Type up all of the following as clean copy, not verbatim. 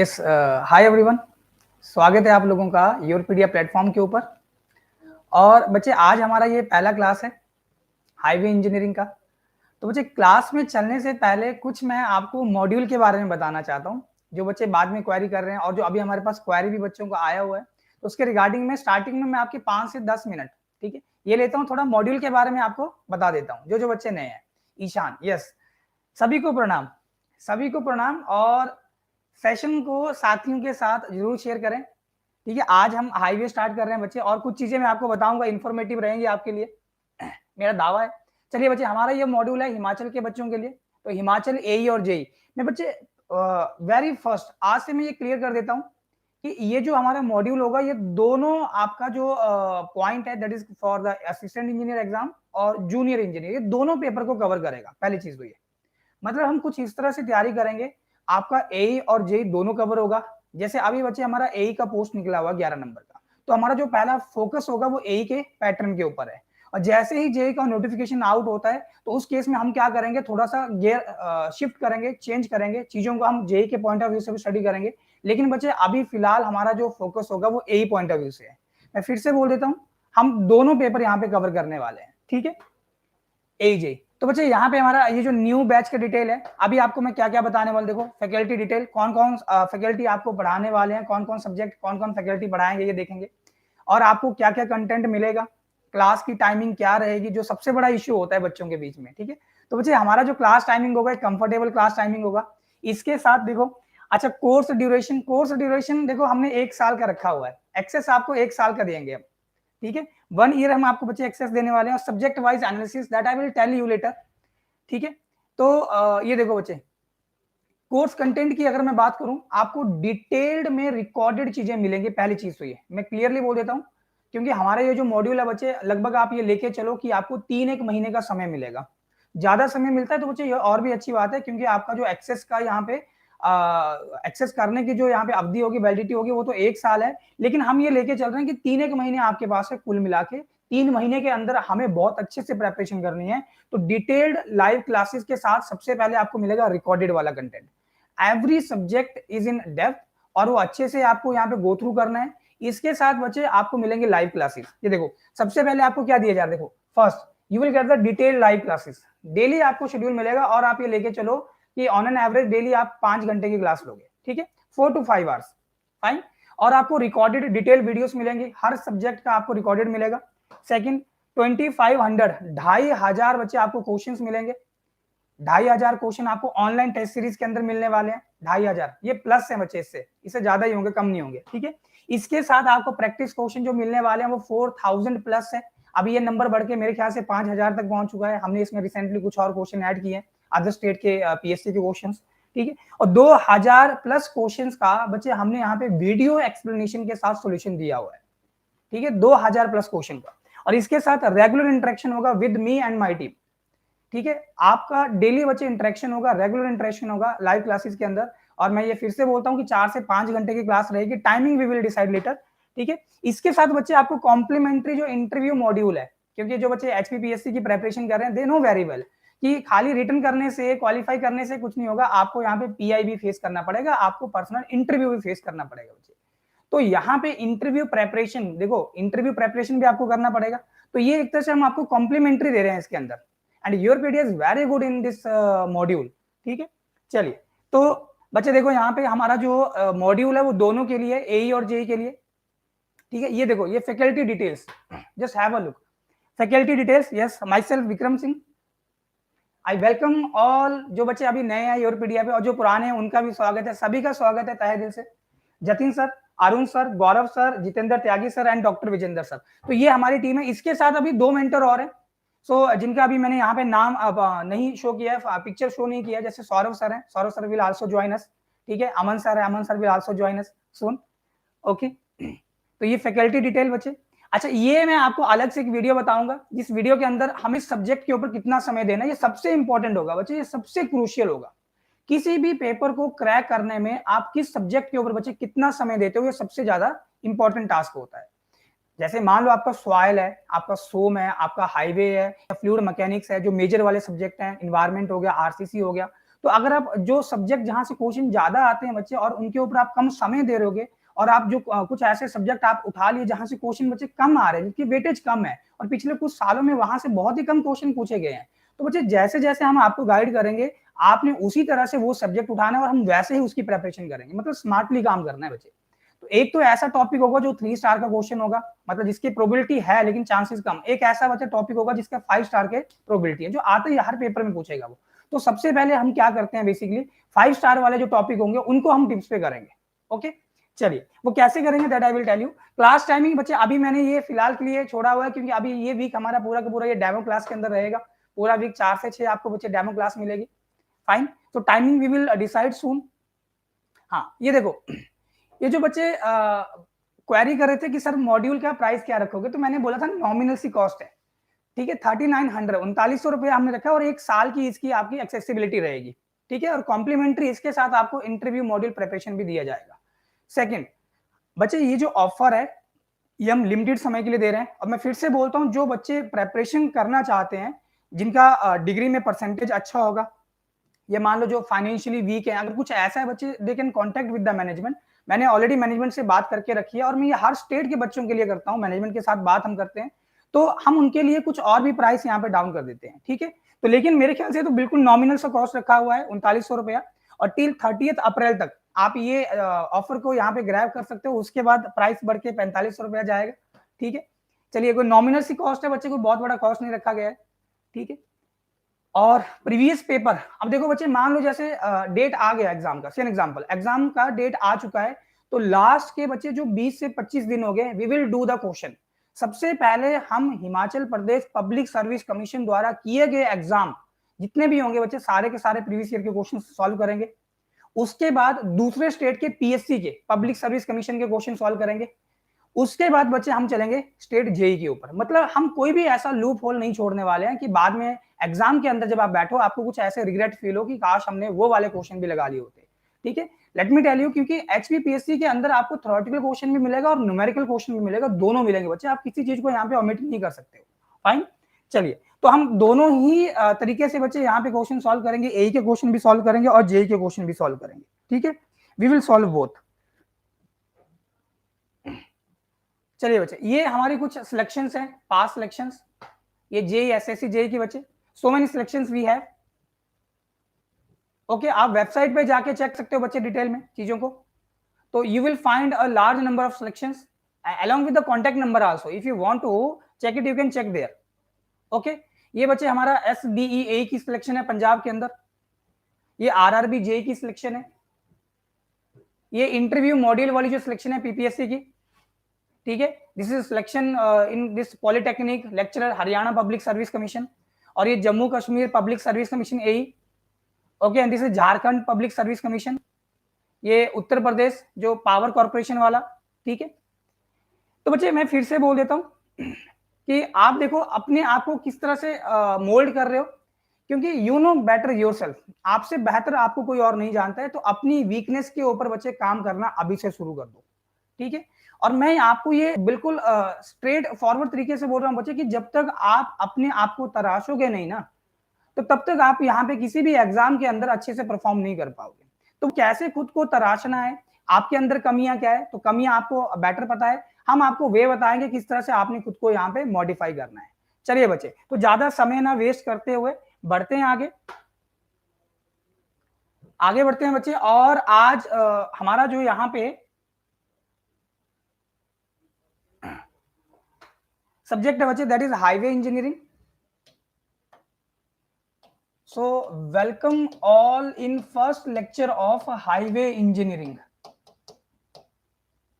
Yes, hi everyone, स्वागत है आप लोगों का योरपीडिया प्लेटफॉर्म के ऊपर। और बच्चे आज हमारा ये पहला क्लास है हाईवे इंजीनियरिंग का। तो बच्चे क्लास में चलने से पहले कुछ मैं आपको मॉड्यूल के बारे में बताना चाहता हूँ, जो बच्चे बाद में क्वेरी कर रहे हैं और जो अभी हमारे पास क्वेरी भी बच्चों को आया हुआ है, तो उसके रिगार्डिंग में स्टार्टिंग में मैं आपके 5 से 10 मिनट, ठीक है, ये लेता हूँ, थोड़ा मॉड्यूल के बारे में आपको बता देता हूँ। जो बच्चे नए हैं, ईशान, यस, सभी को प्रणाम, सभी को प्रणाम। और सेशन को साथियों के साथ जरूर शेयर करें, ठीक है। आज हम हाईवे स्टार्ट कर रहे हैं बच्चे, और कुछ चीजें मैं आपको बताऊंगा, इन्फॉर्मेटिव रहेंगे आपके लिए, मेरा दावा है। चलिए बच्चे, हमारा ये मॉड्यूल है हिमाचल के बच्चों के लिए, तो हिमाचल एई और जेई में बच्चे वेरी फर्स्ट आज से मैं ये क्लियर कर देता हूँ कि ये जो हमारा मॉड्यूल होगा, ये दोनों आपका जो पॉइंट है that is for the assistant engineer exam और जूनियर इंजीनियर, ये दोनों पेपर को कवर करेगा। पहली चीज तो ये, मतलब हम कुछ इस तरह से तैयारी करेंगे, आपका एई और जेई दोनों कवर होगा। जैसे अभी बच्चे हमारा एई का पोस्ट निकला हुआ 11 नंबर का, तो हमारा जो पहला फोकस होगा वो एई के पैटर्न के ऊपर है। और जैसे ही जेई का नोटिफिकेशन आउट होता है, तो उस केस में हम क्या करेंगे, थोड़ा सा गियर शिफ्ट करेंगे, चेंज करेंगे चीजों को, हम जेई के पॉइंट ऑफ व्यू से भी स्टडी करेंगे। लेकिन बच्चे अभी फिलहाल हमारा जो फोकस होगा वो एई पॉइंट ऑफ व्यू से है। मैं फिर से बोल देता हूँ, हम दोनों पेपर यहाँ पे कवर करने वाले हैं, ठीक है, एई जेई। तो बच्चे यहाँ पे हमारा ये जो न्यू बैच का डिटेल है, अभी आपको मैं क्या क्या बताने वाला, देखो फैकल्टी डिटेल, कौन कौन फैकल्टी आपको पढ़ाने वाले हैं, कौन कौन सब्जेक्ट, कौन कौन फैकल्टी पढ़ाएंगे, ये देखेंगे। और आपको क्या क्या कंटेंट मिलेगा, क्लास की टाइमिंग क्या रहेगी, जो सबसे बड़ा इश्यू होता है बच्चों के बीच में, ठीक है। तो बच्चे हमारा जो क्लास टाइमिंग होगा, कंफर्टेबल क्लास टाइमिंग होगा। इसके साथ देखो, अच्छा कोर्स ड्यूरेशन देखो हमने 1 साल का रखा हुआ है, एक्सेस आपको 1 साल का देंगे हम, ठीक है। 1 ईयर हम आपको बच्चे एक्सेस देने वाले हैं, और subject wise analysis that I will tell you later, ठीक है। तो ये देखो बच्चे, कोर्स कंटेंट की अगर मैं बात करूं, आपको डिटेल्ड में रिकॉर्डेड चीजें मिलेंगी। पहली चीज तो ये मैं क्लियरली बोल देता हूं, क्योंकि हमारा ये जो मॉड्यूल है बच्चे, लगभग आप ये लेके चलो कि आपको 3-1 महीने का समय मिलेगा। ज्यादा समय मिलता है तो बच्चे ये और भी अच्छी बात है, क्योंकि आपका जो एक्सेस का यहाँ पे एक्सेस करने की जो यहाँ पे अवधि होगी, वैलिडिटी होगी, वो तो 1 साल है। लेकिन हम ये लेके चल रहे हैं कि 3-1 महीने आपके पास है कुल मिला के। 3 महीने के अंदर हमें बहुत अच्छे से प्रेपरेशन करनी है। तो डिटेल्ड लाइव क्लासेस के साथ सबसे पहले आपको मिलेगा रिकॉर्डेड वाला content. Every subject is in depth, और वो अच्छे से आपको यहाँ पे गो थ्रू करना है। इसके साथ बच्चे आपको मिलेंगे लाइव क्लासेस। ये देखो, सबसे पहले आपको क्या दिया जा रहा है, देखो first you will get the detail live classes. Daily आपको शेड्यूल मिलेगा, और आप ये लेके चलो कि ऑन एन एवरेज डेली आप 5 घंटे की क्लास लोगे, ठीक है, 4 to 5 आवर्स, फाइन। और आपको रिकॉर्डेड डिटेल वीडियोस मिलेंगे, हर सब्जेक्ट का आपको रिकॉर्डेड मिलेगा। सेकंड, 2500 2500 बच्चे आपको क्वेश्चंस मिलेंगे। 2500 क्वेश्चन आपको ऑनलाइन टेस्ट सीरीज के अंदर मिलने वाले हैं। 2500 ये प्लस है बच्चे, इससे ज्यादा ही होंगे, कम नहीं होंगे, ठीक है। इसके साथ आपको प्रैक्टिस क्वेश्चन जो मिलने वाले हैं वो 4000 प्लस है। अभी ये नंबर बढ़ के मेरे ख्याल से 5000 तक पहुंच चुका है। हमने इसमें रिसेंटली कुछ और क्वेश्चन ऐड किए हैं, अदर स्टेट के पीएससी के क्वेश्चन, ठीक है। और 2000 प्लस क्वेश्चन का बच्चे हमने यहाँ पे वीडियो एक्सप्लेनेशन के साथ सोल्यूशन दिया हुआ है, ठीक है, 2000 प्लस क्वेश्चन का। और इसके साथ रेगुलर इंटरेक्शन होगा with me and my team, ठीक है। आपका डेली बच्चे इंटरेक्शन होगा, रेगुलर इंटरेक्शन होगा लाइव क्लासेस के अंदर। और मैं ये फिर से बोलता हूं कि 4 से 5 घंटे की क्लास रहेगी, timing we will decide later, ठीक है। इसके साथ बच्चे आपको कॉम्प्लीमेंट्री जो इंटरव्यू मॉड्यूल है, क्योंकि जो बच्चे एचपीपीएससी की प्रेपरेशन कर रहे हैं दे नो वेरी वेल कि खाली रिटर्न करने से, क्वालिफाई करने से कुछ नहीं होगा। आपको यहाँ पे पीआई भी फेस करना पड़ेगा, आपको पर्सनल इंटरव्यू भी फेस करना पड़ेगा बच्चे। तो यहाँ पे इंटरव्यू प्रेपरेशन, देखो इंटरव्यू प्रेपरेशन भी आपको करना पड़ेगा। तो ये एक तरह से हम आपको कॉम्प्लीमेंट्री दे रहे हैं इसके अंदर, and Yourpedia is very good in this module, ठीक है। चलिए, तो बच्चे देखो यहाँ पे हमारा जो मॉड्यूल है वो दोनों के लिए, एई और जेई के लिए, ठीक है। ये देखो, ये faculty details, just have a look, faculty details, yes, my self Vikram Singh, I welcome all. जो बच्चे अभी नए हैं योरपीडिया पे और जो पुराने हैं उनका भी स्वागत है, सभी का स्वागत है तहे दिल से। Jatin sir, Arun sir, Gaurav sir, Jitendra Tyagi sir and doctor Vijendra sir, तो ये हमारी टीम है। इसके साथ अभी 2 मेंटर और हैं, सो जिनका अभी मैंने यहाँ पे नाम नहीं शो किया है, पिक्चर शो नहीं किया, जैसे सौरभ सर है, Saurabh sir will also join us, ठीक है। अमन सर है, Aman sir will also join us soon, okay. तो ये फैकल्टी डिटेल बच्चे। अच्छा, ये मैं आपको अलग से एक वीडियो बताऊंगा, जिस वीडियो के अंदर हमें सब्जेक्ट के ऊपर कितना समय देना है, ये सबसे इंपॉर्टेंट होगा बच्चे, ये सबसे क्रूशियल होगा। किसी भी पेपर को क्रैक करने में आप किस सब्जेक्ट के ऊपर बच्चे कितना समय देते हो, ये सबसे ज्यादा इंपॉर्टेंट टास्क होता है। जैसे मान लो आपका सॉइल है, आपका सोम है, आपका हाईवे है, फ्लूइड मैकेनिक्स है, जो मेजर वाले सब्जेक्ट हैं, इन्वायरमेंट हो गया, आरसीसी हो गया, तो अगर आप जो सब्जेक्ट जहां से क्वेश्चन ज्यादा आते हैं बच्चे और उनके ऊपर आप कम समय दे रहोगे और आप जो कुछ ऐसे सब्जेक्ट आप उठा लिए जहां से क्वेश्चन बच्चे कम आ रहे हैं, जिनकी वेटेज कम है और पिछले कुछ सालों में वहां से बहुत ही कम क्वेश्चन पूछे गए हैं, तो बच्चे जैसे जैसे हम आपको गाइड करेंगे आपने उसी तरह से वो सब्जेक्ट उठाना है और हम वैसे ही उसकी प्रिपरेशन करेंगे, मतलब स्मार्टली काम करना है बच्चे। तो एक तो ऐसा टॉपिक होगा जो 3 स्टार का क्वेश्चन होगा, मतलब जिसकी प्रोबेबिलिटी है लेकिन चांसेस कम। एक ऐसा बच्चा टॉपिक होगा जिसका 5 स्टार के प्रोबेबिलिटी है, जो आते ही हर पेपर में पूछेगा वो। तो सबसे पहले हम क्या करते हैं, बेसिकली 5 स्टार वाले जो टॉपिक होंगे उनको हम टिप्स पे करेंगे। ओके, चलिए वो कैसे करेंगे that I will tell you. Class timing बच्चे अभी मैंने ये फिलहाल के लिए छोड़ा हुआ है क्योंकि अभी ये वीक हमारा पूरा का पूरा ये डेमो क्लास के अंदर रहेगा। पूरा वीक 4 से 6 आपको बच्चे डेमो क्लास मिलेगी। फाइन, तो टाइमिंग वी विल डिसाइड सून। हाँ, ये देखो, ये जो बच्चे क्वेरी कर रहे थे कि सर मॉड्यूल का प्राइस क्या रखोगे, तो मैंने बोला था नॉमिनल सी कॉस्ट है, ठीक है, 3900 3900 रुपया हमने रखा और एक साल की इसकी आपकी एक्सेसिबिलिटी रहेगी, ठीक है, और कॉम्प्लीमेंट्री इसके साथ आपको इंटरव्यू मॉड्यूल प्रिपरेशन भी दिया जाएगा। सेकंड बच्चे, ये जो ऑफर है ये हम लिमिटेड समय के लिए दे रहे हैं। और मैं फिर से बोलता हूं, जो बच्चे प्रिपरेशन करना चाहते हैं, जिनका डिग्री में परसेंटेज अच्छा होगा, ये मान लो जो फाइनेंशियली वीक है, अगर कुछ ऐसा है बच्चे, they can contact with the management. मैंने ऑलरेडी मैनेजमेंट से बात करके रखी है और मैं ये हर स्टेट के बच्चों के लिए करता हूँ, मैनेजमेंट के साथ बात हम करते हैं, तो हम उनके लिए कुछ और भी प्राइस यहाँ पे डाउन कर देते हैं, ठीक है। तो लेकिन मेरे ख्याल से तो बिल्कुल नॉमिनल सा कॉस्ट रखा हुआ है 3900 रुपया, और टिल 30 अप्रैल तक आप ये ऑफर को यहाँ पे ग्रैब कर सकते हो। उसके बाद प्राइस बढ़ के 4500 रुपया जाएगा, ठीक है। चलिए, कोई नॉमिनल सी कॉस्ट है बच्चे, को बहुत बड़ा कॉस्ट नहीं रखा गया है, ठीक है। और प्रीवियस पेपर, अब देखो बच्चे, मान लो जैसे डेट आ गया एग्जाम का, सेम एग्जांपल, एग्जाम का डेट आ चुका है, तो लास्ट के बच्चे जो 20 से 25 दिन हो गए, we will do the question. सबसे पहले हम Himachal Pradesh public service commission द्वारा किए गए एग्जाम जितने भी होंगे बच्चे, सारे के सारे प्रीवियस ईयर के क्वेश्चन सॉल्व करेंगे। उसके बाद दूसरे स्टेट के पीएससी के पब्लिक सर्विस कमीशन के क्वेश्चन सॉल्व करेंगे। उसके बाद बच्चे हम चलेंगे स्टेट जेई के ऊपर। मतलब हम कोई भी ऐसा लूप होल नहीं छोड़ने वाले हैं कि बाद में एग्जाम के अंदर जब आप बैठो आपको कुछ ऐसे रिग्रेट फील हो कि काश हमने वो वाले क्वेश्चन भी लगा लिए होते, ठीक है। लेट मी टेल यू, क्योंकि एचपीपीएससी के अंदर आपको थ्योरेटिकल क्वेश्चन भी मिलेगा और न्यूमेरिकल क्वेश्चन भी मिलेगा, दोनों मिलेंगे बच्चे, आप किसी चीज को यहाँ पे ओमिट नहीं कर सकते हो। फाइन, चलिए, तो हम दोनों ही तरीके से बच्चे यहाँ पे क्वेश्चन सॉल्व करेंगे, ए के क्वेश्चन भी सॉल्व करेंगे और जेई के क्वेश्चन भी सॉल्व करेंगे, ठीक है। We will solve both. चलिए बच्चे, ये हमारी कुछ सिलेक्शंस हैं, पास सिलेक्शंस, ये जेई एसएससी जेई के बच्चे, so many selections we have. Okay, आप वेबसाइट पे जाके चेक सकते हो बच्चे डिटेल में चीजों को। तो you will find a large number of selections along with the contact number also. If you want to check it, you can check there. Okay, ये बच्चे हमारा SDEA की सिलेक्शन है पंजाब के अंदर, ये आरआरबी जेई की सिलेक्शन है, ये इंटरव्यू मॉड्यूल वाली जो सिलेक्शन है पीपीएससी की, ठीक है। This is selection in this polytechnic lecturer Haryana public service commission, और ये Jammu Kashmir public service commission AE, okay, and this is Jharkhand public service commission, ये उत्तर प्रदेश जो पावर कॉर्पोरेशन वाला, ठीक है। तो बच्चे मैं फिर से बोल देता हूं कि आप देखो अपने आप को किस तरह से मोल्ड कर रहे हो, क्योंकि यू नो बेटर योरसेल्फ, आपसे बेहतर आपको कोई और नहीं जानता है। तो अपनी वीकनेस के ऊपर बच्चे काम करना अभी से शुरू कर दो, ठीक है। और मैं आपको ये बिल्कुल स्ट्रेट फॉरवर्ड तरीके से बोल रहा हूं बच्चे कि जब तक आप अपने आप को तराशोगे नहीं ना, तो तब तक आप यहाँ पे किसी भी एग्जाम के अंदर अच्छे से परफॉर्म नहीं कर पाओगे। तो कैसे खुद को तराशना है, आपके अंदर कमियां क्या है, तो कमियां आपको बेटर पता है, हम आपको वे बताएंगे किस तरह से आपने खुद को यहाँ पे मॉडिफाई करना है। चलिए बच्चे, तो ज्यादा समय ना वेस्ट करते हुए बढ़ते हैं आगे, आगे बढ़ते हैं बच्चे। और आज हमारा जो यहाँ पे सब्जेक्ट है बच्चे, that is highway engineering. So welcome all in first lecture of highway engineering,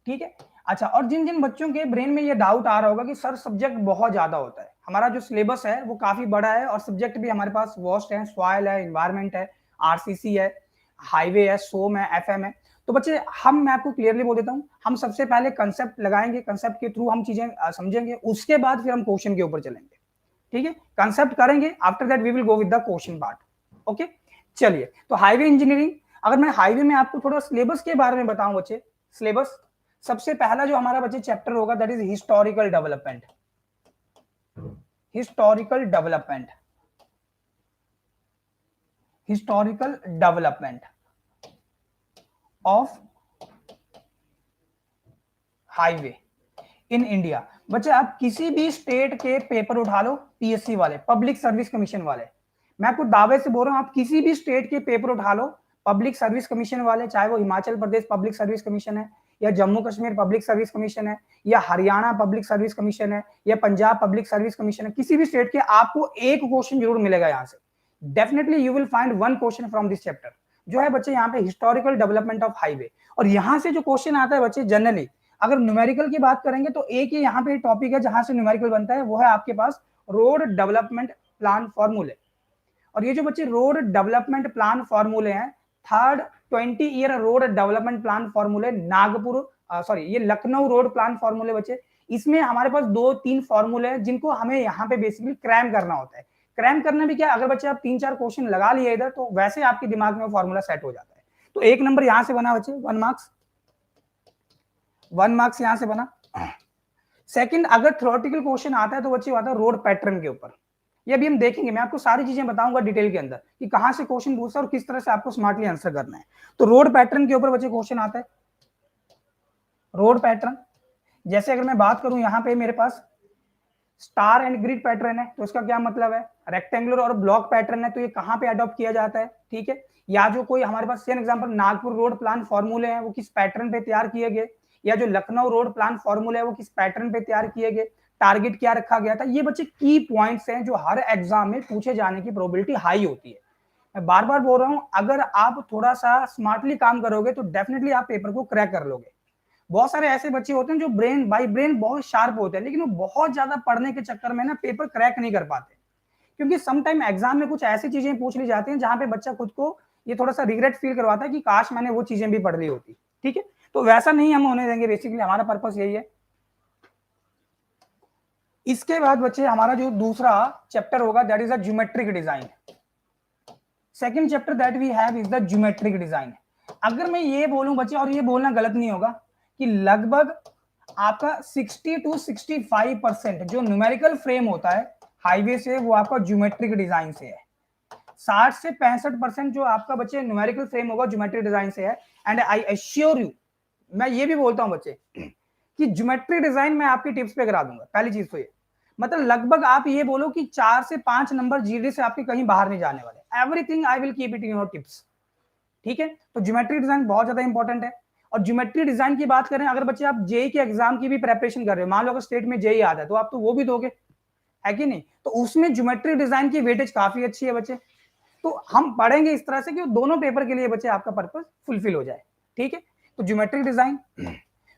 ठीक है। अच्छा, और जिन जिन बच्चों के ब्रेन में ये डाउट आ रहा होगा कि सर सब्जेक्ट बहुत ज्यादा होता है, हमारा जो सिलेबस है वो काफी बड़ा है और सब्जेक्ट भी हमारे पास वॉस्ट है, सॉइल है, एनवायरमेंट है, आरसीसी है, हाईवे है, सोम है, एफएम है। तो बच्चे मैं आपको क्लियरली बोल देता हूँ, हम सबसे पहले कंसेप्ट लगाएंगे, कंसेप्ट के थ्रू हम चीजें समझेंगे, उसके बाद फिर हम क्वेश्चन के ऊपर चलेंगे, ठीक है। कंसेप्ट करेंगे, after that we will go with the question part, okay. चलिए, तो हाईवे इंजीनियरिंग, अगर मैं हाईवे में आपको थोड़ा सिलेबस के बारे में बताऊं बच्चे, सिलेबस सबसे पहला जो हमारा बच्चे चैप्टर होगा that is historical development. Historical development, historical development of highway in India. बच्चे आप किसी भी स्टेट के पेपर उठा लो, पीएससी वाले, पब्लिक सर्विस कमीशन वाले, मैं आपको दावे से बोल रहा हूं, आप किसी भी स्टेट के पेपर उठा लो, पब्लिक सर्विस कमीशन वाले, चाहे वो Himachal Pradesh public service commission है, या Jammu Kashmir public service commission है, या हरियाणा पब्लिक सर्विस कमीशन है, या पंजाब पब्लिक सर्विस कमीशन है, किसी भी स्टेट के आपको एक क्वेश्चन जरूर मिलेगा यहां से। Definitely you will find one question from this chapter, जो है बच्चे यहाँ पे हिस्टोरिकल डेवलपमेंट ऑफ हाईवे। और यहां से जो क्वेश्चन आता है बच्चे जनरली, अगर न्यूमेरिकल की बात करेंगे तो एक ही यहाँ पे टॉपिक है जहां से न्यूमेरिकल बनता है, वो है आपके पास रोड डेवलपमेंट प्लान फॉर्मूले। और ये जो बच्चे रोड डेवलपमेंट प्लान फॉर्मूले हैं, third 20 year road development plan फॉर्मूले नागपुर, सॉरी ये लखनऊ रोड प्लान फॉर्मूले बच्चे, इसमें हमारे पास 2-3 फॉर्मूले हैं जिनको हमें यहाँ पे बेसिकली क्रैम करना होता है। क्रैम करना भी क्या, अगर बच्चे आप 3-4 क्वेश्चन लगा लिए इधर तो वैसे आपके दिमाग में फॉर्मूला सेट हो जाता है। तो 1 नंबर यहां से बना बच्चे, 1 मार्क्स यहां से बना। सेकंड, अगर थ्योरेटिकल क्वेश्चन आता है तो बच्चे आता है रोड पैटर्न के ऊपर। ये भी हम देखेंगे, मैं आपको सारी चीजें बताऊंगा डिटेल के अंदर कि कहां से क्वेश्चन पूछता है और किस तरह से आपको स्मार्टली आंसर करना है। तो रोड पैटर्न के ऊपर बच्चे क्वेश्चन आता है। रोड पैटर्न, जैसे अगर मैं बात करूं यहाँ पे मेरे पास स्टार एंड ग्रिड पैटर्न है, तो इसका क्या मतलब है, रेक्टेंगुलर और ब्लॉक पैटर्न है, तो ये कहां पे अडॉप्ट किया जाता है, ठीक है। या जो कोई हमारे पास same example Nagpur road plan फॉर्मूले हैं, वो किस पैटर्न पे तैयार किए गए, या जो लखनऊ रोड प्लान फॉर्मूले है वो किस पैटर्न पे तैयार किए गए, टारगेट क्या रखा गया था। ये बच्चे की पॉइंट्स हैं जो हर एग्जाम में पूछे जाने की प्रोबेबिलिटी हाई होती है। मैं बार बार बोल रहा हूं, अगर आप थोड़ा सा स्मार्टली काम करोगे तो डेफिनेटली आप पेपर को क्रैक कर लोगे। बहुत सारे ऐसे बच्चे होते हैं जो ब्रेन बाई ब्रेन बहुत शार्प होते हैं, लेकिन वो बहुत ज्यादा पढ़ने के चक्कर में ना पेपर क्रैक नहीं कर पाते, क्योंकि सम टाइम एग्जाम में कुछ ऐसी चीजें पूछ ली जाती हैं जहां पे बच्चा खुद को ये थोड़ा सा रिग्रेट फील करवाता है कि काश मैंने वो चीजें भी पढ़ ली होती, ठीक है। तो वैसा नहीं हम होने देंगे, बेसिकली हमारा पर्पस यही है। इसके बाद बच्चे हमारा जो दूसरा चैप्टर होगा that is the geometric design. Second chapter that we have is the geometric design. अगर मैं ये बोलूं बच्चे, और ये बोलना गलत नहीं होगा, कि लगभग आपका 60 to 65% जो न्यूमेरिकल फ्रेम होता है हाईवे से वो आपका ज्योमेट्रिक डिजाइन से है। 60 से 65% जो आपका बच्चे न्यूमेरिकल फ्रेम होगा ज्योमेट्रिक डिजाइन से है। एंड आई एश्योर यू, मैं ये भी बोलता हूं बच्चे कि ज्योमेट्रिक डिजाइन मैं आपकी टिप्स पे करा दूंगा। पहली चीज तो ये, मतलब लगभग आप ये बोलो कि 4 से 5 नंबर जीडी से आपके कहीं बाहर नहीं जाने वाले। Everything I will keep it in your tips, ठीक है। तो ज्योमेट्रिक डिजाइन बहुत ज्यादा इंपॉर्टेंट है। और ज्योमेट्री डिजाइन की बात करें, अगर बच्चे आप जेई के एग्जाम की भी प्रिपरेशन कर रहे हो, मान लो अगर स्टेट में जेई आता है तो आप तो वो भी दोगे, है कि नहीं। तो उसमें ज्योमेट्री डिजाइन की वेटेज काफी अच्छी है बच्चे। तो हम पढ़ेंगे इस तरह से कि दोनों पेपर के लिए बच्चे आपका पर्पस फुलफिल हो जाए, ठीक है। तो ज्योमेट्रिक डिजाइन,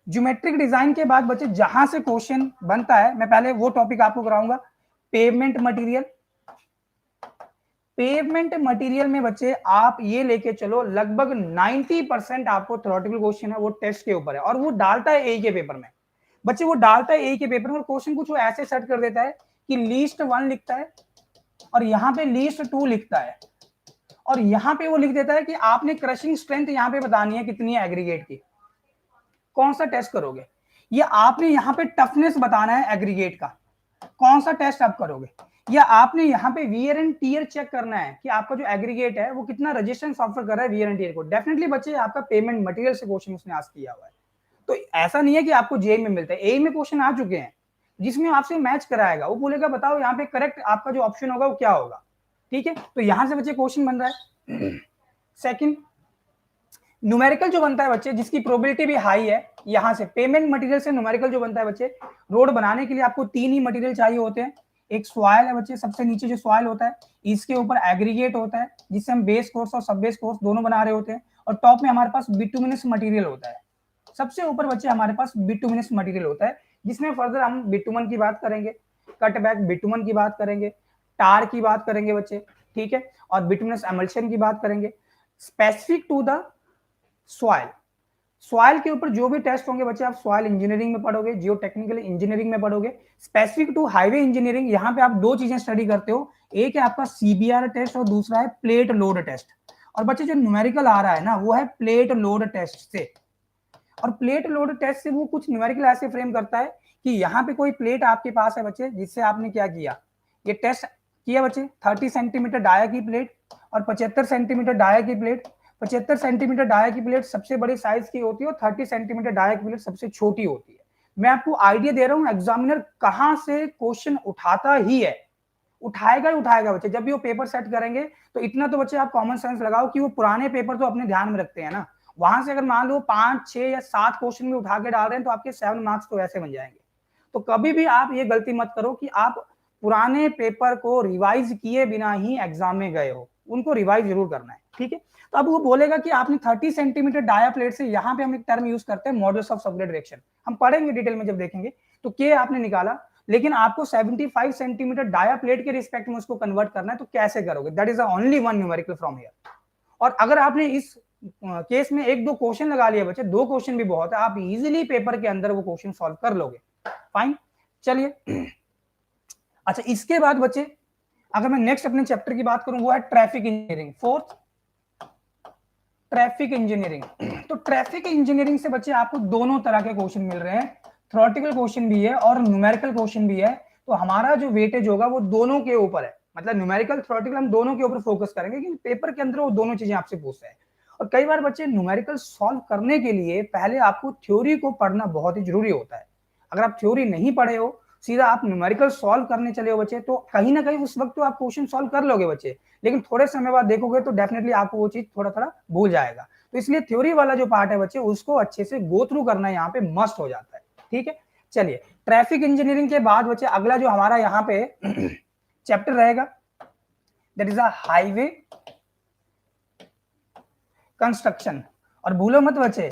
ज्योमेट्रिक डिजाइन के बाद बच्चे जहां से क्वेश्चन बनता है, मैं पहले वो टॉपिक आपको कराऊंगा, पेवमेंट मटेरियल। पेवमेंट मटेरियल में बच्चे आप ये लेके चलो लगभग 90% आपको थ्योरेटिकल क्वेश्चन है वो टेस्ट के ऊपर है, और वो डालता है ए के पेपर में बच्चे, वो डालता है ए के पेपर में। और क्वेश्चन कुछ वो ऐसे सेट कर देता है कि लीस्ट 1 लिखता है और यहाँ पे लीस्ट 2 लिखता है, और यहाँ पे वो लिख देता है कि आपने क्रशिंग स्ट्रेंथ यहाँ पे बतानी है कितनी है एग्रीगेट की। कौन सा टेस्ट करोगे, ये आपने यहाँ पे टफनेस बताना है एग्रीगेट का, कौन सा टेस्ट आप करोगे, या आपने यहाँ पे वियर एंड टियर चेक करना है कि आपका जो एग्रीगेट है वो कितना रेजिस्टेंस ऑफर कर रहा है वियर एंड टियर को। डेफिनेटली बच्चे आपका पेमेंट मटेरियल से क्वेश्चन उसने आस्क किया हुआ है। तो ऐसा नहीं है कि आपको जेई में मिलता है, ए में क्वेश्चन आ चुके हैं जिसमें आपसे मैच कराएगा, वो बोलेगा बताओ यहाँ पे करेक्ट आपका जो ऑप्शन होगा वो क्या होगा, ठीक है। तो यहां से बच्चे क्वेश्चन बन रहा है। सेकंड, न्यूमेरिकल जो बनता है बच्चे जिसकी प्रोबेबिलिटी भी हाई है, यहां से पेमेंट मटेरियल से न्यूमेरिकल जो बनता है बच्चे, रोड बनाने के लिए आपको 3 ही मटेरियल चाहिए होते हैं। एक सॉइल है बच्चे, सबसे नीचे जो सॉइल होता है, इसके ऊपर एग्रीगेट होता है जिससे हम बेस कोर्स और सब बेस कोर्स दोनों बना रहे होते हैं, और टॉप में हमारे पास बिटुमिनस मटेरियल होता है। सबसे ऊपर बच्चे हमारे पास बिटुमिनस मटेरियल होता है, जिसमें फर्दर हम बिटुमन की बात करेंगे, कटबैक बिटुमन की बात करेंगे, टार की बात करेंगे बच्चे, ठीक है, और बिटुमिनस एमल्शन की बात करेंगे। Specific to the soil, soil के ऊपर जो भी टेस्ट होंगे बच्चे आप सॉइल इंजीनियरिंग में पढ़ोगे, जियो टेक्निकल इंजीनियरिंग में पढ़ोगे। स्पेसिफिक टू हाईवे इंजीनियरिंग, यहाँ पे आप 2 चीजें स्टडी करते हो, एक है आपका सीबीआर टेस्ट और दूसरा है प्लेट लोड टेस्ट। और बच्चे जो न्यूमेरिकल आ रहा है ना वो है प्लेट लोड टेस्ट से, और प्लेट लोड टेस्ट से वो कुछ न्यूमेरिकल ऐसे फ्रेम करता है कि यहाँ पे कोई प्लेट आपके पास है बच्चे जिससे आपने क्या किया, ये टेस्ट किया बच्चे, 30 सेंटीमीटर डाया की प्लेट और 75 सेंटीमीटर डाया की प्लेट। 75 सेंटीमीटर डाया की प्लेट सबसे बड़ी साइज की होती है और 30 सेंटीमीटर डाया की प्लेट सबसे छोटी होती है। मैं आपको आइडिया दे रहा हूं, एग्जामिनर कहां से क्वेश्चन उठाता ही है, उठाएगा ही उठाएगा बच्चे। जब भी वो पेपर सेट करेंगे तो इतना तो बच्चे आप कॉमन सेंस लगाओ कि वो पुराने पेपर तो अपने ध्यान में रखते हैं ना, वहां से अगर मान लो 5, 6 या 7 क्वेश्चन भी उठा के डाल रहे हैं तो आपके 7 मार्क्स तो ऐसे बन जाएंगे। तो कभी भी आप ये गलती मत करो कि आप पुराने पेपर को रिवाइज किए बिना ही एग्जाम में गए हो, उनको रिवाइज जरूर करना है, ठीक है। तो अब वो बोलेगा कि आपने 30 सेंटीमीटर डाया प्लेट से, यहाँ पे हम एक टर्म यूज करते हैं मॉडुलस ऑफ सबलेट रिएक्शन, हम पढ़ेंगे डिटेल में जब देखेंगे। तो के आपने निकाला, लेकिन आपको 75 सेंटीमीटर डाया प्लेट के रिस्पेक्ट में उसको कन्वर्ट करना है, तो कैसे करोगे? That is only one numerical from here. और अगर आपने इस केस में 1-2 क्वेश्चन लगा लिया बच्चे, 2 क्वेश्चन भी बहुत है, आप इजीली पेपर के अंदर वो क्वेश्चन सॉल्व कर लोगे। फाइन, चलिए। अच्छा, इसके बाद बच्चे अगर मैं नेक्स्ट अपने चैप्टर की बात करूं, वो है traffic engineering, fourth traffic engineering. तो ट्रैफिक इंजीनियरिंग से बच्चे आपको दोनों तरह के क्वेश्चन मिल रहे हैं, थ्योरेटिकल क्वेश्चन भी है और न्यूमेरिकल क्वेश्चन भी है। तो हमारा जो वेटेज होगा वो दोनों के ऊपर है, मतलब न्यूमेरिकल थ्योरेटिकल हम दोनों के ऊपर फोकस करेंगे, क्योंकि पेपर के अंदर वो दोनों चीजें आपसे पूछते हैं। और कई बार बच्चे न्यूमेरिकल सॉल्व करने के लिए पहले आपको थ्योरी को पढ़ना बहुत ही जरूरी होता है। अगर आप थ्योरी नहीं पढ़े हो, सीधा आप न्यूमेरिकल सॉल्व करने चले हो बच्चे, तो कहीं ना कहीं उस वक्त तो आप क्वेश्चन सॉल्व कर लोगे बच्चे, लेकिन थोड़े समय बाद देखोगे तो डेफिनेटली आपको वो चीज थोड़ा थोड़ा भूल जाएगा। तो इसलिए थ्योरी वाला जो पार्ट है बच्चे, उसको अच्छे से गो थ्रू करना यहाँ पे मस्ट हो जाता है, ठीक है। चलिए, ट्रैफिक इंजीनियरिंग के बाद बच्चे अगला जो हमारा यहाँ पे चैप्टर रहेगा, that is a highway construction. और भूलो मत बच्चे,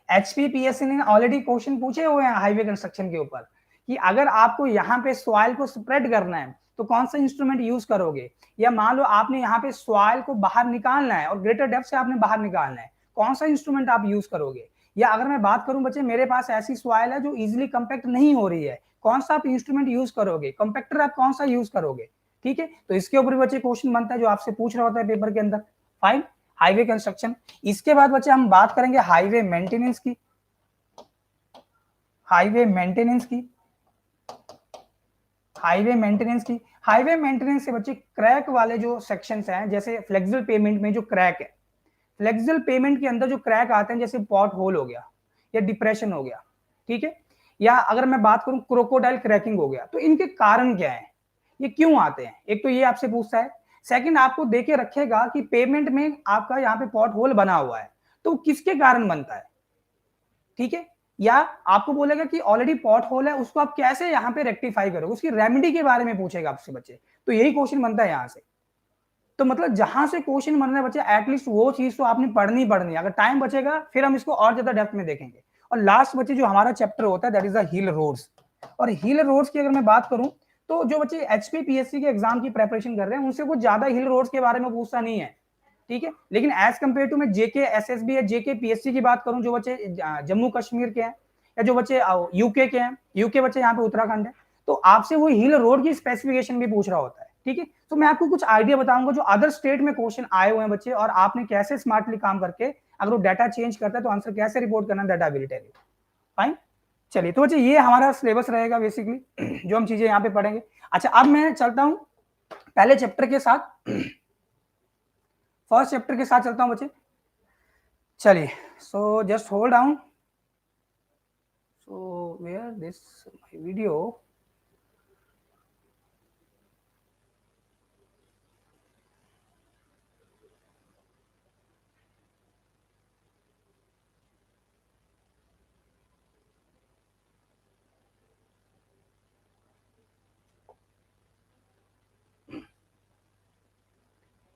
HPPSC ने ऑलरेडी क्वेश्चन पूछे हुए हैं हाईवे कंस्ट्रक्शन के ऊपर, कि अगर आपको यहाँ पे सॉइल को स्प्रेड करना है तो कौन सा इंस्ट्रूमेंट यूज करोगे, या मान लो आपने यहाँ पे सॉइल को बाहर निकालना है और ग्रेटर डेप्थ से आपने बाहर निकालना है, कौन सा इंस्ट्रूमेंट आप यूज करोगे। या अगर मैं बात करूं बच्चे, मेरे पास ऐसी सॉइल है जो इजिली कंपैक्ट नहीं हो रही है, कौन सा आप इंस्ट्रूमेंट यूज करोगे, कंपैक्टर आप कौन सा यूज करोगे, ठीक है। तो इसके ऊपर बच्चे क्वेश्चन बनता है जो आपसे पूछ रहा होता है पेपर के अंदर। Fine, highway construction. इसके बाद बच्चे हम बात करेंगे हाईवे मेंटेनेंस की, हाईवे मेंटेनेंस की, हाईवे मेंटेनेंस की। हाईवे मेंटेनेंस से बच्चे क्रैक वाले जो सेक्शंस हैं, जैसे फ्लेक्सिबल पेमेंट में जो क्रैक है, फ्लेक्सिबल पेमेंट के अंदर जो क्रैक आते हैं, जैसे पॉट होल हो गया या डिप्रेशन हो गया, ठीक है, या अगर मैं बात करूं क्रोकोडाइल क्रैकिंग हो गया, तो इनके कारण क्या है, ये क्यों आते हैं, एक तो ये आपसे पूछता है। सेकंड, आपको देके रखेगा कि पेमेंट में आपका यहाँ पे पॉट होल बना हुआ है, तो किसके कारण बनता है, ठीक है। या आपको बोलेगा कि ऑलरेडी पॉट होल है, उसको आप कैसे यहाँ पे रेक्टिफाई करोगे, उसकी रेमेडी के बारे में पूछेगा आपसे बच्चे। तो यही क्वेश्चन बनता है यहाँ से। तो मतलब जहां से क्वेश्चन बन रहा है बच्चे, एटलीस्ट वो चीज तो आपने पढ़नी पढ़नी है। अगर टाइम बचेगा फिर हम इसको और ज्यादा डेप्थ में देखेंगे। और लास्ट बच्चे जो हमारा चैप्टर होता है, that is the hill roads. और हिल रोड्स की अगर मैं बात करूं, तो जो बच्चे HPPSC के एग्जाम की प्रेपरेशन कर रहे हैं, उनसे कुछ ज्यादा हिल रोड्स के बारे में पूछता नहीं है, ठीक है। लेकिन एज कम्पेयर टू मैं JK SSB या JK PSC की बात करूं, जो बच्चे जम्मू कश्मीर के हैं या जो बच्चे यूके के हैं, यूके बच्चे यहाँ पे उत्तराखंड है, तो आपसे वो हिल रोड की स्पेसिफिकेशन भी पूछ रहा होता है, ठीक है। तो मैं आपको कुछ आइडिया बताऊंगा जो अदर स्टेट में क्वेश्चन आए हुए हैं बच्चे, और आपने कैसे स्मार्टली काम करके अगर वो डाटा चेंज करता है तो आंसर कैसे रिपोर्ट करना, data will tell you. Fine, चलिए। तो बच्चे ये हमारा सिलेबस रहेगा बेसिकली, जो हम चीजें यहाँ पे पढ़ेंगे। अच्छा, अब मैं चलता हूँ पहले चैप्टर के साथ, फर्स्ट चैप्टर के साथ चलता हूँ बच्चे। चलिए, so just hold down. So where this my video,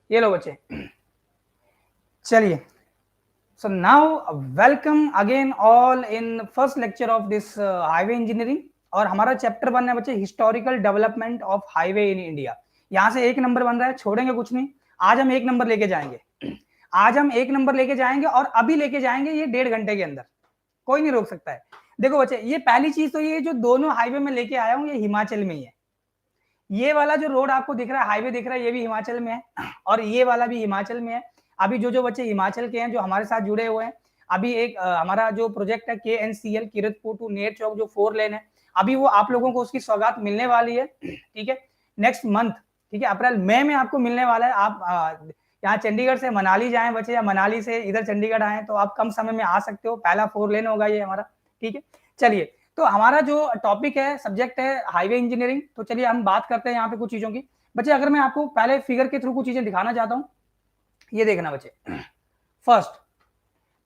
ये लो बच्चे। चलिए, so now welcome again all in first lecture of this highway engineering। और हमारा चैप्टर बन रहा है बच्चे historical development of highway in India. यहाँ से 1 नंबर बन रहा है, छोड़ेंगे कुछ नहीं। आज हम 1 नंबर लेके जाएंगे, आज हम 1 नंबर लेके जाएंगे, और अभी लेके जाएंगे ये 1.5 घंटे के अंदर, कोई नहीं रोक सकता है। देखो बच्चे, ये पहली चीज तो ये जो दोनों हाईवे में लेके आया हूँ, ये हिमाचल में ही है। ये वाला जो रोड आपको दिख रहा है, हाईवे दिख रहा है, ये भी हिमाचल में है, और ये वाला भी हिमाचल में है। अभी जो जो बच्चे हिमाचल के हैं जो हमारे साथ जुड़े हुए हैं, अभी एक हमारा जो प्रोजेक्ट है KNCL किरतपुर टू नेर चौक, जो 4 लेन है, अभी वो आप लोगों को उसकी सौगात मिलने वाली है, ठीक है, नेक्स्ट मंथ, ठीक है, अप्रैल मई में आपको मिलने वाला है। आप यहाँ चंडीगढ़ से मनाली जाएं बच्चे, या मनाली से इधर चंडीगढ़ आए तो आप कम समय में आ सकते हो। पहला 4 लेन होगा ये हमारा, ठीक है। चलिए, तो हमारा जो टॉपिक है, सब्जेक्ट है हाईवे इंजीनियरिंग। तो चलिए हम बात करते हैं यहाँ पे कुछ चीजों की। बच्चे अगर मैं आपको पहले फिगर के थ्रू कुछ चीजें दिखाना चाहता हूँ, ये देखना बच्चे। फर्स्ट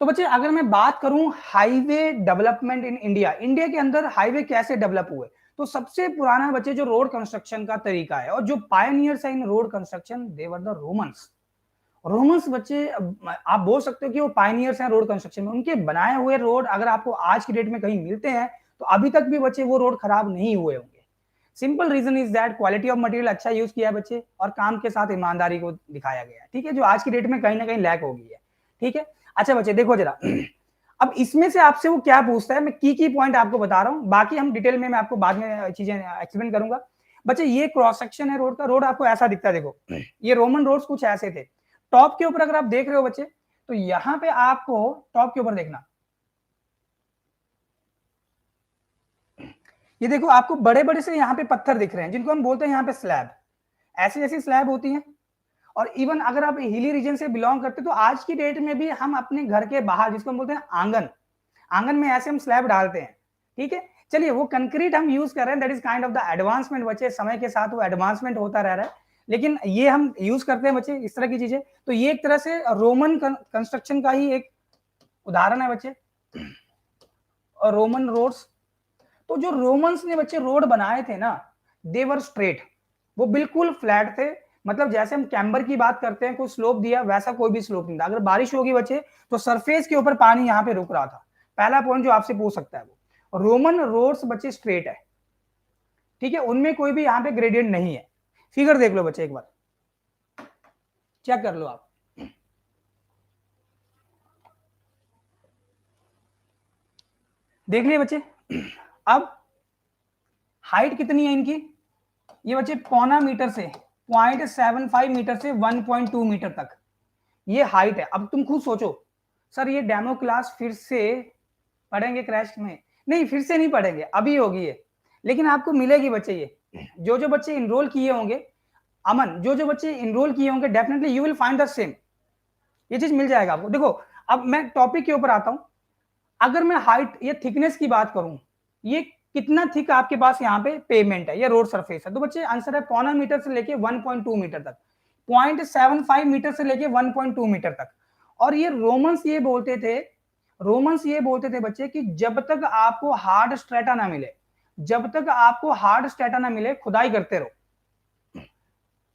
तो बच्चे अगर मैं बात करूं highway development in India, India के अंदर हाईवे कैसे डेवलप हुए, तो सबसे पुराना बच्चे जो रोड कंस्ट्रक्शन का तरीका है और जो पायनियर्स है in road construction, they were the Romans. Romans बच्चे, आप बोल सकते हो कि वो पायनियर्स हैं रोड कंस्ट्रक्शन में। उनके बनाए हुए रोड अगर आपको आज की डेट में कहीं मिलते हैं तो अभी तक भी बच्चे वो रोड खराब नहीं हुए होंगे। Simple reason is that quality of material अच्छा यूज किया है बच्चे, और काम के साथ ईमानदारी को दिखाया गया है, ठीक है, जो आज की डेट में कहीं ना कहीं लैक हो गई है, ठीक है। अच्छा बच्चे देखो जरा, अब इसमें से आपसे वो क्या पूछता है, मैं की पॉइंट आपको बता रहा हूं, बाकी हम डिटेल में मैं आपको बाद में चीजें एक्सप्लेन करूंगा। बच्चे ये क्रॉस सेक्शन है रोड का, रोड आपको ऐसा दिखता है, देखो ये रोमन रोड्स कुछ ऐसे थे। टॉप के ऊपर अगर आप देख रहे हो बच्चे, तो यहां पे आपको टॉप के ऊपर देखना, ये देखो आपको बड़े बड़े से यहाँ पे पत्थर दिख रहे हैं, जिनको हम बोलते हैं यहाँ पे स्लैब। ऐसी ऐसी स्लैब होती है। और इवन अगर आप हिली रीजन से बिलोंग करते तो आज की डेट में भी हम अपने घर के बाहर, जिसको हम बोलते हैं आंगन, आंगन में ऐसे हम स्लैब डालते हैं, ठीक है। चलिए वो कंक्रीट हम यूज कर रहे हैं, that is kind of the advancement बच्चे, समय के साथ वो एडवांसमेंट होता रह रहा है, लेकिन ये हम यूज करते हैं बच्चे इस तरह की चीजें। तो ये एक तरह से रोमन कंस्ट्रक्शन का ही एक उदाहरण है बच्चे, और रोमन रोड्स। तो जो रोमन्स ने बच्चे रोड बनाए थे ना, देवर स्ट्रेट, वो बिल्कुल फ्लैट थे। मतलब जैसे हम कैम्बर की बात करते हैं, कोई स्लोप दिया, वैसा कोई भी स्लोप नहीं था। अगर बारिश होगी बच्चे तो सरफेस के ऊपर पानी यहाँ पे रुक रहा था। पहला पॉइंट जो आपसे पूछ सकता है वो, रोमन रोड्स बच्चे स्ट्रेट है, ठीक है, उनमें कोई भी यहाँ पे ग्रेडियंट नहीं है। फिगर देख लो बच्चे, एक बार चेक कर लो आप, देख लिए बच्चे। अब हाइट कितनी है इनकी, ये बच्चे 0.25 मीटर से 0.75 मीटर से 1.2 मीटर तक ये हाइट है। अब तुम खुद सोचो, सर ये डेमो क्लास फिर से पढ़ेंगे क्रैश में? नहीं, फिर से नहीं पढ़ेंगे, अभी होगी ये, लेकिन आपको मिलेगी बच्चे। ये जो बच्चे इनरोल किए होंगे, अमन, जो बच्चे इनरोल किए होंगे, definitely you will find the same, ये चीज मिल जाएगा आपको। देखो अब मैं टॉपिक के ऊपर आता हूं। अगर मैं हाइट या थिकनेस की बात करूं, ये कितना थिक आपके पास यहाँ पे पेमेंट है या रोड सरफेस है, तो बच्चे आंसर है 0.25 मीटर से लेके 1.2 मीटर तक, 0.75 मीटर से लेके 1.2 मीटर तक। और ये रोमन्स ये बोलते थे बच्चे कि जब तक आपको हार्ड स्ट्रेटा ना मिले, जब तक आपको हार्ड स्ट्रेटा ना मिले, खुदाई करते रहो।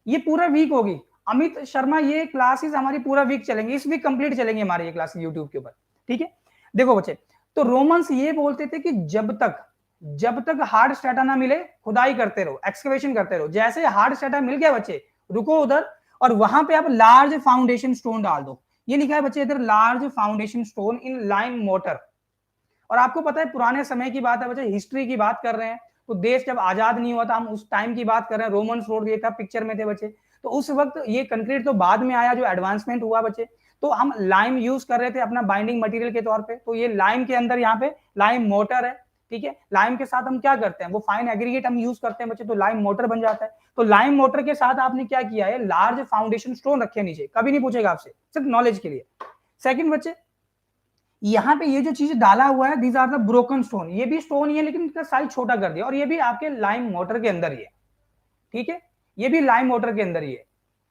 ये पूरा वीक होगी अमित शर्मा, ये क्लासेस हमारी पूरा वीक चलेंगी, इस वीक कंप्लीट चलेंगी हमारी ये क्लासेस यूट्यूब के ऊपर, ठीक है। देखो बच्चे, तो रोमन्स ये बोलते थे कि जब तक हार्ड स्ट्रेटा ना मिले, खुदाई करते रहो, एक्सकवेशन करते रहो। जैसे हार्ड स्ट्रेटा मिल गया बच्चे, रुको उधर, और वहां पे आप लार्ज फाउंडेशन स्टोन डाल दो। ये लिखा है बच्चे इधर, large foundation stone in lime motor. और आपको पता है पुराने समय की बात है बच्चे, हिस्ट्री की बात कर रहे हैं, तो देश जब आजाद नहीं हुआ था, हम उस टाइम की बात कर रहे हैं। रोमन्स रोड ये था, पिक्चर में थे बच्चे, तो उस वक्त ये कंक्रीट तो बाद में आया, जो एडवांसमेंट हुआ बच्चे। तो हम लाइम यूज कर रहे थे अपना बाइंडिंग मटेरियल के तौर पे। तो ये लाइम के अंदर यहाँ पे लाइम मोटर है, ठीक है। लाइम के साथ हम क्या करते हैं, वो फाइन एग्रीगेट हम यूज करते हैं बच्चे, तो लाइम मोटर बन जाता है। तो लाइम मोटर के साथ आपने क्या किया है, लार्ज फाउंडेशन स्टोन रखे नीचे, कभी नहीं पूछेगा आपसे, सिर्फ नॉलेज के लिए। सेकंड बच्चे, यहाँ पे ये जो चीज डाला हुआ है, these are the broken stone, ये भी स्टोन ही है लेकिन इसका साइज छोटा कर दिया, और ये भी आपके लाइम मोटर के अंदर ही है, ठीक है। ये भी लाइम मोटर के अंदर ही है।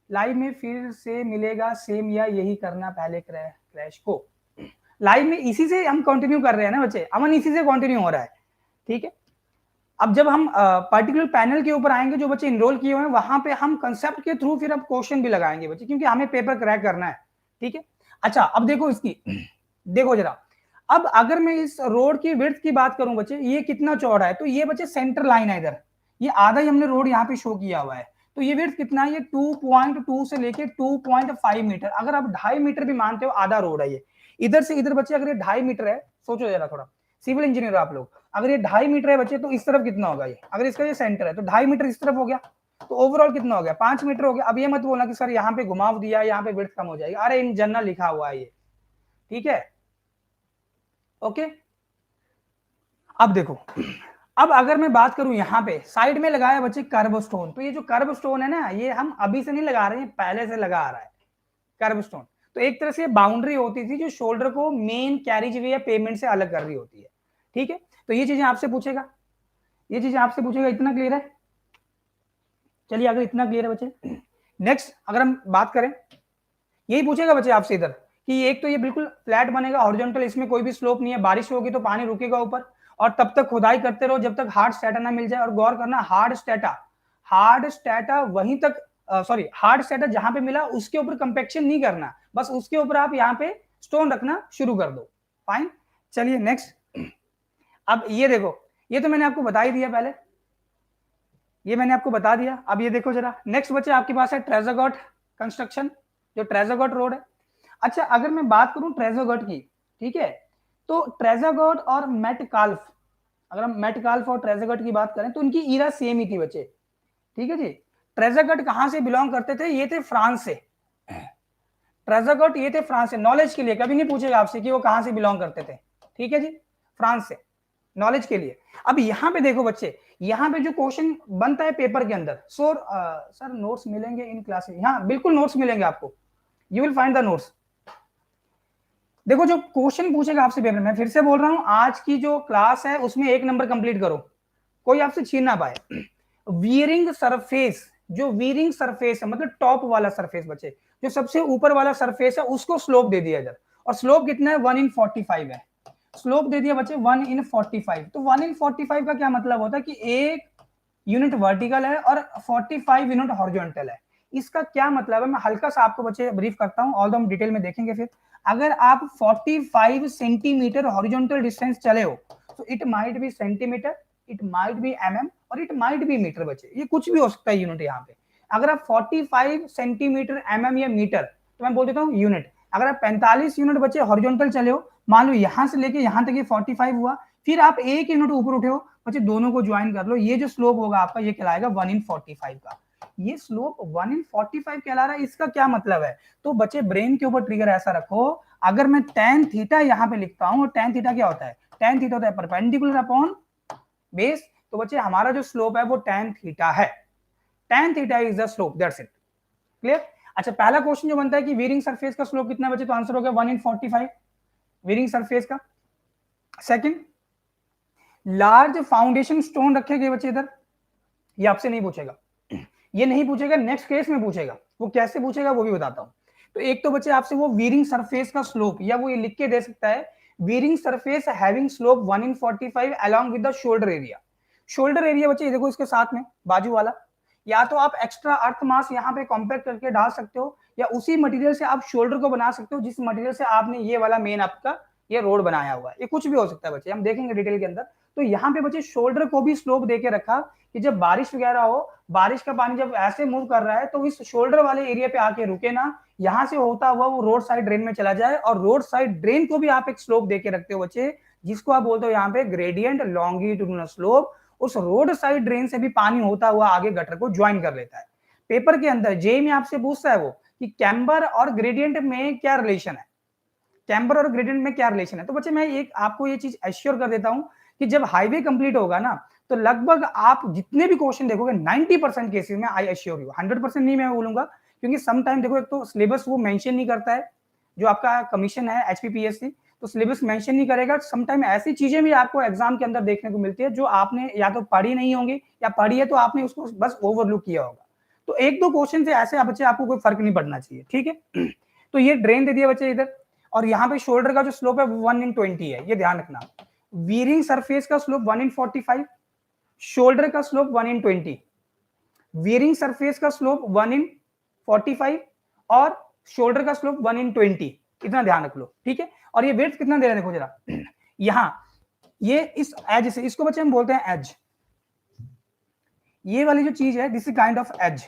लाइव में फिर से मिलेगा सेम, या यही करना पहले क्रैश को? लाइव में इसी से हम कंटिन्यू कर रहे हैं ना बच्चे, अमन, इसी से कंटिन्यू हो रहा है, ठीक है। अब जब हम पर्टिकुलर पैनल के ऊपर आएंगे, जो बच्चे इनरोल किए हुए हैं, वहां पे हम कंसेप्ट के थ्रू फिर अब क्वेश्चन भी लगाएंगे बच्चे, क्योंकि हमें पेपर क्रैक करना है, ठीक है। अच्छा अब देखो इसकी, देखो जरा, अब अगर मैं इस रोड की विड्थ की बात करूं बच्चे, ये कितना चौड़ा है, तो ये बच्चे सेंटर लाइन है इधर, ये आधा ही हमने रोड यहाँ पे शो किया हुआ है। तो ये विड्थ कितना है, ये 2.2 से लेके 2.5 मीटर। अगर आप 2.5 मीटर भी मानते हो, आधा रोड है ये, इधर से इधर बच्चे, अगर ये 2.5 मीटर है, सोचो जरा थोड़ा, सिविल इंजीनियर आप लोग, अगर ये 2.5 मीटर है बच्चे, तो इस तरफ कितना होगा ये, अगर इसका ये सेंटर है तो 2.5 मीटर इस तरफ हो गया, तो ओवरऑल कितना हो गया, 5 मीटर हो गया। अब ये मत बोलना कि सर यहाँ पे घुमाव दिया, यहाँ पे विड्थ कम हो जाएगी, अरे इन जनरल लिखा हुआ है ये, ठीक है, ओके। अब देखो, अब अगर मैं बात करूं यहाँ पे साइड में लगाया बच्चे कर्व स्टोन, तो ये जो कर्व स्टोन है ना, ये हम अभी से नहीं लगा रहे हैं, पहले से लगा रहा है कर्व स्टोन। तो एक तरह से बाउंड्री होती थी जो शोल्डर को मेन कैरिज वे या पेमेंट से अलग कर रही होती है। ठीक है, तो ये चीजें आपसे पूछेगा, ये चीजें आपसे पूछेगा। इतना क्लियर है? चलिए अगर इतना क्लियर है बच्चे, नेक्स्ट अगर हम बात करें, यही पूछेगा बच्चे आपसे इधर कि एक तो ये बिल्कुल फ्लैट बनेगा हॉरिजॉन्टल, इसमें कोई भी स्लोप नहीं है, बारिश होगी तो पानी रुकेगा ऊपर, और तब तक खुदाई करते रहो जब तक हार्ड स्टेटा ना मिल जाए। और गौर करना, हार्ड स्टेटा वहीं तक, सॉरी हार्ड स्टेटा जहां पे मिला उसके ऊपर कंपेक्शन नहीं करना, बस उसके ऊपर आप यहाँ पे स्टोन रखना शुरू कर दो। फाइन, चलिए नेक्स्ट। अब ये देखो, ये तो मैंने आपको बता ही दिया पहले, ये मैंने आपको बता दिया। अब ये देखो जरा, नेक्स्ट बच्चे आपके पास है ट्रेजरगॉट कंस्ट्रक्शन, जो ट्रेजरगॉट रोड है। अच्छा, अगर मैं बात करूं ट्रेजरगॉट की, ठीक है, तो ट्रेजरगॉट और मेटकाल्फ, अगर हम मेटकाल्फ और ट्रेजरगॉट की बात करें तो उनकी ईरा सेम ही थी बच्चे। ठीक है जी, ट्रेजरगॉट कहां से बिलोंग करते थे? ये थे फ्रांस से। ट्रेजरगॉट ये थे फ्रांस से, नॉलेज के लिए, कभी नहीं पूछेगा आपसे कि वो कहां से बिलोंग करते थे। ठीक है जी, फ्रांस से, नॉलेज के लिए। अब यहाँ पे देखो बच्चे, यहाँ पे जो क्वेश्चन बनता है पेपर के अंदर, सर नोट्स मिलेंगे इन क्लासेस? हाँ बिल्कुल नोट्स मिलेंगे आपको, you will find the notes. देखो जो क्वेश्चन पूछेगा आपसे पेपर में, फिर से बोल रहा हूं, आज की जो क्लास है उसमें 1 नंबर कंप्लीट करो, कोई आपसे छीन ना पाए। वीयरिंग सरफेस, जो वीयरिंग सरफेस है मतलब टॉप वाला सरफेस बच्चे, जो सबसे ऊपर वाला सरफेस है उसको स्लोप दे दिया इधर, और स्लोप कितना है? 1/45 है। स्लोप दे दिया बच्चे 1/45। तो 1/45 का क्या मतलब होता है कि 1 यूनिट वर्टिकल है और 45 यूनिट हॉरिजॉन्टल है। इसका क्या मतलब है, मैं हल्का सा आपको बच्चे ब्रीफ करता हूं, ऑल हम डिटेल में देखेंगे फिर। अगर आप 45 सेंटीमीटर हॉरिजॉन्टल डिस्टेंस चले हो, तो it might be centimetre, it might be MM, और इट माइट बी मीटर बच्चे, ये कुछ भी हो सकता है यूनिट यहाँ पे। अगर आप 45 सेंटीमीटर एमएम या मीटर, तो मैं बोल देता हूँ यूनिट। अगर आप 45 यूनिट बच्चे हॉरिजॉन्टल चले हो, मान लो यहां से लेके यहां तक ये 45 हुआ, फिर आप 1 यूनिट ऊपर उठे हो बच्चे, दोनों को ज्वाइन कर लो, ये जो स्लोप होगा आपका ये कहलाएगा 1/45 का। ये स्लोप 1/45 कहला रहा है, इसका क्या मतलब है? तो बच्चे ब्रेन के ऊपर ट्रिगर ऐसा रखो, अगर मैं tan थीटा यहाँ पे लिखता हूँ, tan थीटा क्या होता है? tan थीटा होता है परपेंडिकुलर अपॉन बेस, तो बच्चे हमारा जो स्लोप है वो tan थीटा है, tan theta is the slope, that's it. Clear? अच्छा, पहला क्वेश्चन जो बनता है कि वीयरिंग सरफेस का स्लोप कितना बच्चे, तो आंसर हो गया 1/45 वीयरिंग सरफेस का। सेकंड, लार्ज फाउंडेशन स्टोन रखे गए बच्चे इधर, ये आपसे नहीं पूछेगा, ये नहीं पूछेगा, नेक्स्ट केस में पूछेगा। वो कैसे पूछेगा वो भी बताता हूं। तो एक तो बच्चे आपसे वो वीयरिंग सरफेस का स्लोप, या वो ये लिख के दे सकता है, wearing surface having slope 1/45 along with the shoulder area. Shoulder area बच्चे देखो इसके साथ में बाजू वाला, या तो आप एक्स्ट्रा अर्थ मास यहाँ पे कॉम्पैक्ट करके डाल सकते हो, या उसी मटेरियल से आप शोल्डर को बना सकते हो जिस मटेरियल से आपने ये वाला मेन आपका ये रोड बनाया हुआ है। ये कुछ भी हो सकता है बच्चे, हम देखेंगे डिटेल के अंदर। तो यहाँ पे बच्चे शोल्डर को भी स्लोप देके रखा कि जब बारिश वगैरह हो, बारिश का पानी जब ऐसे मूव कर रहा है तो इस शोल्डर वाले एरिया पे आके रुके ना, यहाँ से होता हुआ वो रोड साइड ड्रेन में चला जाए। और रोड साइड ड्रेन को भी आप एक स्लोप देके रखते हो बच्चे, जिसको आप बोलते हो यहाँ पे ग्रेडियंट लॉन्गिट्यूडिनल स्लोप। उस रोड साइड ड्रेन से भी पानी होता हुआ आगे गटर को ज्वाइन कर लेता है। पेपर के अंदर जे में आपसे पूछता है वो कि कैम्बर और ग्रेडियंट में क्या रिलेशन है, कैम्बर और ग्रेडियंट में क्या रिलेशन है। तो बच्चे मैं एक आपको ये चीज एश्योर कर देता हूं कि जब हाईवे कंप्लीट होगा ना, तो लगभग आप जितने भी क्वेश्चन देखोगे 90% केसेस में, आई एश्योर यू, 100% नहीं मैं बोलूंगा, क्योंकि सम टाइम देखो एक तो सिलेबस वो मेंशन नहीं करता है, जो आपका कमीशन है एचपीपीएससी, तो सिलेबस मेंशन नहीं करेगा। सम टाइम ऐसी चीजें भी आपको एग्जाम के अंदर देखने को मिलती है जो आपने या तो पढ़ी नहीं होंगी, या पढ़ी है तो आपने उसको बस ओवरलुक किया होगा। तो एक दो क्वेश्चन से ऐसे बच्चे आपको कोई फर्क नहीं पड़ना चाहिए, ठीक है। तो ये ड्रेन दे दिया बच्चे इधर, और यहाँ पे शोल्डर का जो स्लोप है 1/20 है, ये ध्यान रखना। वीयरिंग सरफेस का स्लोप 1/45, शोल्डर का स्लोप 1/20, वीयरिंग सरफेस का स्लोप 1/45 और शोल्डर का स्लोप 1/20, इतना ध्यान रख लो, ठीक है। और ये वेट कितना दे रहा है देखो जरा, यहां ये इस एज से, इसको बच्चे हम बोलते हैं एज, ये वाली जो चीज है this is kind of edge,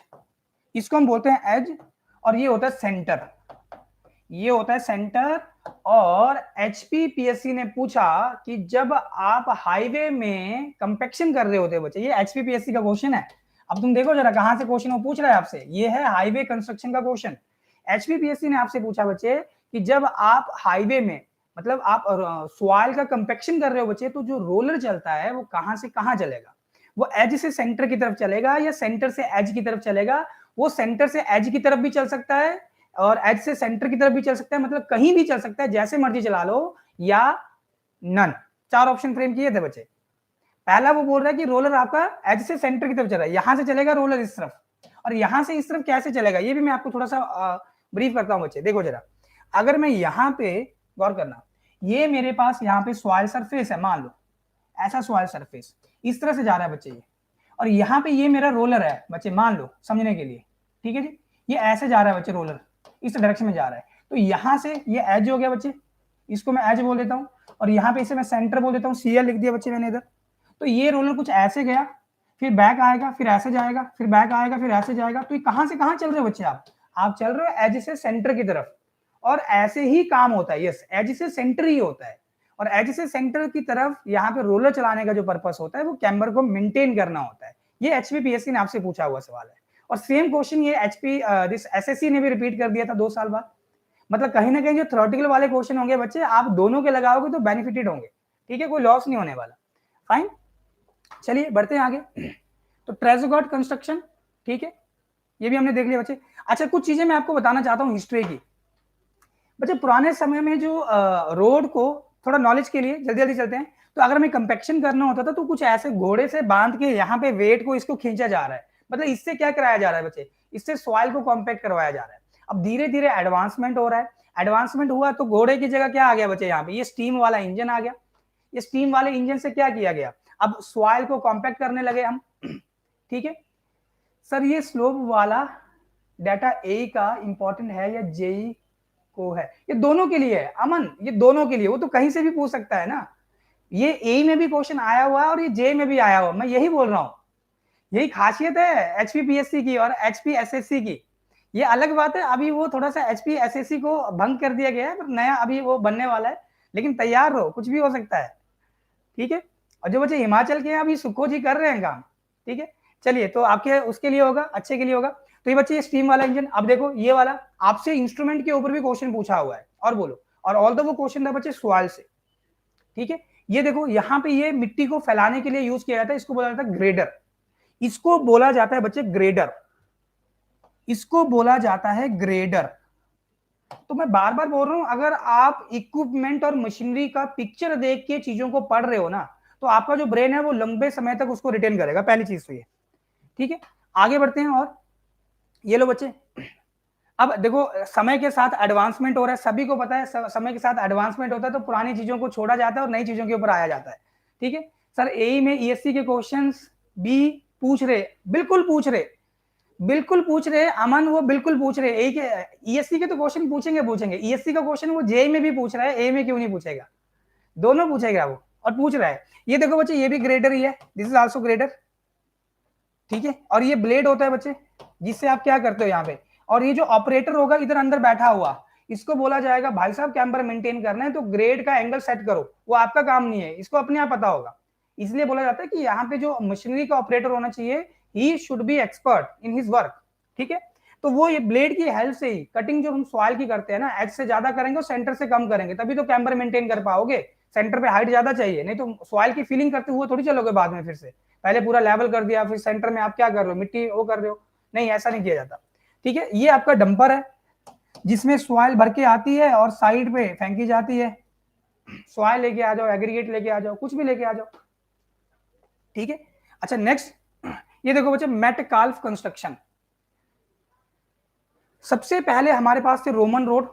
इसको हम बोलते हैं एज, और ये होता है सेंटर, ये होता है सेंटर। और एचपीपीएससी ने पूछा कि जब आप हाईवे में कंपेक्शन कर रहे होते बच्चे, ये एचपीपीएससी का क्वेश्चन है। अब तुम देखो जरा कहां से क्वेश्चन वो पूछ रहा है आपसे, ये है हाईवे कंस्ट्रक्शन का क्वेश्चन। एचपीपीएससी ने आपसे पूछा बच्चे कि जब आप हाईवे में मतलब आप सॉइल का कंपैक्शन कर रहे हो बच्चे, तो जो रोलर चलता है वो कहाँ से कहाँ चलेगा, वो एज से सेंटर की तरफ चलेगा या सेंटर से एज की तरफ चलेगा। वो सेंटर से एज की तरफ भी चल सकता है और एज से सेंटर की तरफ भी चल सकता है, मतलब कहीं भी चल सकता है, जैसे मर्जी चला लो, या नन। 4 ऑप्शन फ्रेम किए थे बच्चे। पहला वो बोल रहा है कि रोलर आपका एज से सेंटर की तरफ चल रहा है, यहां से चलेगा रोलर इस तरफ, और यहां से इस तरफ कैसे चलेगा ये भी मैं आपको थोड़ा सा ब्रीफ करता हूं बच्चे। देखो जरा, अगर मैं यहाँ पे गौर करना, ये मेरे पास यहाँ पे सॉइल सरफेस है, मान लो ऐसा सॉइल सरफेस इस तरह से जा रहा है बच्चे ये, और यहाँ पे ये मेरा रोलर है बच्चे, मान लो समझने के लिए, ठीक है जी। ये ऐसे जा रहा है बच्चे, रोलर इस डायरेक्शन में जा रहा है, तो यहाँ से ये एज हो गया बच्चे, इसको मैं एज बोल देता हूँ, और यहाँ पे इसे मैं सेंटर बोल देता हूँ, सीएल लिख दिया बच्चे मैंने इधर। तो ये रोलर कुछ ऐसे गया, फिर बैक आएगा, फिर ऐसे जाएगा, फिर बैक आएगा, फिर ऐसे जाएगा। तो ये कहां से कहां चल रहे हो बच्चे आप चल रहे हो एज से सेंटर की तरफ, और ऐसे ही काम होता है। यस, एज से सेंटर ही होता है, और एज से सेंटर की तरफ यहाँ पे रोलर चलाने का जो पर्पस होता है वो कैम्बर को मेंटेन करना होता है। ये एचपीपीएससी ने आपसे पूछा हुआ सवाल है, और सेम क्वेश्चन ये एसएससी ने भी रिपीट कर दिया था 2 साल बाद। मतलब कहीं ना कहीं जो थ्योरेटिकल वाले क्वेश्चन होंगे बच्चे, आप दोनों के लगाओगे तो बेनिफिटेड होंगे, ठीक है, कोई लॉस नहीं होने वाला। फाइन, चलिए बढ़ते हैं आगे। तो ट्रेजोगॉट कंस्ट्रक्शन, ठीक है, ये भी हमने देख लिया बच्चे। अच्छा, कुछ चीजें मैं आपको बताना चाहता हूँ हिस्ट्री की बच्चे। पुराने समय में जो रोड को, थोड़ा नॉलेज के लिए जल्दी जल्दी चलते हैं, तो अगर हमें कंपैक्शन करना होता था तो कुछ ऐसे घोड़े से बांध के यहाँ पे वेट को इसको खींचा जा रहा है। मतलब इससे क्या कराया जा रहा है बच्चे, इससे सॉइल को कॉम्पैक्ट करवाया जा रहा है। अब धीरे धीरे एडवांसमेंट हो रहा है, एडवांसमेंट हुआ तो घोड़े की जगह क्या आ गया बच्चे, यहाँ पे ये स्टीम वाला इंजन आ गया। ये स्टीम वाले इंजन से क्या किया गया, अब सॉइल को कॉम्पैक्ट करने लगे हम, ठीक है। सर ये स्लोप वाला डाटा ए का इंपॉर्टेंट है या जेई को है? ये दोनों के लिए है अमन, ये दोनों के लिए, वो तो कहीं से भी पूछ सकता है ना। ये ए में भी क्वेश्चन आया हुआ है और ये जे में भी आया हुआ, मैं यही बोल रहा हूँ। यही खासियत है एचपीपीएससी की और एचपीएसएससी की। ये अलग बात है, अभी वो थोड़ा सा एचपीएसएससी को भंग कर दिया गया है, पर नया अभी वो बनने वाला है, लेकिन तैयार रहो, कुछ भी हो सकता है, ठीक है। और जो बच्चे हिमाचल के हैं अभी सुखो जी कर रहे हैं काम, ठीक है। चलिए, तो आपके उसके लिए होगा, अच्छे के लिए होगा। तो ये बच्चे, ये स्टीम वाला इंजन। अब देखो ये वाला आपसे इंस्ट्रूमेंट के ऊपर भी क्वेश्चन पूछा हुआ है, और बोलो, और ऑल दो वो क्वेश्चन था बच्चे सॉइल से, ठीक है। ये देखो यहाँ पे ये मिट्टी को फैलाने के लिए यूज किया जाता है, इसको बोला जाता है ग्रेडर, इसको बोला जाता है बच्चे ग्रेडर, इसको बोला जाता है ग्रेडर। तो मैं बार बार बोल रहा हूं, अगर आप इक्विपमेंट और मशीनरी का पिक्चर देख के चीजों को पढ़ रहे हो ना, तो आपका जो ब्रेन है वो लंबे समय तक उसको रिटेन करेगा, पहली चीज तो ये, ठीक है। आगे बढ़ते हैं, और ये लो बच्चे, अब देखो समय के साथ एडवांसमेंट हो रहा है, सभी को पता है समय के साथ एडवांसमेंट होता है, तो पुरानी चीजों को छोड़ा जाता है और नई चीजों के ऊपर आया जाता है, ठीक है। सर एई में ईएससी के क्वेश्चंस भी पूछ रहे, बिल्कुल पूछ रहे, बिल्कुल पूछ रहे अमन, वो बिल्कुल पूछ रहे। ए के ईएससी के तो क्वेश्चन पूछेंगे, ईएससी का क्वेश्चन वो जेई में भी पूछ रहा है, ए में क्यों नहीं पूछेगा, दोनों पूछेगा वो, और पूछ रहा है। ये देखो बच्चे, ये भी ग्रेडर ही है, दिस इज आल्सो ग्रेडर, ठीक है। और ये ब्लेड होता है बच्चे, जिससे आप क्या करते हो यहाँ पे, और ये जो ऑपरेटर होगा इधर अंदर बैठा हुआ, इसको बोला जाएगा भाई साहब कैंपर मेंटेन करना है तो ग्रेड का एंगल सेट करो, वो आपका काम नहीं है, इसको अपने आप पता होगा। इसलिए बोला जाता है कि यहाँ पे जो मशीनरी का ऑपरेटर होना चाहिए, he should be expert in his work, ठीक है। तो वो ये ब्लेड की हेल्प से ही कटिंग जो हम सॉइल की करते हैं ना, एज से ज्यादा करेंगे और सेंटर से कम करेंगे, तभी तो कैंपर मेंटेन कर पाओगे। सेंटर पे हाइट ज्यादा चाहिए, नहीं तो सॉइल की फीलिंग करते हुए थोड़ी चलोगे बाद में, फिर से पहले पूरा लेवल कर दिया, फिर सेंटर में आप क्या कर रहे हो, मिट्टी वो कर रहे हो, नहीं ऐसा नहीं किया जाता, ठीक है। ये आपका डंपर है, जिसमें सॉइल भर के आती है और साइड पे फेंकी जाती है। सॉइल लेके आ जाओ, एग्रीगेट लेके आ जाओ, कुछ भी लेके आ जाओ, ठीक है। अच्छा नेक्स्ट, ये देखो बच्चे, मेटकाल्फ कंस्ट्रक्शन। सबसे पहले हमारे पास थे रोमन रोड,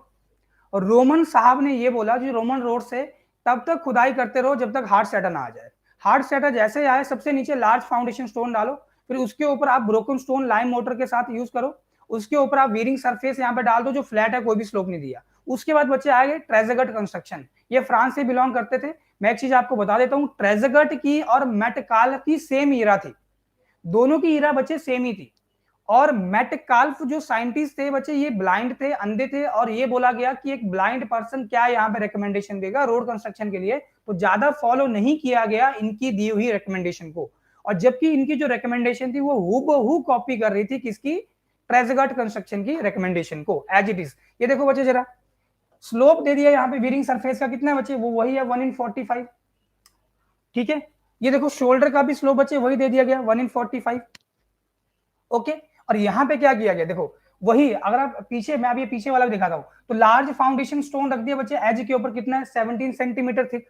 और रोमन साहब ने ये बोला कि रोमन रोड से तब तक खुदाई करते रहो जब तक हार्ड सेटर ना आ जाए। हार्ड सेटर जैसे आए, सबसे नीचे लार्ज फाउंडेशन स्टोन डालो, फिर उसके ऊपर आप ब्रोकन स्टोन लाइम मोटर के साथ यूज करो, उसके ऊपर आप वीरिंग सरफेस यहाँ पे डाल दो जो फ्लैट है, कोई भी स्लोप नहीं दिया। उसके बाद बच्चे आए ट्रेजगट कंस्ट्रक्शन, ये फ्रांस से बिलोंग करते थे। मैं एक चीज आपको बता देता हूँ, ट्रेजगट की और मेटकाल की सेम ईरा थी, दोनों की ईरा बच्चे सेम ही थी। और मेटकाल्फ जो साइंटिस्ट थे बच्चे, ये ब्लाइंड थे, अंधे थे, और ये बोला गया कि एक ब्लाइंड पर्सन क्या यहाँ पे रिकमेंडेशन देगा रोड कंस्ट्रक्शन के लिए, तो ज्यादा फॉलो नहीं किया गया इनकी दी हुई रिकमेंडेशन को। और जबकि इनकी जो रिकमेंडेशन थी वो हूबहू कॉपी कर रही थी किसकी, ट्रेजगट कंस्ट्रक्शन की रिकमेंडेशन को, एज इट इज। ये देखो बच्चे जरा, स्लोप दे दिया यहाँ पे वेयरिंग सरफेस का कितना बचे, वो वही है 1/45। ठीक है, ये देखो शोल्डर का भी स्लोप बचे वही दे दिया गया 1/45। ओके, और यहाँ पे क्या किया गया देखो, वही अगर आप पीछे, मैं अभी पीछे वाला भी दिखाता हूँ, तो लार्ज फाउंडेशन स्टोन रख दिया बच्चे एज के ऊपर, कितना है 17 सेंटीमीटर थिक।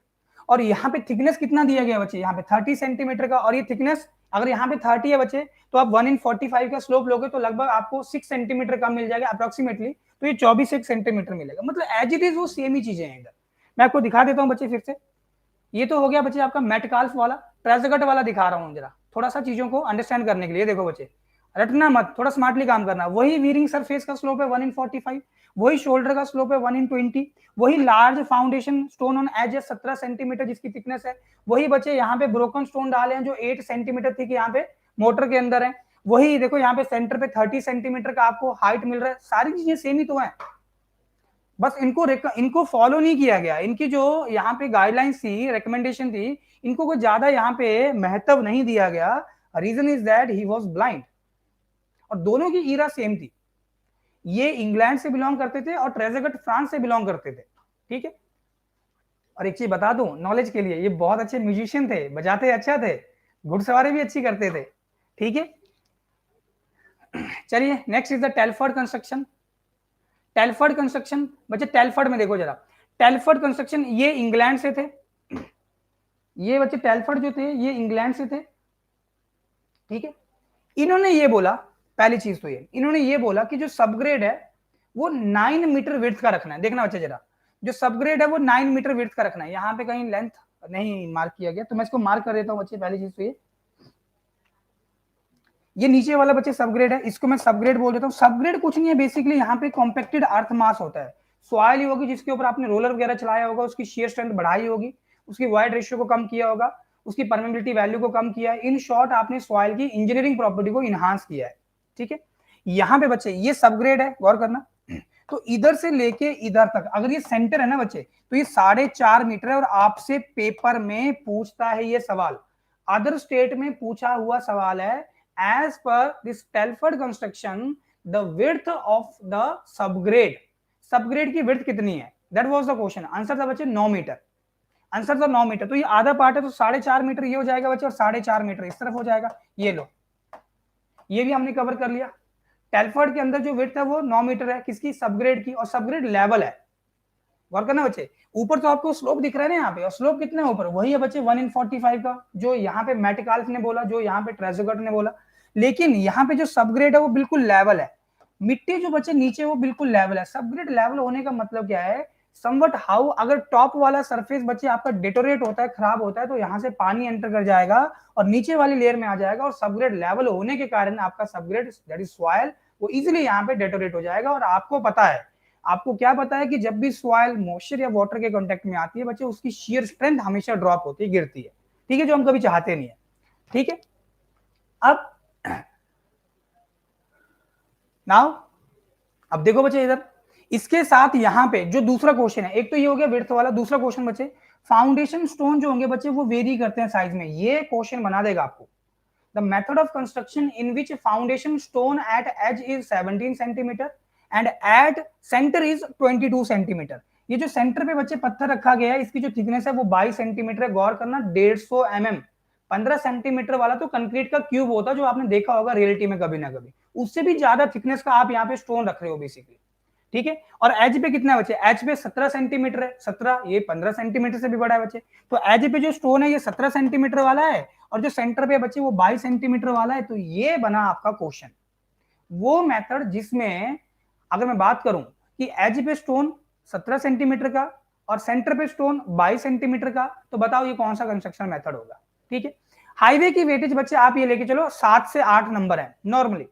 और यहाँ पे थिकनेस कितना दिया गया बच्चे, यहाँ पे 30 सेंटीमीटर का, और ये थिकनेस अगर यहाँ पे 30 है बच्चे, तो आप 1/45 का स्लोप लोगे तो लगभग आपको 6 सेंटीमीटर का मिल जाएगा अप्रोक्सीमेटली, तो ये 24 सेंटीमीटर मिलेगा। मतलब एज इट इज वो सेम ही चीजें हैं इधर। मैं आपको दिखा देता हूँ बच्चे फिर से। ये तो हो गया बच्चे आपका मेटकाल्फ वाला, ट्रेजगट वाला दिखा रहा हूँ जरा थोड़ा सा चीजों को अंडरस्टैंड करने के लिए। देखो बच्चे, रटना मत, थोड़ा स्मार्टली काम करना। वही वीरिंग सरफेस का स्लोप है 1/45, वही शोल्डर का स्लोप है 1/20, वही large foundation stone on edge है 17 सेंटीमीटर जिसकी थिकनेस है, वही बच्चे यहाँ पे ब्रोकन स्टोन डाले हैं जो 8 सेंटीमीटर थिक यहाँ पे मोटर के अंदर है, वही देखो यहाँ पे सेंटर पे 30 सेंटीमीटर का आपको हाइट मिल रहा है। सारी चीजें सेम ही तो है, बस इनको फॉलो नहीं किया गया। इनकी जो यहाँ पे गाइडलाइंस थी, रिकमेंडेशन थी, इनको कोई ज्यादा यहाँ पे महत्व नहीं दिया गया। Reason is that he was blind. और दोनों की ईरा सेम थी, ये इंग्लैंड से बिलोंग करते थे और ट्रेजगट फ्रांस से बिलोंग करते थे। ठीक है, और एक चीज बता दूं नॉलेज के लिए, ये बहुत अच्छे म्यूजिशियन थे, बजाते अच्छा थे, घुड़सवारी भी अच्छी करते थे। ठीक है, चलिए next is the Telford construction. Telford construction बच्चे, टेलफोर्ड में देखो जरा, टेलफोर्ड कंस्ट्रक्शन ये इंग्लैंड से थे, ये बच्चे टेलफोर्ड जो थे ये इंग्लैंड से थे। ठीक है, इन्होंने ये बोला, पहली चीज तो ये इन्होंने ये बोला कि जो सबग्रेड है वो 9 मीटर विड्थ का रखना है। देखना बच्चे जरा, जो सबग्रेड है वो 9 मीटर विड्थ का रखना है। यहाँ पे कहीं लेंथ नहीं मार्क किया गया तो मैं इसको मार्क कर देता हूँ बच्चे। पहली चीज तो ये नीचे वाला बच्चे सबग्रेड है, इसको मैं सबग्रेड बोल देता हूँ। सबग्रेड कुछ नहीं है बेसिकली, यहाँ पे कॉम्पैक्टेड अर्थ मास होता है। सॉइल ही होगी जिसके ऊपर आपने रोलर वगैरह चलाया होगा, उसकी शेयर स्ट्रेंथ बढ़ाई होगी, उसकी वाइड रेशियो को कम किया होगा, उसकी परमेबिलिटी वैल्यू को कम किया है। इन शॉर्ट आपने सॉइल की इंजीनियरिंग प्रॉपर्टी को इनहांस किया है। ठीक है, यहाँ पे बच्चे ये सबग्रेड है, गौर करना। तो इधर से लेके इधर तक अगर ये सेंटर है ना बच्चे, तो ये 4.5 मीटर है। और आपसे पेपर में पूछता है ये सवाल, अदर स्टेट में पूछा हुआ सवाल है, as per this Telford construction the width of the subgrade की width कितनी है, that was the question। Answer था बच्चे 9 मीटर, आंसर था 9 मीटर। तो ये आधा पार्ट है तो 4.5 मीटर ये हो जाएगा बच्चे, और 4.5 मीटर इस तरफ हो जाएगा। ये लो, ये भी हमने कवर कर लिया। टेलफोर्ड के अंदर जो विड्थ है वो 9 मीटर है, किसकी, सबग्रेड की। और सबग्रेड लेवल है, गौर करना बच्चे। ऊपर तो आपको स्लोप दिख रहा है ना यहाँ पे, और स्लोप कितना है ऊपर, वही है बच्चे 1/45 का, जो यहाँ पे मेटकाल्फ ने बोला, जो यहाँ पे ट्रेजगट ने बोला। लेकिन यहाँ पे जो सबग्रेड है वो बिल्कुल लेवल है, मिट्टी जो बच्चे नीचे वो बिल्कुल लेवल है। सबग्रेड लेवल होने का मतलब क्या है, समवट हाउ, अगर टॉप वाला सरफेस बच्चे आपका डिटोरेट होता है, खराब होता है, तो यहाँ से पानी एंटर कर जाएगा और नीचे वाली लेयर में आ जाएगा, और सबग्रेड लेवल होने के कारण आपका सबग्रेड दैट इज सॉइल वो इजिली यहाँ पे डिटोरेट हो जाएगा। और आपको पता है, आपको क्या पता है कि जब भी सॉइल मॉइस्चर या वाटर के कांटेक्ट में आती है बच्चे, उसकी शियर स्ट्रेंथ हमेशा ड्रॉप होती है, गिरती है। ठीक है, जो हम कभी चाहते नहीं है। ठीक है, अब नाउ अब देखो बच्चे इधर, इसके साथ यहाँ पे जो दूसरा क्वेश्चन है, एक तो ये हो गया विड्थ वाला, दूसरा क्वेश्चन बच्चे फाउंडेशन स्टोन जो होंगे बच्चे वो वेरी करते हैं साइज में। ये क्वेश्चन बना देगा आपको, the method of construction in which foundation stone at edge is 17 centimetre and at centre is 22 centimetre. ये जो सेंटर पे बच्चे पत्थर रखा गया है, इसकी जो थिकनेस है वो 22 सेंटीमीटर है। गौर करना, 150 mm, 15 सेंटीमीटर वाला तो कंक्रीट का क्यूब होता है जो आपने देखा होगा रियलिटी में कभी ना कभी, उससे भी ज्यादा थिकनेस का आप यहाँ पे स्टोन रख रहे हो बेसिकली। ठीक है, और एज पे कितना है बच्चे, एज पे 17 सेंटीमीटर है, 17, ये 15 सेंटीमीटर से भी बड़ा है बच्चे। तो एज पे जो स्टोन है ये 17 सेंटीमीटर वाला है, और जो सेंटर पे बच्चे वो 22 सेंटीमीटर वाला है। तो ये बना आपका क्वेश्चन, वो मेथड जिसमें अगर मैं बात करूं कि एज पे स्टोन 17 सेंटीमीटर का और सेंटर पे स्टोन 22 सेंटीमीटर का, तो बताओ ये कौन सा कंस्ट्रक्शन मेथड होगा। ठीक है, हाईवे की वेटेज बच्चे आप ये लेके चलो 7 से 8 नंबर है नॉर्मली,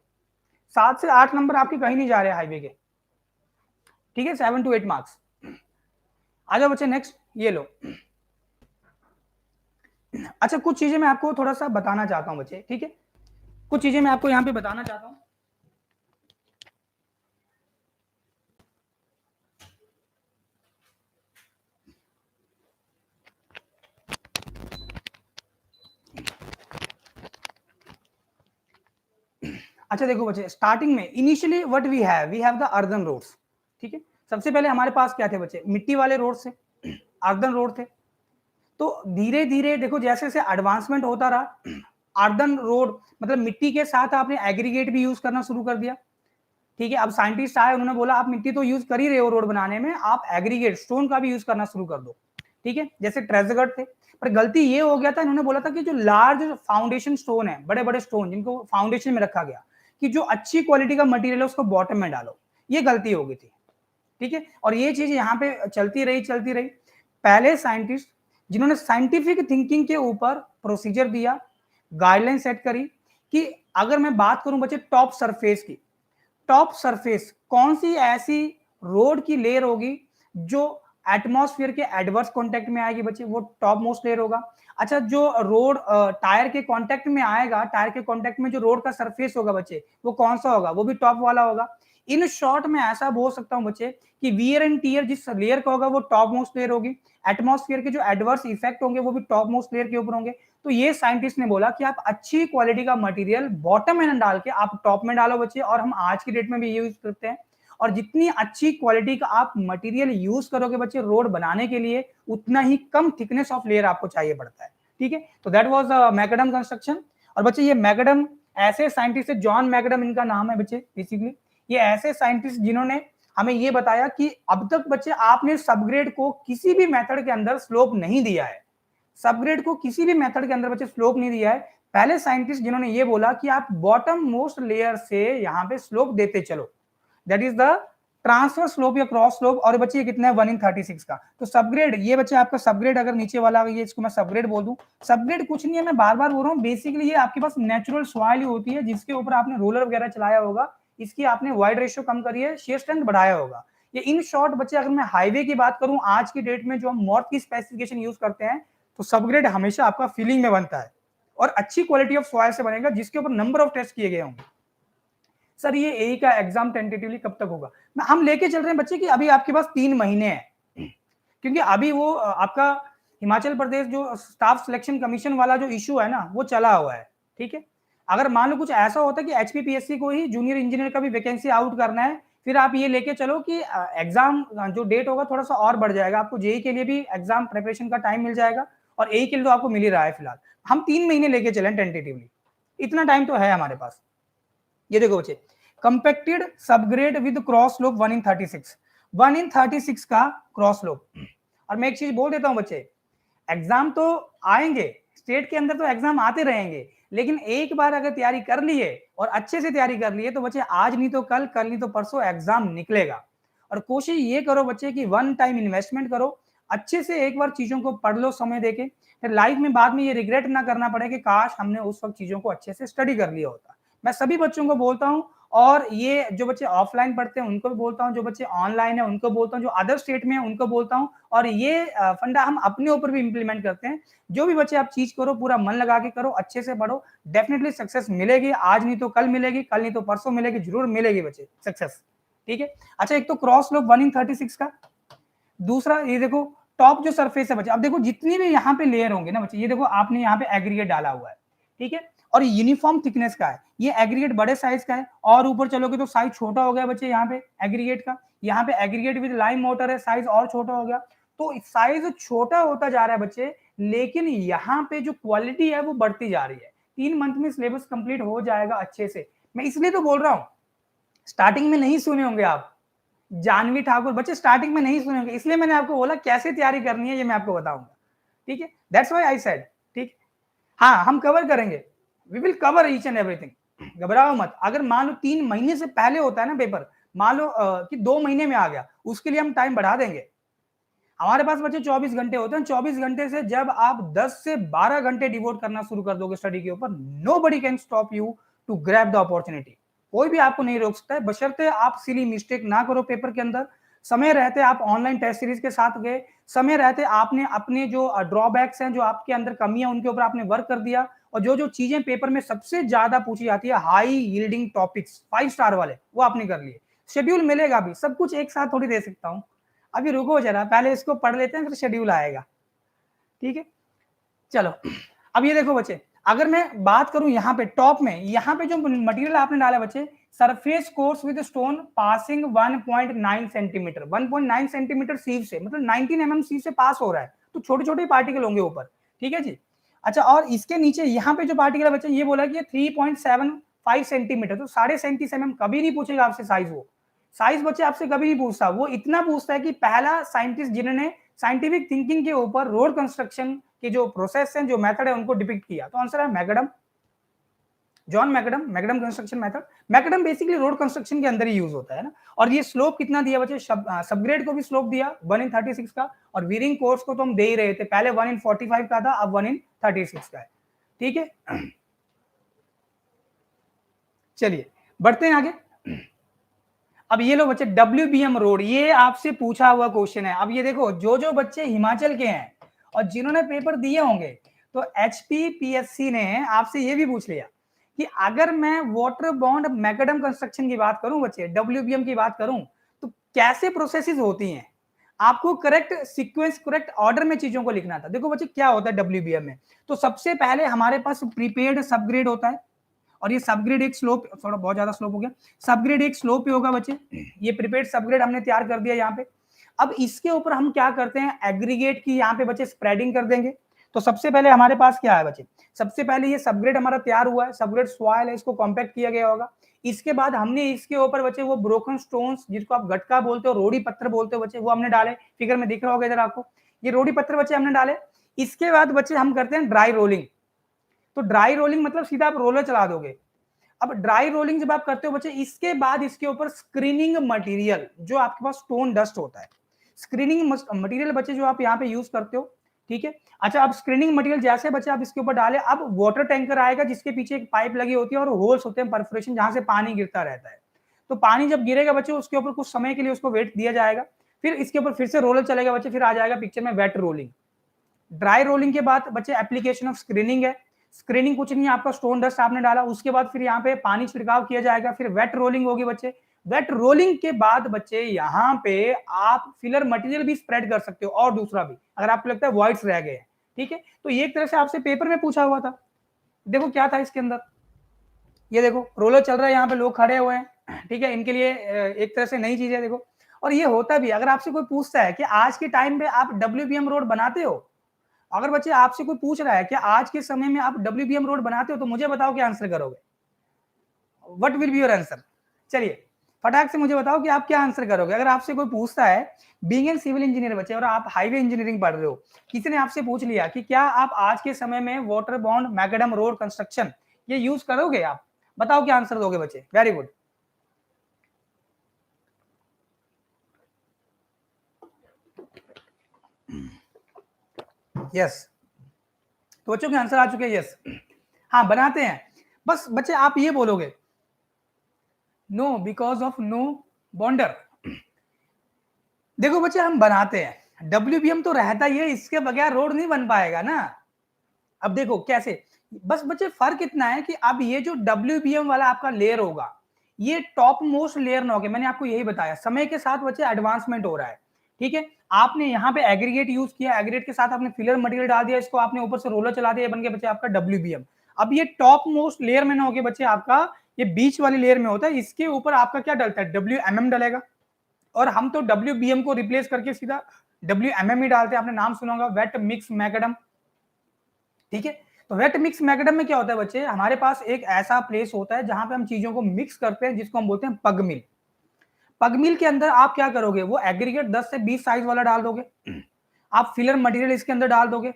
7 से 8 नंबर आपके कहीं नहीं जा रहे हाईवे के। ठीक है, 7 to 8 मार्क्स। आ जाओ बच्चे नेक्स्ट, ये लो। अच्छा, कुछ चीजें मैं आपको थोड़ा सा बताना चाहता हूं बच्चे। ठीक है, कुछ चीजें मैं आपको यहाँ पे बताना चाहता हूं। अच्छा देखो बच्चे, स्टार्टिंग में initially what we have the earthen roads. ठीक है, सबसे पहले हमारे पास क्या थे बच्चे, मिट्टी वाले रोड से, आर्दन रोड थे। तो धीरे धीरे देखो जैसे जैसे एडवांसमेंट होता रहा, आर्दन रोड मतलब मिट्टी के साथ आपने एग्रीगेट भी यूज करना शुरू कर दिया। ठीक है, अब साइंटिस्ट आए, उन्होंने बोला आप मिट्टी तो यूज कर ही रहे हो रोड बनाने में, आप एग्रीगेट स्टोन का भी यूज करना शुरू कर दो। ठीक है, जैसे ट्रेजगढ़ थे, पर गलती ये हो गया था, इन्होंने बोला था कि जो लार्ज फाउंडेशन स्टोन है, बड़े बड़े स्टोन जिनको फाउंडेशन में रखा गया, कि जो अच्छी क्वालिटी का मटेरियल है उसको बॉटम में डालो, ये गलती हो गई थी। ठीक है, और ये चीज यहाँ पे चलती रही। पहले साइंटिस्ट जिन्होंने साइंटिफिक थिंकिंग के ऊपर प्रोसीजर दिया, गाइडलाइन सेट करी, कि अगर मैं बात करूं बच्चे टॉप सरफेस की, टॉप सरफेस कौन सी ऐसी रोड की लेयर होगी जो एटमॉस्फेयर के एडवर्स कांटेक्ट में आएगी बच्चे, वो टॉप मोस्ट लेयर होगा। अच्छा, जो रोड टायर के कांटेक्ट में आएगा, टायर के कांटेक्ट में जो रोड का सरफेस होगा बच्चे, वो कौन सा होगा, वो भी टॉप वाला होगा। इन शॉर्ट में ऐसा बोल सकता हूं बच्चे कि वियर एंड टीयर जिस लेयर का होगा वो टॉप मोस्ट लेयर होगी, एटमॉस्फेयर के जो एडवर्स इफेक्ट होंगे वो भी टॉप मोस्ट लेयर के ऊपर होंगे। तो ये साइंटिस्ट ने बोला कि आप अच्छी क्वालिटी का मटेरियल बॉटम में न डाल के आप टॉप में डालो बच्चे, और हम आज की डेट में भी ये यूज करते हैं। और जितनी अच्छी क्वालिटी का आप मटेरियल यूज करोगे बच्चे रोड बनाने के लिए, उतना ही कम थिकनेस ऑफ लेयर आपको चाहिए पड़ता है। ठीक है, तो दैट वाज मैकडम कंस्ट्रक्शन। और बच्चे ये मैकडम ऐसे साइंटिस्ट है, जॉन मैकडम इनका नाम है बच्चे बेसिकली। ये ऐसे साइंटिस्ट जिन्होंने हमें ये बताया कि अब तक बच्चे आपने सबग्रेड को किसी भी मेथड के अंदर स्लोप नहीं दिया है, सबग्रेड को किसी भी मेथड के अंदर बच्चे स्लोप नहीं दिया है। पहले साइंटिस्ट जिन्होंने ये बोला कि आप बॉटम मोस्ट लेयर से यहां पे स्लोप देते चलो, that is the transfer slope या क्रॉस स्लोप। और बच्चे ये कितना है 1/36 का। तो सबग्रेड, ये बच्चे आपका सबग्रेड अगर नीचे वाला ये इसको मैं सबग्रेड बोल दूं, सबग्रेड कुछ नहीं है, मैं बार बार बोल रहा हूँ, बेसिकली ये आपके पास नेचुरल सॉइल ही होती है जिसके ऊपर आपने रोलर वगैरह चलाया होगा, इसकी आपने वाइड रेशियो कम करी है, शेयर स्ट्रेंथ बढ़ाया होगा। ये इन शॉर्ट बच्चे, अगर मैं हाईवे की बात करूं आज की डेट में जो हम मॉर्थ की स्पेसिफिकेशन यूज करते हैं, तो सबग्रेड हमेशा आपका फीलिंग में बनता है और अच्छी क्वालिटी ऑफ सॉइल से बनेगा जिसके ऊपर नंबर ऑफ टेस्ट किए गए होंगे। सर ये एई का एग्जाम टेंटेटिवली कब तक होगा, हम लेके चल रहे हैं बच्चे कि अभी आपके पास 3 महीने हैं, क्योंकि अभी वो आपका हिमाचल प्रदेश जो स्टाफ सिलेक्शन कमीशन वाला जो इशू है ना, वो चला हुआ है। ठीक है, अगर मान लो कुछ ऐसा होता है कि एचपीपीएससी को ही जूनियर इंजीनियर का भी वैकेंसी आउट करना है, फिर आप ये लेके चलो कि एग्जाम जो डेट होगा थोड़ा सा और बढ़ जाएगा, आपको जेई के लिए भी एग्जाम प्रिपरेशन का टाइम मिल जाएगा, और एई के लिए तो आपको मिल ही रहा है फिलहाल। हम 3 महीने लेके चलें टेंटेटिवली, इतना टाइम तो है हमारे पास। ये देखो बच्चे, compacted subgrade with cross slope 1/36, 1/36 का क्रॉस स्लोप। और मैं एक चीज बोल देता हूं बच्चे, एग्जाम तो आएंगे, स्टेट के अंदर तो एग्जाम आते रहेंगे, लेकिन एक बार अगर तैयारी कर ली है और अच्छे से तैयारी कर ली है तो बच्चे आज नहीं तो कल, कल नहीं तो परसों एग्जाम निकलेगा। और कोशिश ये करो बच्चे कि वन टाइम इन्वेस्टमेंट करो, अच्छे से एक बार चीजों को पढ़ लो समय देके, फिर लाइफ में बाद में ये रिग्रेट ना करना पड़े कि काश हमने उस वक्त चीजों को अच्छे से स्टडी कर लिया होता। मैं सभी बच्चों को बोलता हूं, और ये जो बच्चे ऑफलाइन पढ़ते हैं उनको भी बोलता हूं, जो बच्चे ऑनलाइन है उनको बोलता हूं, जो अदर स्टेट में है उनको बोलता हूं, और ये फंडा हम अपने ऊपर भी इंप्लीमेंट करते हैं। जो भी बच्चे आप चीज करो पूरा मन लगा के करो, अच्छे से पढ़ो, डेफिनेटली सक्सेस मिलेगी, आज नहीं तो कल मिलेगी, कल नहीं तो परसों मिलेगी, जरूर मिलेगी बच्चे सक्सेस। ठीक है, अच्छा एक तो क्रॉस स्लोप 1/36 का, दूसरा ये देखो टॉप जो सरफेस है बच्चे, अब देखो जितनी भी यहाँ पे लेयर होंगे ना बच्चे, ये देखो आपने यहाँ पे एग्रीगेट डाला हुआ है, ठीक है, और यूनिफॉर्म थिकनेस का है, ये एग्रीगेट बड़े साइज का है, और ऊपर चलोगे तो साइज छोटा हो गया बच्चे यहाँ पे एग्रीगेट का, यहाँ पे एग्रीगेट विद लाइम मोटर है, साइज और छोटा हो गया। तो साइज छोटा होता जा रहा है बच्चे, लेकिन यहाँ पे जो क्वालिटी है वो बढ़ती जा रही है। 3 मंथ में सिलेबस कंप्लीट हो जाएगा अच्छे से। मैं इसलिए तो बोल रहा हूँ, स्टार्टिंग में नहीं सुने होंगे आप जानवी ठाकुर, बच्चे स्टार्टिंग में नहीं सुने होंगे, इसलिए मैंने आपको बोला कैसे तैयारी करनी है ये मैं आपको बताऊंगा। ठीक है, दैट्स व्हाई आई सेड। ठीक, हाँ हम कवर करेंगे, we will cover each and everything, घबराओ मत। अगर मान लो 3 महीने से पहले होता है ना पेपर, मान लो कि 2 महीने में आ गया, उसके लिए हम टाइम बढ़ा देंगे। हमारे पास बच्चे 24 घंटे होते हैं, 24 घंटे से जब आप 10 से 12 घंटे डिवोट करना शुरू कर दोगे स्टडी के ऊपर, nobody can stop you to grab the opportunity. कोई भी आपको नहीं रोक सकता है, बशर्ते आप सिली मिस्टेक ना करो पेपर के अंदर। समय रहते आप ऑनलाइन टेस्ट सीरीज के साथ गए, समय रहते आपने अपने जो ड्रॉबैक्स हैं, जो आपके अंदर कमियां, उनके ऊपर आपने वर्क कर दिया, और जो जो चीजें पेपर में सबसे ज्यादा पूछी जाती है, हाई यील्डिंग टॉपिक्स 5 स्टार वाले, वो आपने कर लिए। शेड्यूल मिलेगा भी, सब कुछ एक साथ थोड़ी दे सकता हूँ, अभी रुको जरा, पहले इसको पढ़ लेते हैं फिर शेड्यूल आएगा। ठीक है, चलो अब ये देखो बच्चे, अगर मैं बात करूं यहाँ पे टॉप में, यहाँ पे जो मटेरियल आपने डाला बच्चे, surface course with stone passing 1.9 centimetre, 1.9 centimetre sieve से, मतलब 19 mm सीव से पास हो रहा है, तो छोटे छोटे पार्टिकल होंगे ऊपर, ठीक है जी। अच्छा, और इसके नीचे यहाँ पे जो पार्टिकल है बच्चे, ये बोला कि 3.75 सेंटीमीटर, तो 3.5 mm, कभी नहीं पूछेगा आपसे साइज, वो साइज बच्चे आपसे कभी नहीं पूछता, वो इतना पूछता है कि पहला साइंटिस्ट जिन्होंने साइंटिफिक थिंकिंग के ऊपर रोड कंस्ट्रक्शन के जो प्रोसेस हैं, जो मेथड है, उनको डिपिक्ट किया, तो आंसर है McAdam, John McAdam, McAdam construction method. McAdam basically road construction के अंदर ही यूज होता है ना। और ये स्लोप कितना दिया बच्चे, सबग्रेड को भी स्लोप दिया 1/36 का, और वीरिंग कोर्स को तो हम दे ही रहे थे, पहले 1/45 का था, अब 1/36 का है, ठीक है। चलिए बढ़ते हैं आगे। अब ये लो बच्चे, WBM रोड, ये आपसे पूछा हुआ क्वेश्चन है। अब ये देखो, जो जो बच्चे हिमाचल के हैं और जिन्होंने पेपर दिए होंगे, तो HPPSC ने आपसे ये भी पूछ लिया कि अगर मैं वाटर बॉन्ड मैकडम कंस्ट्रक्शन की बात करूं बच्चे, WBM की बात करूं, तो कैसे प्रोसेसेस होती हैं, आपको करेक्ट सीक्वेंस, करेक्ट ऑर्डर में चीजों को लिखना था। देखो बच्चे, क्या होता है WBM में, तो सबसे पहले हमारे पास प्रीपेड सबग्रेड होता है, और ये सबग्रेड एक स्लोप, थोड़ा बहुत ज्यादा स्लोप हो गया, सबग्रेड एक स्लोप पे होगा बच्चे, ये प्रीपेड सबग्रेड हमने तैयार कर दिया यहाँ पे। अब इसके ऊपर हम क्या करते हैं, एग्रीगेट की यहाँ पे बच्चे स्प्रेडिंग कर देंगे। तो सबसे पहले हमारे पास क्या है बच्चे, सबसे पहले ये सबग्रेड हमारा तैयार हुआ है, सबग्रेड सॉइल है, इसको कॉम्पैक्ट किया गया होगा। इसके बाद हमने इसके ऊपर बच्चे वो ब्रोकन स्टोन्स, जिसको आप गटका बोलते हो, रोड़ी पत्थर बोलते हो बच्चे, वो हमने डाले, फिगर में दिख रहा होगा इधर आपको, ये रोड़ी पत्थर बच्चे हमने डाले। इसके बाद बच्चे हम करते हैं ड्राई रोलिंग। तो ड्राई रोलिंग मतलब सीधा आप रोलर चला दोगे। अब ड्राई रोलिंग जब आप करते हो बच्चे, इसके बाद इसके ऊपर स्क्रीनिंग मटेरियल, जो आपके पास स्टोन डस्ट होता है, स्क्रीनिंग मटेरियल बच्चे जो आप यहाँ पे यूज करते हो, ठीक है। अच्छा, अब स्क्रीनिंग मटेरियल जैसे बच्चे आप इसके ऊपर डाले, अब वाटर टैंकर आएगा जिसके पीछे एक पाइप लगी होती है और होल्स होते हैं, परफोरेशन, जहां से पानी गिरता रहता है। तो पानी जब गिरेगा बच्चे, उसके ऊपर कुछ समय के लिए उसको वेट दिया जाएगा, फिर इसके ऊपर फिर से रोलर चलेगा बच्चे, फिर आ जाएगा पिक्चर में वेट रोलिंग। ड्राई रोलिंग के बाद बच्चे एप्लीकेशन ऑफ स्क्रीनिंग है। स्क्रीनिंग कुछ नहीं है, आपका स्टोन डस्ट आपने डाला, उसके बाद फिर यहाँ पे पानी छिड़काव किया जाएगा, फिर वेट रोलिंग होगी बच्चे। वेट रोलिंग के बाद बच्चे यहाँ पे आप फिलर मटेरियल भी स्प्रेड कर सकते हो, और दूसरा भी, अगर आपको लगता है वॉइड्स रह गए हैं, ठीक है। तो ये एक तरह से आपसे पेपर में पूछा हुआ था। देखो क्या था इसके अंदर, ये देखो रोलर चल रहा है, यहाँ पे लोग खड़े हुए हैं, ठीक है, इनके लिए एक तरह से नई चीज है, देखो। और ये होता भी, अगर आपसे कोई पूछता है कि आज के टाइम पे आप WBM रोड बनाते हो, अगर बच्चे आपसे कोई पूछ रहा है कि आज के समय में आप WBM रोड बनाते हो, तो मुझे बताओ क्या आंसर करोगे, what will be your answer. चलिए फटाक से मुझे बताओ कि आप क्या आंसर करोगे। अगर आपसे कोई पूछता है, बीइंग एन सिविल इंजीनियर बच्चे, और आप हाईवे इंजीनियरिंग पढ़ रहे हो, किसी ने आपसे पूछ लिया कि क्या आप आज के समय में water bond McAdam road construction ये यूज करोगे, आप बताओ क्या आंसर दोगे बच्चे। वेरी गुड, यस, तो बच्चों के आंसर आ चुके हैं, यस, हाँ बनाते हैं। बस बच्चे आप ये बोलोगे, नो बिकॉज ऑफ नो बॉन्डर। देखो बच्चे, हम बनाते हैं, WBM तो रहता ही है, इसके बगैर रोड नहीं बन पाएगा ना। अब देखो कैसे, बस बच्चे फर्क इतना है कि अब ये जो WBM वाला आपका लेयर होगा, ये टॉप मोस्ट लेयर ना होगा। मैंने आपको यही बताया, समय के साथ बच्चे एडवांसमेंट हो रहा है, ठीक है। आपने यहाँ पे एग्रीगेट यूज किया, एग्रीगेट के साथ आपने फिलर मटेरियल डाल दिया, इसको आपने ऊपर से रोलर चला दिया, बन गया बच्चे आपका WBM। अब ये टॉप मोस्ट लेयर में ना होके बच्चे आपका ये बीच वाली लेयर में होता है, इसके ऊपर आपका क्या डलता है, WMM डलेगा। और हम तो WBM को रिप्लेस करके सीधा WMM ही डालते हैं, आपने नाम सुना होगा, वेट मिक्स मैकडम, ठीक है। तो वेट मिक्स मैकडम में क्या होता है बच्चे, हमारे पास एक ऐसा प्लेस होता है जहां पे हम चीजों को मिक्स करते हैं, जिसको हम बोलते हैं पग मिल। पग मिल के अंदर आप क्या करोगे, वो एग्रीगेट 10 से 20 साइज वाला डाल दोगे, आप फिलर मटेरियल इसके अंदर डाल दोगे,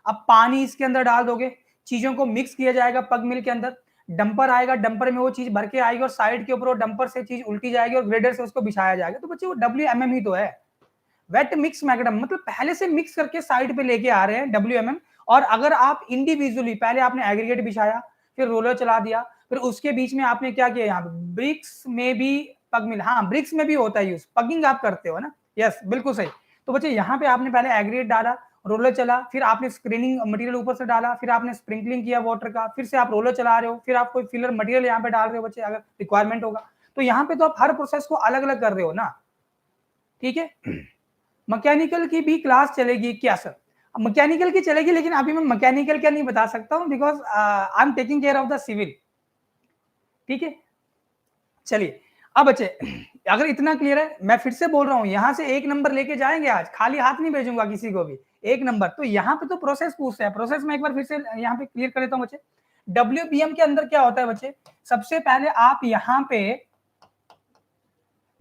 अब पानी इसके अंदर डाल दोगे, चीजों को मिक्स किया जाएगा पग मिल के अंदर। डंपर आएगा, डंपर में वो चीज भर के आएगी, और साइड के ऊपर वो डंपर से चीज उल्टी जाएगी और ग्रेडर से उसको बिछाया जाएगा। तो बच्चे वो WMM ही तो है, वेट मिक्स मैकडम, मतलब पहले से मिक्स करके साइड पे लेके आ रहे हैं WMM। और अगर आप इंडिविजुअली, पहले आपने एग्रीगेट बिछाया, फिर रोलर चला दिया, फिर उसके बीच में आपने क्या किया, यहाँ पे ब्रिक्स में भी पग मिल, हाँ ब्रिक्स में भी होता है यूज, पगिंग आप करते हो ना, यस बिल्कुल सही। तो बच्चे यहाँ पे आपने पहले एग्रीगेट डाला, रोलर चला, फिर आपने स्क्रीनिंग मटेरियल ऊपर से डाला, फिर आपने स्प्रिंकलिंग किया वाटर का, फिर से आप रोलर चला रहे हो, फिर आप कोई फिलर मटेरियल यहाँ पे डाल रहे हो बच्चे, अगर रिक्वायरमेंट होगा। तो यहाँ पे तो आप हर प्रोसेस को अलग अलग कर रहे हो ना, ठीक है। मैकेनिकल की भी क्लास चलेगी क्या सर, मैकेनिकल की चलेगी, लेकिन अभी मैं मैकेनिकल क्या नहीं बता सकता हूँ, because I am taking care of the civil. ठीक है, चलिए अब बच्चे अगर इतना क्लियर है, मैं फिर से बोल रहा हूं, यहां से एक नंबर लेके जाएंगे आज, खाली हाथ नहीं भेजूंगा किसी को भी, एक नंबर। तो यहाँ पे तो प्रोसेस पूछते हैं, प्रोसेस में एक बार फिर से यहाँ पे क्लियर कर देता हूँ बच्चे। WBM के अंदर क्या होता है बच्चे, सबसे पहले आप यहाँ पे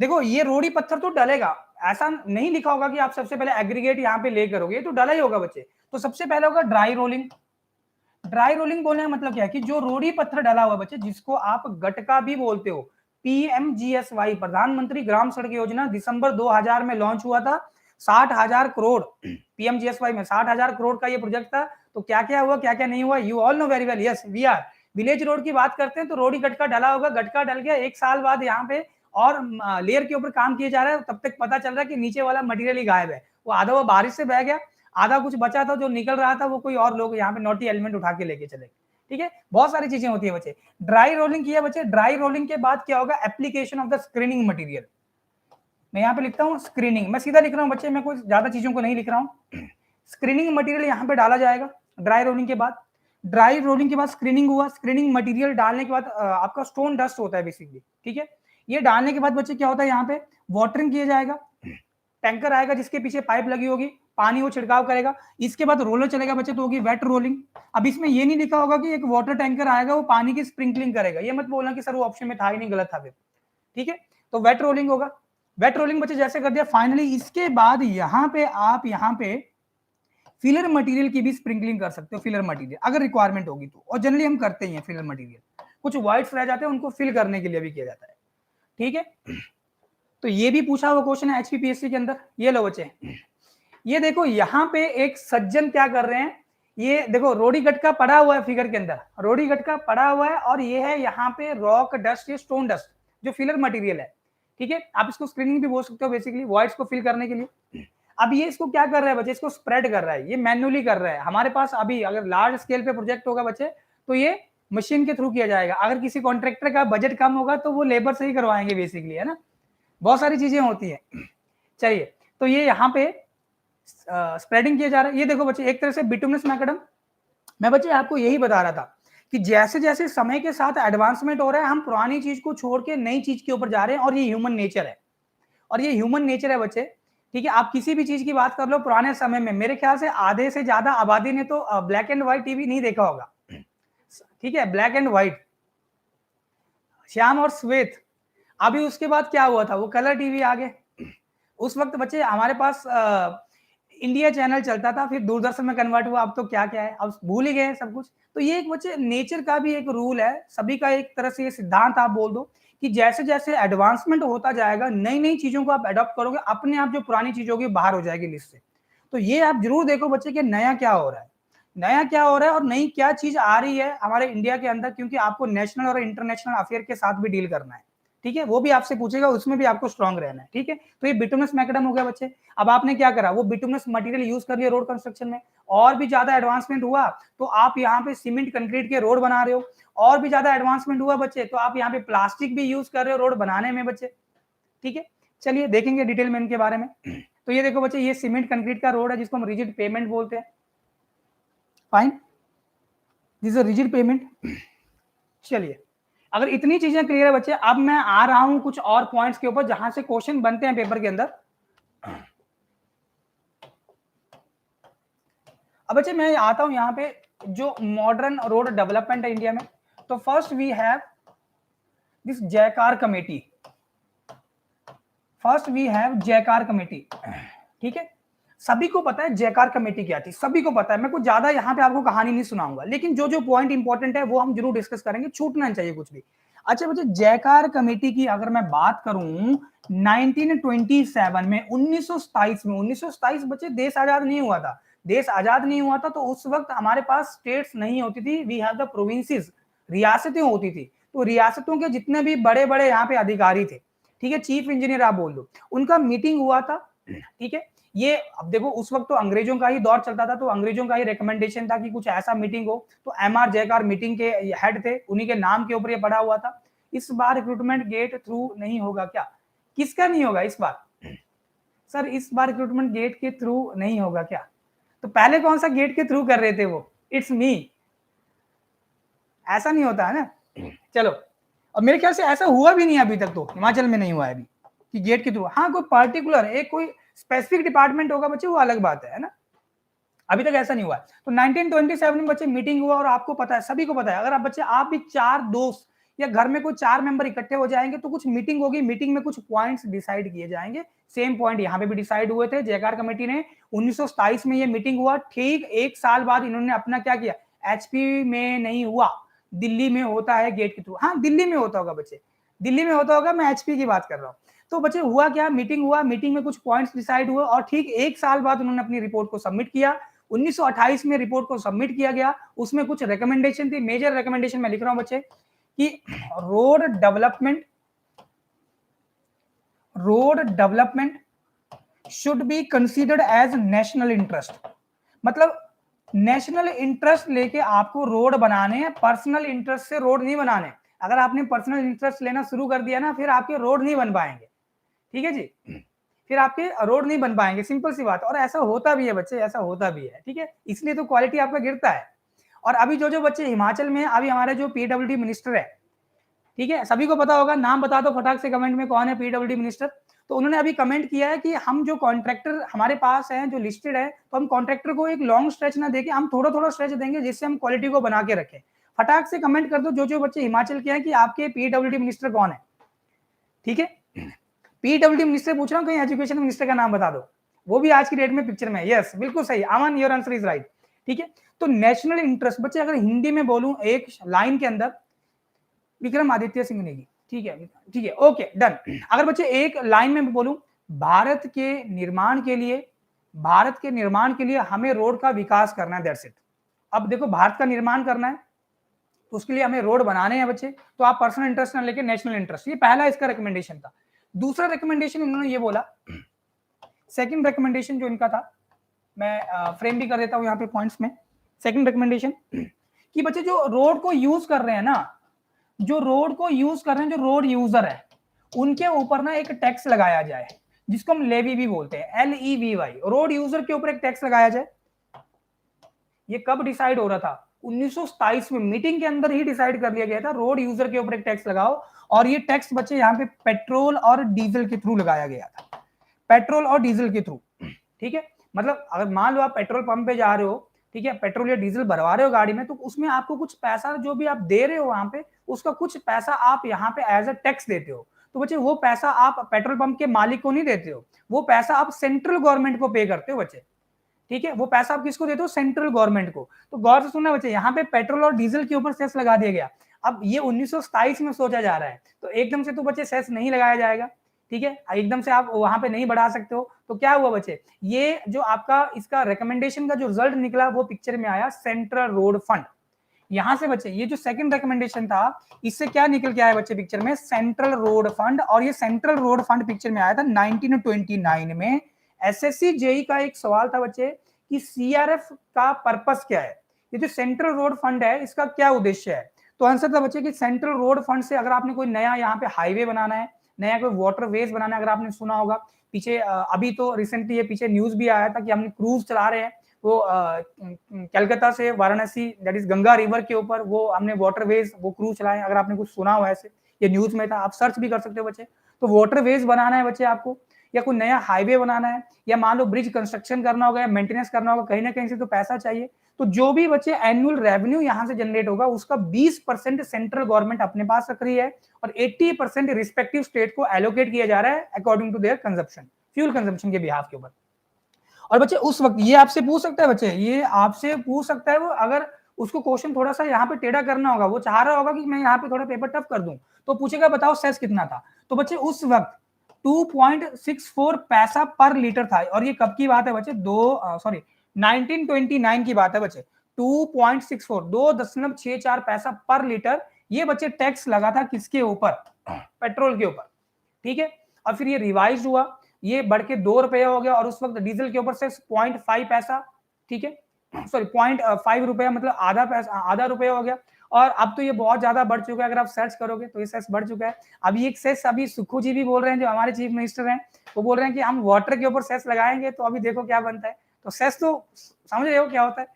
देखो, ये रोड़ी पत्थर तो डलेगा, ऐसा नहीं लिखा होगा कि आप सबसे पहले एग्रीगेट यहाँ पे ले करोगे, ये तो डला ही होगा बच्चे। तो सबसे पहले होगा ड्राई रोलिंग। ड्राई रोलिंग बोलने का मतलब क्या है कि जो रोड़ी पत्थर डला हुआ बच्चे, जिसको आप गटका भी बोलते हो। PMGSY, प्रधानमंत्री ग्राम सड़क योजना, दिसंबर 2000 में लॉन्च हुआ था। 60,000 करोड़ PMGSY में 60,000 करोड़ का ये प्रोजेक्ट था। तो क्या क्या हुआ, क्या क्या नहीं हुआ, you all know very well. Yes, we are village road की बात करते हैं तो रोडी गटका डला होगा, गटका डल गया, एक साल बाद यहाँ पे और लेयर के ऊपर काम किया जा रहा है, तब तक पता चल रहा है कि नीचे वाला मटेरियल ही गायब है। वो आधा वो बारिश से बह गया, आधा कुछ बचा था जो निकल रहा था, वो कोई और लोग यहाँ पे नोटी एलिमेंट उठा के लेके चले। ठीक है, बहुत सारी चीजें होती है बच्चे। ड्राई रोलिंग किया बच्चे, ड्राई रोलिंग के बाद क्या होगा, application of the screening material. मैं यहाँ पे लिखता हूँ स्क्रीनिंग, मैं सीधा लिख रहा हूँ बच्चे, मैं कोई ज्यादा चीजों को नहीं लिख रहा हूँ। स्क्रीनिंग मटेरियल यहाँ पे डाला जाएगा ड्राई रोलिंग के बाद। ड्राई रोलिंग के बाद स्क्रीनिंग हुआ, स्क्रीनिंग मटेरियल डालने के बाद आपका स्टोन डस्ट होता है बेसिकली। ठीक है, ये डालने के बाद बच्चे क्या होता है, यहाँ पे वाटरिंग किया जाएगा, टैंकर आएगा जिसके पीछे पाइप लगी होगी, पानी वो छिड़काव करेगा। इसके बाद रोलर चलेगा बच्चे, तो होगी वेट रोलिंग। अब इसमें ये नहीं लिखा होगा कि एक वाटर टैंकर आएगा वो पानी की स्प्रिंकलिंग करेगा, ये मत बोलना कि सर वो ऑप्शन में था ही नहीं, गलत था फिर। ठीक है, तो वेट रोलिंग होगा। वेट रोलिंग बच्चे जैसे कर दिया, फाइनली इसके बाद यहाँ पे आप यहाँ पे फिलर मटेरियल की भी स्प्रिंकलिंग कर सकते हो, फिलर मटेरियल अगर रिक्वायरमेंट होगी तो, और जनरली हम करते ही हैं फिलर मटेरियल। कुछ वाइट्स रह जाते हैं उनको फिल करने के लिए भी किया जाता है। ठीक है, तो ये भी पूछा हुआ क्वेश्चन है HPPSC के अंदर। ये लो बच्चे, ये देखो यहाँ पे एक सज्जन क्या कर रहे हैं, ये देखो रोडी गटका पड़ा हुआ है फिगर के अंदर, रोडी गटका पड़ा हुआ है, और ये है यहाँ पे रॉक डस्ट या स्टोन डस्ट जो फिलर मटेरियल है। ठीक है, आप इसको स्क्रीनिंग भी बोल सकते हो, बेसिकली वॉइड्स को फिल करने के लिए। अब ये इसको क्या कर रहा है बच्चे, इसको स्प्रेड कर रहा है, ये मैन्युअली कर रहा है। हमारे पास अभी अगर लार्ज स्केल पे प्रोजेक्ट होगा बच्चे, तो ये मशीन के थ्रू किया जाएगा। अगर किसी कॉन्ट्रैक्टर का बजट कम होगा तो वो लेबर से ही करवाएंगे बेसिकली, है ना। बहुत सारी चीजें होती है। चलिए, तो ये यहाँ पे स्प्रेडिंग किया जा रहा है। ये देखो बच्चे, एक तरह से बिटुमिनस मैकडम। मैं बच्चे आपको यही बता रहा था कि जैसे जैसे समय के साथ एडवांसमेंट हो रहा है, हम पुरानी चीज को छोड़ के नई चीज के ऊपर जा रहे हैं, और ये ह्यूमन नेचर है। और ये ह्यूमन नेचर है बच्चे। ठीक है, आप किसी भी चीज की बात कर लो, पुराने समय में मेरे ख्याल से आधे से ज्यादा आबादी ने तो ब्लैक एंड व्हाइट टीवी नहीं देखा होगा। ठीक है, ब्लैक एंड व्हाइट, श्याम और श्वेत। अभी उसके बाद क्या हुआ था, वो कलर टीवी आ गए। उस वक्त बच्चे हमारे पास इंडिया चैनल चलता था, फिर दूरदर्शन में कन्वर्ट हुआ, अब तो क्या क्या है, अब भूल ही गए सब कुछ। तो ये एक बच्चे नेचर का भी एक रूल है, सभी का एक तरह से ये सिद्धांत आप बोल दो कि जैसे जैसे एडवांसमेंट होता जाएगा, नई नई चीजों को आप अडॉप्ट करोगे, अपने आप जो पुरानी चीज होगी बाहर हो जाएगी लिस्ट से। तो ये आप जरूर देखो बच्चे कि नया क्या हो रहा है, नया क्या हो रहा है, और नई क्या चीज आ रही है हमारे इंडिया के अंदर, क्योंकि आपको नेशनल और इंटरनेशनल अफेयर के साथ भी डील करना है। ठीक है, वो भी आपसे पूछेगा, उसमें भी आपको स्ट्रांग रहना है। ठीक है, तो ये बिटुमिनस मैकडम हो गया बच्चे। अब आपने क्या करा, वो बिटुमिनस मटेरियल यूज कर लिया रोड कंस्ट्रक्शन में, और भी ज्यादा एडवांसमेंट हुआ तो आप यहाँ पे सीमेंट कंक्रीट के रोड बना रहे हो, और भी ज्यादा एडवांसमेंट हुआ बच्चे तो आप यहाँ पे प्लास्टिक भी यूज कर रहे हो रोड बनाने में बच्चे। ठीक है, चलिए देखेंगे डिटेल में इनके बारे में। तो ये देखो बच्चे, ये सीमेंट कंक्रीट का रोड है जिसको हम रिजिड पेमेंट बोलते हैं। Fine, this is rigid payment. चलिए, अगर इतनी चीजें क्लियर है बच्चे, अब मैं आ रहा हूं कुछ और पॉइंट्स के ऊपर जहां से क्वेश्चन बनते हैं पेपर के अंदर। अब बच्चे मैं आता हूं यहाँ पे, जो मॉडर्न रोड डेवलपमेंट है इंडिया में। तो फर्स्ट वी हैव दिस जयकार कमेटी। फर्स्ट वी हैव जयकार कमेटी। ठीक है, सभी को पता है जयकार कमेटी क्या थी, सभी को पता है। मैं कुछ ज्यादा यहाँ पे आपको कहानी नहीं सुनाऊंगा, लेकिन जो जो पॉइंट इंपॉर्टेंट है वो हम जरूर डिस्कस करेंगे, छूटना चाहिए कुछ भी। अच्छा बच्चे, जयकार कमेटी की अगर मैं बात करूं 1927 में, 1927 में, 1927 बच्चे देश आजाद नहीं हुआ था। देश आजाद नहीं हुआ था तो उस वक्त हमारे पास स्टेट्स नहीं होती थी, वी हैव द प्रोविंसेस, रियासतें होती थी। तो रियासतों के जितने भी बड़े बड़े यहाँ पे अधिकारी थे, ठीक है, चीफ इंजीनियर आप बोल दो, उनका मीटिंग हुआ था। ठीक है, ये अब देखो उस वक्त तो अंग्रेजों का ही दौर चलता था, तो अंग्रेजों का ही रिकमेंडेशन था कि कुछ ऐसा मीटिंग हो, तो MR जयकार मीटिंग के हेड थे, उन्हीं के नाम के ऊपर ये पड़ा हुआ था। इस बार रिक्रूटमेंट गेट थ्रू नहीं होगा क्या, किसका नहीं होगा इस बार, सर इस बार रिक्रूटमेंट गेट के थ्रू नहीं होगा क्या? तो पहले कौन सा गेट के थ्रू कर रहे थे वो? It's me. ऐसा नहीं होता है ना। चलो, और मेरे ख्याल से ऐसा हुआ भी नहीं अभी तक, तो हिमाचल में नहीं हुआ है अभी कि गेट के थ्रू। हाँ, कोई पर्टिकुलर एक कोई स्पेसिफिक डिपार्टमेंट होगा बच्चे, वो अलग बात है ना। अभी तक ऐसा नहीं हुआ है। तो 1927 में बच्चे मीटिंग हुआ, और आपको पता है, सभी को पता है, अगर आप बच्चे आप भी 4 दोस्त या घर में कोई 4 मेंबर इकट्ठे हो जाएंगे तो कुछ मीटिंग होगी, मीटिंग में कुछ पॉइंट्स डिसाइड किए जाएंगे। सेम पॉइंट यहाँ पे भी डिसाइड हुए थे। जयकार कमेटी ने 1927 में ये मीटिंग हुआ। ठीक 1 साल बाद इन्होंने अपना क्या किया, एचपी में नहीं हुआ, दिल्ली में होता है गेट के थ्रू। हाँ, दिल्ली में होता होगा बच्चे, दिल्ली में होता होगा, मैं एचपी की बात कर रहा हूँ। तो बच्चे हुआ क्या, मीटिंग हुआ, मीटिंग में कुछ पॉइंट्स डिसाइड हुए, और ठीक 1 साल बाद उन्होंने अपनी रिपोर्ट को सबमिट किया। 1928 में रिपोर्ट को सबमिट किया गया। उसमें कुछ रिकमेंडेशन थी, मेजर रिकमेंडेशन मैं लिख रहा हूं बच्चे, कि road development should be considered as national interest. मतलब नेशनल इंटरेस्ट लेके आपको रोड बनाने हैं, पर्सनल इंटरेस्ट से रोड नहीं बनाने। अगर आपने पर्सनल इंटरेस्ट लेना शुरू कर दिया ना, फिर आपके रोड नहीं बन पाएंगे। ठीक है जी, फिर आपके रोड नहीं बन पाएंगे, सिंपल सी बात। और ऐसा होता भी है बच्चे, ऐसा होता भी है। ठीक है, इसलिए तो क्वालिटी आपका गिरता है। और अभी जो जो बच्चे हिमाचल में, अभी हमारे जो पीडब्ल्यूडी मिनिस्टर है, ठीक है, सभी को पता होगा, नाम बता दो फटाक से कमेंट में कौन है पीडब्ल्यूडी मिनिस्टर। तो उन्होंने अभी कमेंट किया है कि हम जो कॉन्ट्रैक्टर हमारे पास है जो लिस्टेड है, तो हम कॉन्ट्रैक्टर को एक लॉन्ग स्ट्रेच ना देके हम थोड़ा थोड़ा स्ट्रेच देंगे, जिससे हम क्वालिटी को बना के रखें। फटाक से कमेंट कर दो जो जो बच्चे हिमाचल के हैं कि आपके पीडब्ल्यूडी मिनिस्टर कौन है। ठीक है, पीडब्ल्यूडी मिनिस्टर पूछ रहा हूँ, कहीं एजुकेशन मिनिस्टर का नाम बता दो, वो भी आज की डेट में पिक्चर में। यस, बिल्कुल सही अमन, योर आंसर इज राइट। ठीक है, तो नेशनल इंटरेस्ट बच्चे, अगर हिंदी में बोलूं एक लाइन के अंदर, विक्रमादित्य सिंह नेगी। ठीक है, ठीक है, ओके डन। अगर बच्चे एक लाइन में बोलूं, भारत के निर्माण के लिए, भारत के निर्माण के लिए हमें रोड का विकास करना है, दैट्स इट। अब देखो, भारत का निर्माण करना है तो उसके लिए हमें रोड बनाने हैं बच्चे, तो आप पर्सनल इंटरेस्ट ना लेके नेशनल इंटरेस्ट, ये पहला इसका रिकमेंडेशन था। दूसरा रिकमेंडेशन इन्होंने ये बोला, सेकंड रिकमेंडेशन जो इनका था, मैं फ्रेम भी कर देता हूं यहाँ पे पॉइंट्स में। सेकंड रिकमेंडेशन कि बच्चे जो रोड को यूज कर रहे हैं ना, जो रोड को यूज कर रहे हैं, जो रोड यूजर है, उनके ऊपर ना एक टैक्स लगाया जाए, जिसको हम लेवी भी बोलते हैं, LEVY। रोड यूजर के ऊपर एक टैक्स लगाया जाए। ये कब डिसाइड हो रहा था? 1927 में मीटिंग के अंदर ही डिसाइड कर लिया गया था, रोड यूजर के ऊपर एक टैक्स लगाओ। और ये टैक्स बच्चे यहाँ पे पेट्रोल और डीजल के थ्रू लगाया गया था, पेट्रोल और डीजल के थ्रू। ठीक है, मतलब अगर मान लो आप पेट्रोल पंप पे जा रहे हो, ठीक है, पेट्रोल या डीजल भरवा रहे हो गाड़ी में, तो उसमें आपको कुछ पैसा जो भी आप दे रहे हो वहां पे, उसका कुछ पैसा आप यहाँ पे एज अ टैक्स देते हो। तो बच्चे वो पैसा आप पेट्रोल पंप के मालिक को नहीं देते हो, वो पैसा आप सेंट्रल गवर्नमेंट को पे करते हो बच्चे। ठीक है, वो पैसा आप किसको देते हो? सेंट्रल गवर्नमेंट को। तो गौर से सुनना बच्चे, यहाँ पे पेट्रोल और डीजल के ऊपर सेस लगा दिया गया। अब ये 1927 में सोचा जा रहा है, तो एकदम से तो बच्चे सेस नहीं लगाया जाएगा। ठीक है, एकदम से आप वहां पे नहीं बढ़ा सकते हो। तो क्या हुआ बच्चे, ये जो आपका इसका रिकमेंडेशन का जो रिजल्ट निकला, वो पिक्चर में आया सेंट्रल रोड फंड। यहां से बच्चे ये जो सेकंड रिकमेंडेशन था, इससे क्या निकल के आया बच्चे पिक्चर में? Central road fund. और ये सेंट्रल रोड फंड पिक्चर में आया था 1929 में। एसएससी जेई का एक सवाल था बच्चे कि सीआरएफ का पर्पस क्या है, ये जो सेंट्रल रोड फंड है इसका क्या उद्देश्य है? तो आंसर था बच्चे कि सेंट्रल रोड फंड से अगर आपने कोई नया यहाँ पे हाईवे बनाना है, नया कोई वाटरवेज बनाना है, अगर आपने सुना होगा पीछे अभी तो रिसेंटली ये पीछे न्यूज भी आया था कि हमने क्रूज चला रहे हैं, वो कलकत्ता से Varanasi, that is Ganga river के ऊपर, वो हमने वाटरवेज, वो क्रूज चलाए। अगर आपने कुछ सुना हो ऐसे, ये न्यूज में था, आप सर्च भी कर सकते हो बच्चे। तो वाटरवेज बनाना है बच्चे आपको, या कोई नया हाईवे बनाना है, या मान लो ब्रिज कंस्ट्रक्शन करना होगा, या मेंटेनेंस करना होगा, कहीं ना कहीं से तो पैसा चाहिए। तो जो भी बच्चे एनुअल रेवेन्यू यहाँ से जनरेट होगा, उसका 20% सेंट्रल गवर्नमेंट अपने पास रख रही है, और 80% रिस्पेक्टिव स्टेट को एलोकेट किया जा रहा है according to their consumption, fuel consumption के बिहाफ के ऊपर। और बच्चे उस वक्त ये आपसे पूछ सकता है बच्चे, ये आपसे पूछ सकता है वो, अगर उसको क्वेश्चन थोड़ा सा यहाँ पे टेढ़ा करना होगा, वो चाह रहा होगा कि मैं यहाँ पे थोड़ा पेपर टफ कर दूं, तो पूछेगा बताओ सेस कितना था। तो बच्चे उस वक्त 2.64 पैसा पर लीटर था। और ये कब की बात है बच्चे? 1929 की बात है बच्चे। 2.64, 2.64 पैसा पर लीटर ये बच्चे टैक्स लगा था किसके ऊपर? पेट्रोल के ऊपर। ठीक है, और फिर ये रिवाइज हुआ, ये बढ़ के 2 रुपया हो गया, और उस वक्त डीजल के ऊपर से 0.5 पैसा, ठीक है, सॉरी 0.5 रुपया, मतलब आधा पैसा, आधा रुपया हो गया। और अब तो ये बहुत ज्यादा बढ़ चुका है, अगर आप सर्च करोगे तो ये सेस बढ़ चुका है। अभी एक सेस अभी सुक्खू जी भी बोल रहे हैं, जो हमारे चीफ मिनिस्टर हैं, वो बोल रहे हैं कि हम वाटर के ऊपर सेस लगाएंगे, तो अभी देखो क्या बनता है। तो सेस तो समझ रहे हो क्या होता है,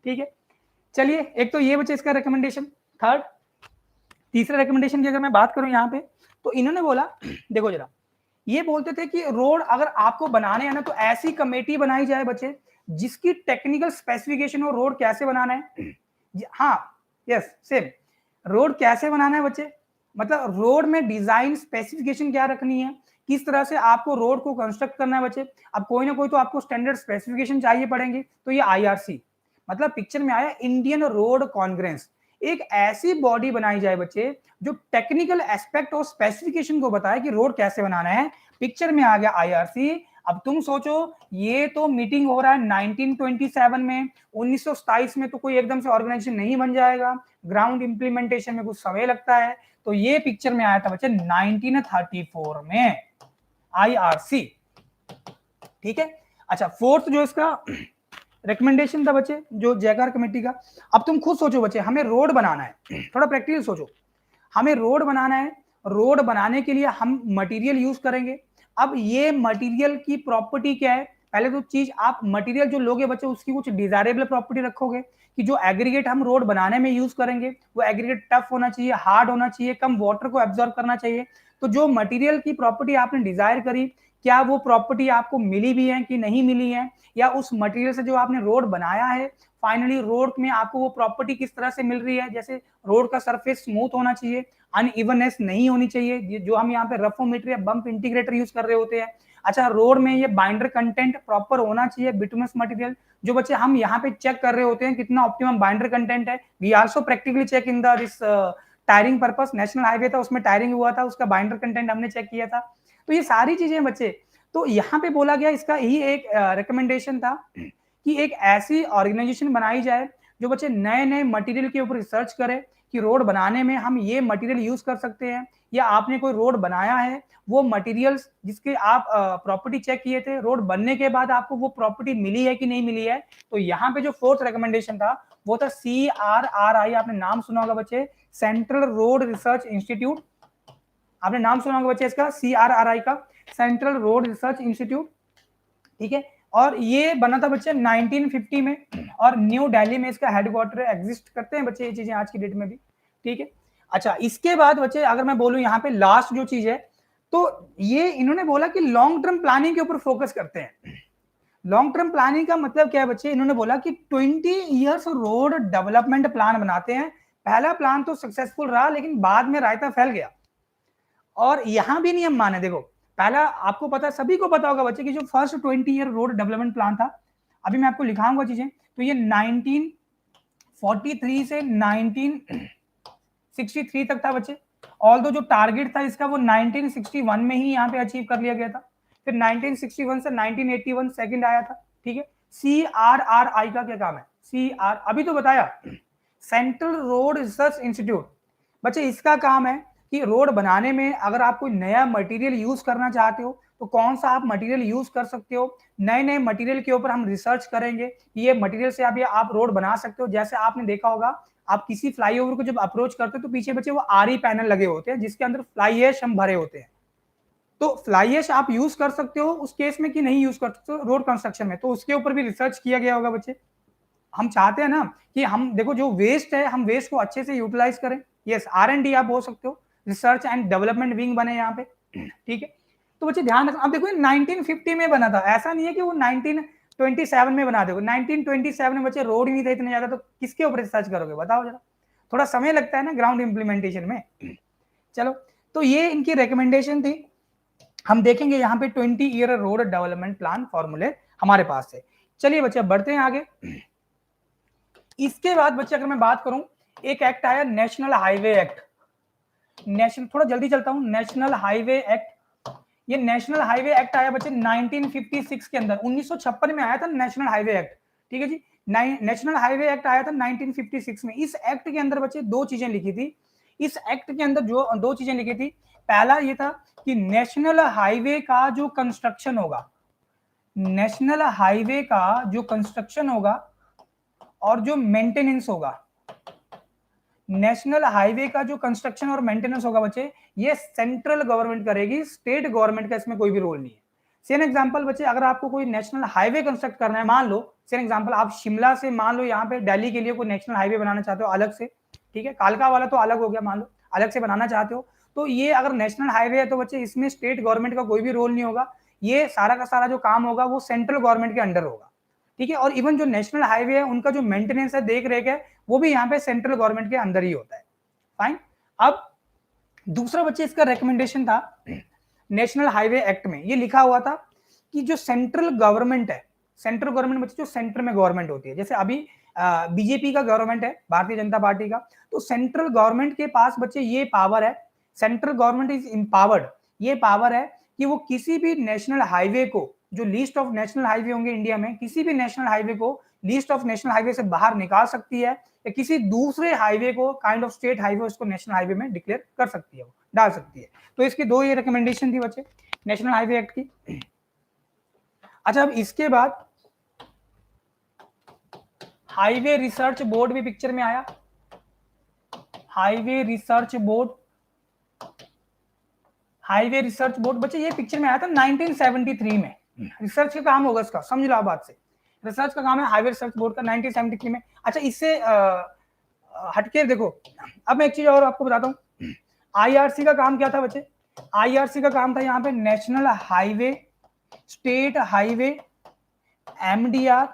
ठीक है। चलिए, एक तो ये बच्चे इसका रिकमेंडेशन। थर्ड, तीसरे रिकमेंडेशन की अगर मैं बात करूं यहाँ पे, तो इन्होंने बोला देखो जरा, ये बोलते थे कि रोड अगर आपको बनाने है ना तो ऐसी कमेटी बनाई जाए बच्चे जिसकी टेक्निकल स्पेसिफिकेशन हो रोड कैसे बनाना है। हाँ, यस, सेम, रोड कैसे बनाना है बच्चे, मतलब रोड में डिजाइन स्पेसिफिकेशन क्या रखनी है, किस तरह से आपको रोड को कंस्ट्रक्ट करना है बच्चे। अब कोई ना कोई तो आपको स्टैंडर्ड स्पेसिफिकेशन चाहिए पड़ेंगे, तो ये आईआरसी मतलब पिक्चर में आया इंडियन रोड कांग्रेस, एक ऐसी बॉडी बनाई जाए बच्चे जो टेक्निकल एस्पेक्ट और स्पेसिफिकेशन को बताए कि रोड कैसे बनाना है। पिक्चर में आ गया आईआरसी। अब तुम सोचो, ये तो मीटिंग हो रहा है 1927 में, 1927 में तो कोई एकदम से ऑर्गेनाइजेशन नहीं बन जाएगा, ग्राउंड इंप्लीमेंटेशन में कुछ समय लगता है। तो ये पिक्चर में आया था बच्चे 1934 में आईआरसी, ठीक है। अच्छा, फोर्थ जो इसका रिकमेंडेशन था बच्चे जो जयकार कमेटी का, अब तुम खुद सोचो बच्चे, हमें रोड बनाना है, थोड़ा प्रैक्टिकल सोचो, हमें रोड बनाना है, रोड बनाने के लिए हम मटेरियल यूज करेंगे। अब ये मटेरियल की प्रॉपर्टी क्या है, पहले तो चीज आप मटेरियल जो लोगे बच्चे उसकी कुछ डिजायरेबल प्रॉपर्टी रखोगे कि जो एग्रीगेट हम रोड बनाने में यूज करेंगे वो एग्रीगेट टफ होना चाहिए, हार्ड होना चाहिए, कम वाटर को एब्जॉर्ब करना चाहिए। तो जो मटेरियल की प्रॉपर्टी आपने डिजायर करी, क्या वो प्रॉपर्टी आपको मिली भी है कि नहीं मिली है, या उस मटेरियल से जो आपने रोड बनाया है फाइनली रोड में आपको वो प्रॉपर्टी किस तरह से मिल रही है। जैसे रोड का सरफेस स्मूथ होना चाहिए, अनइवननेस नहीं होनी चाहिए, जो हम यहाँ पे रफोमीटर या बम्प इंटीग्रेटर यूज कर रहे होते हैं। अच्छा, रोड में ये बाइंडर कंटेंट प्रॉपर होना चाहिए, बिटुमस मटेरियल जो बच्चे हम यहाँ पे चेक कर रहे होते हैं कितना ऑप्टिमम बाइंडर कंटेंट है। We also practically check in this tiring purpose, national highway था उसमें टायरिंग हुआ था, उसका बाइंडर कंटेंट हमने चेक किया था। तो ये सारी चीजें बच्चे, तो यहाँ पे बोला गया इसका ही एक रिकमेंडेशन था कि एक ऐसी ऑर्गेनाइजेशन बनाई जाए जो बच्चे नए नए मटेरियल के ऊपर रिसर्च करे कि रोड बनाने में हम ये मटेरियल यूज कर सकते हैं, या आपने कोई रोड बनाया है वो मटेरियल्स जिसके आप प्रॉपर्टी चेक किए थे, रोड बनने के बाद आपको वो प्रॉपर्टी मिली है कि नहीं मिली है। तो यहाँ पे जो फोर्थ रिकमेंडेशन था वो था CRRI, आपने नाम सुना होगा बच्चे, सेंट्रल रोड रिसर्च इंस्टीट्यूट, आपने नाम सुना होगा बच्चे इसका, CRRI का, सेंट्रल रोड रिसर्च इंस्टीट्यूट, ठीक है। और ये बना था बच्चे 1950 में, और न्यू दिल्ली में इसका हेडक्वार्टर एग्जिस्ट करते हैं बच्चे ये चीजें आज की डेट में भी, ठीक है। अच्छा, इसके बाद बच्चे अगर मैं बोलूं यहाँ पे लास्ट जो चीज है, तो ये इन्होंने बोला कि लॉन्ग टर्म प्लानिंग के ऊपर फोकस करते हैं। लॉन्ग टर्म प्लानिंग का मतलब क्या है बच्चे, इन्होंने बोला कि 20 इयर्स रोड डेवलपमेंट प्लान बनाते हैं। पहला प्लान तो सक्सेसफुल रहा लेकिन बाद में रायता फैल गया, और यहां भी नियम माने। देखो, पहला आपको पता, सभी को पता होगा बच्चे कि जो first 20 year road development plan था, अभी मैं आपको लिखाऊंगा चीजें, तो ये 1943 से 1963 तक था बच्चे। ऑल दो जो टारगेट था इसका वो 1961 में ही यहाँ पे अचीव कर लिया गया था। फिर 1961 से 1981 सेकंड आया था, ठीक है। CRRI का क्या काम है, अभी तो बताया, सेंट्रल रोड रिसर्च इंस्टीट्यूट, बच्चे इसका काम है कि रोड बनाने में अगर आप कोई नया मटेरियल यूज करना चाहते हो तो कौन सा आप मटेरियल यूज कर सकते हो, नए नए मटेरियल के ऊपर हम रिसर्च करेंगे, ये मटेरियल से आप रोड बना सकते हो। जैसे आपने देखा होगा, आप किसी फ्लाईओवर को जब अप्रोच करते हो तो पीछे बच्चे वो आरई पैनल लगे होते हैं जिसके अंदर फ्लाई ऐश हम भरे होते हैं। तो फ्लाई ऐश आप यूज कर सकते हो उस केस में कि नहीं यूज कर सकते हो रोड कंस्ट्रक्शन में, तो उसके ऊपर भी रिसर्च किया गया होगा बच्चे। हम चाहते हैं ना कि हम देखो जो वेस्ट है हम वेस्ट को अच्छे से यूटिलाइज करें। यस, R&D आप बोल सकते हो, रिसर्च एंड डेवलपमेंट विंग बने यहाँ पे, ठीक है। तो बच्चे ध्यान रखना, अब देखो 1950 में बना था, ऐसा नहीं है कि वो 1927 में बना देखो, 1927 में बच्चे रोड ही नहीं थे इतने ज्यादा, तो किसके ऊपर रिसर्च करोगे बताओ जरा, थोड़ा समय लगता है ना ग्राउंड इंप्लीमेंटेशन में। चलो, तो ये इनकी रिकमेंडेशन थी। हम देखेंगे यहाँ पे 20 ईयर रोड डेवलपमेंट प्लान फॉर्मूले हमारे पास है। चलिए बच्चे बढ़ते हैं आगे। इसके बाद बच्चे अगर मैं बात करूं, एक एक्ट आया नेशनल हाईवे एक्ट, थोड़ा जल्दी चलता हूं, नेशनल हाईवे एक्ट। ये नेशनल हाईवे एक्ट आया बच्चे 1956 के अंदर, 1956 में आया था नेशनल हाईवे एक्ट, ठीक है जी। नेशनल हाईवे एक्ट आया था 1956 में। इस एक्ट के अंदर बच्चे दो चीजें लिखी थी, इस एक्ट के अंदर जो दो चीजें लिखी थी, पहला ये था कि नेशनल हाईवे का जो कंस्ट्रक्शन होगा, नेशनल हाईवे का जो कंस्ट्रक्शन होगा और जो मेंटेनेंस होगा, नेशनल हाईवे का जो कंस्ट्रक्शन और मेंटेनेंस होगा बच्चे, ये सेंट्रल गवर्नमेंट करेगी, स्टेट गवर्नमेंट का इसमें कोई भी रोल नहीं है। सेम एग्जांपल बच्चे, अगर आपको कोई नेशनल हाईवे कंस्ट्रक्ट करना है, मान लो सेम एग्जांपल, आप शिमला से मान लो यहाँ पे दिल्ली के लिए कोई नेशनल हाईवे बनाना चाहते हो अलग से, ठीक है, कालका वाला तो अलग हो गया, मान लो अलग से बनाना चाहते हो, तो ये अगर नेशनल हाईवे है तो बच्चे इसमें स्टेट गवर्नमेंट का कोई भी रोल नहीं होगा, ये सारा का सारा जो काम होगा वो सेंट्रल गवर्नमेंट के अंडर होगा, ठीक है। और इवन जो नेशनल हाईवे है उनका जो मेंटेनेंस है, देख रेख है, वो भी यहाँ पे सेंट्रल गवर्नमेंट के अंदर ही होता है। फाइन। अब दूसरा बच्चे इसका रिकमेंडेशन था नेशनल हाईवे एक्ट में, ये लिखा हुआ था कि जो सेंट्रल गवर्नमेंट है, सेंट्रल गवर्नमेंट बच्चे जो सेंटर में गवर्नमेंट होती है, जैसे अभी बीजेपी का गवर्नमेंट है, भारतीय जनता पार्टी का, तो सेंट्रल गवर्नमेंट के पास बच्चे ये पावर है, सेंट्रल गवर्नमेंट इज एम्पावर्ड, ये पावर है कि वो किसी भी नेशनल हाईवे को, जो लिस्ट ऑफ नेशनल हाईवे होंगे इंडिया में, किसी भी नेशनल हाईवे को लिस्ट ऑफ नेशनल हाईवे से बाहर निकाल सकती है, या किसी दूसरे हाईवे को काइंड ऑफ स्टेट हाईवे उसको नेशनल हाईवे में डिक्लेयर कर सकती है, वो डाल सकती है। तो इसकी दो ये रिकमेंडेशन थी बच्चे नेशनल हाईवे एक्ट की। अच्छा, अब इसके बाद हाईवे रिसर्च बोर्ड भी पिक्चर में आया। Highway research board, highway research board बच्चे ये पिक्चर में आया था 1973 में। रिसर्च का काम होगा इसका, समझ लो आप बात से, रिसर्च का काम है हाईवे रिसर्च बोर्ड का 1973 में। अच्छा, इससे हटके देखो, अब मैं एक चीज और आपको बताता हूँ, आईआरसी का काम क्या था बच्चे, आईआरसी का काम था यहाँ पे national highway, state highway, MDR,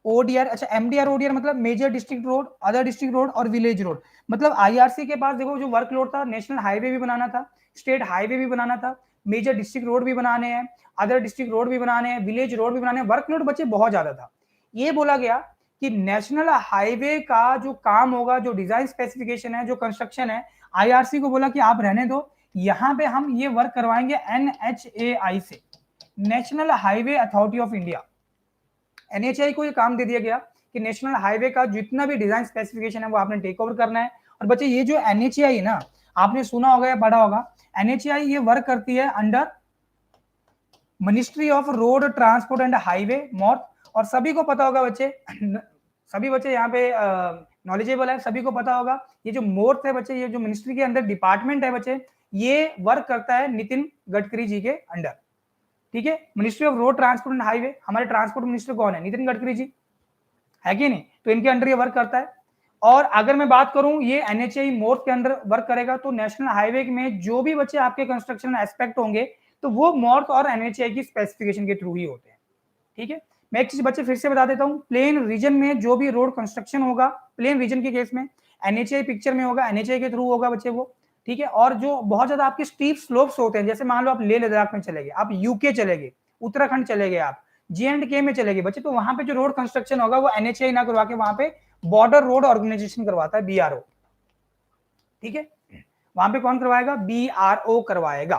ODR. अच्छा, एमडीआर ओडीआर मतलब major district road, other district road और विलेज रोड। मतलब आईआरसी के पास देखो जो वर्कलोड था, नेशनल हाईवे भी बनाना था, स्टेट हाईवे भी बनाना था, मेजर डिस्ट्रिक्ट रोड भी बनाने हैं, अदर डिस्ट्रिक्ट रोड भी बनाने हैं, विलेज रोड भी बनाने हैं, वर्कलोड बच्चे बहुत ज्यादा था। ये बोला गया कि नेशनल हाईवे का जो काम होगा, जो डिजाइन स्पेसिफिकेशन है, जो कंस्ट्रक्शन है, आईआरसी को बोला कि आप रहने दो, यहाँ पे हम ये वर्क करवाएंगे एनएचएआई से, national highway authority of India. NHAI को ये काम दे दिया गया कि नेशनल हाईवे का जितना भी डिजाइन स्पेसिफिकेशन है वो आपने टेक ओवर करना है। और बच्चे ये जो एनएचएआई है ना, आपने सुना होगा या पढ़ा होगा, एनएचएआई ये वर्क करती है under ministry of road transport and highway, मॉर्थ। और सभी को पता होगा बच्चे, सभी बच्चे यहाँ पे नॉलेजेबल है, सभी को पता होगा, ये जो मोर्थ है बच्चे, ये जो मिनिस्ट्री के अंदर डिपार्टमेंट है बच्चे, ये वर्क करता है नितिन गडकरी जी के अंडर, ठीक है। Ministry of road transport and highway, हमारे ट्रांसपोर्ट मिनिस्टर कौन है, नितिन गडकरी जी, है कि नहीं, तो इनके अंडर ये वर्क करता है। और अगर मैं बात करूं ये एनएचएआई मोर्थ के अंदर वर्क करेगा, तो नेशनल हाईवे में जो भी बच्चे आपके कंस्ट्रक्शन एस्पेक्ट होंगे तो वो मोर्थ और एनएचएआई की स्पेसिफिकेशन के थ्रू ही होते हैं, ठीक है। मैं एक चीज बच्चे फिर से बता देता हूं, प्लेन रीजन में जो भी रोड कंस्ट्रक्शन होगा, प्लेन रीजन के केस में एनएचएआई पिक्चर में होगा, एनएचएआई के थ्रू होगा बच्चे वो, ठीक है। और जो बहुत ज्यादा आपके स्टीप स्लोप्स होते हैं, जैसे मान लो आप लेह लद्दाख में चले गए, आप यूके चले गए, उत्तराखंड चले गए, आप जे में चले गए बच्चे, तो वहां पे जो रोड कंस्ट्रक्शन होगा वो एनएचएआई ना करवा के वहां पे बॉर्डर रोड ऑर्गेनाइजेशन करवाता है, बीआरओ, ठीक है। वहां पे कौन करवाएगा, बीआरओ करवाएगा,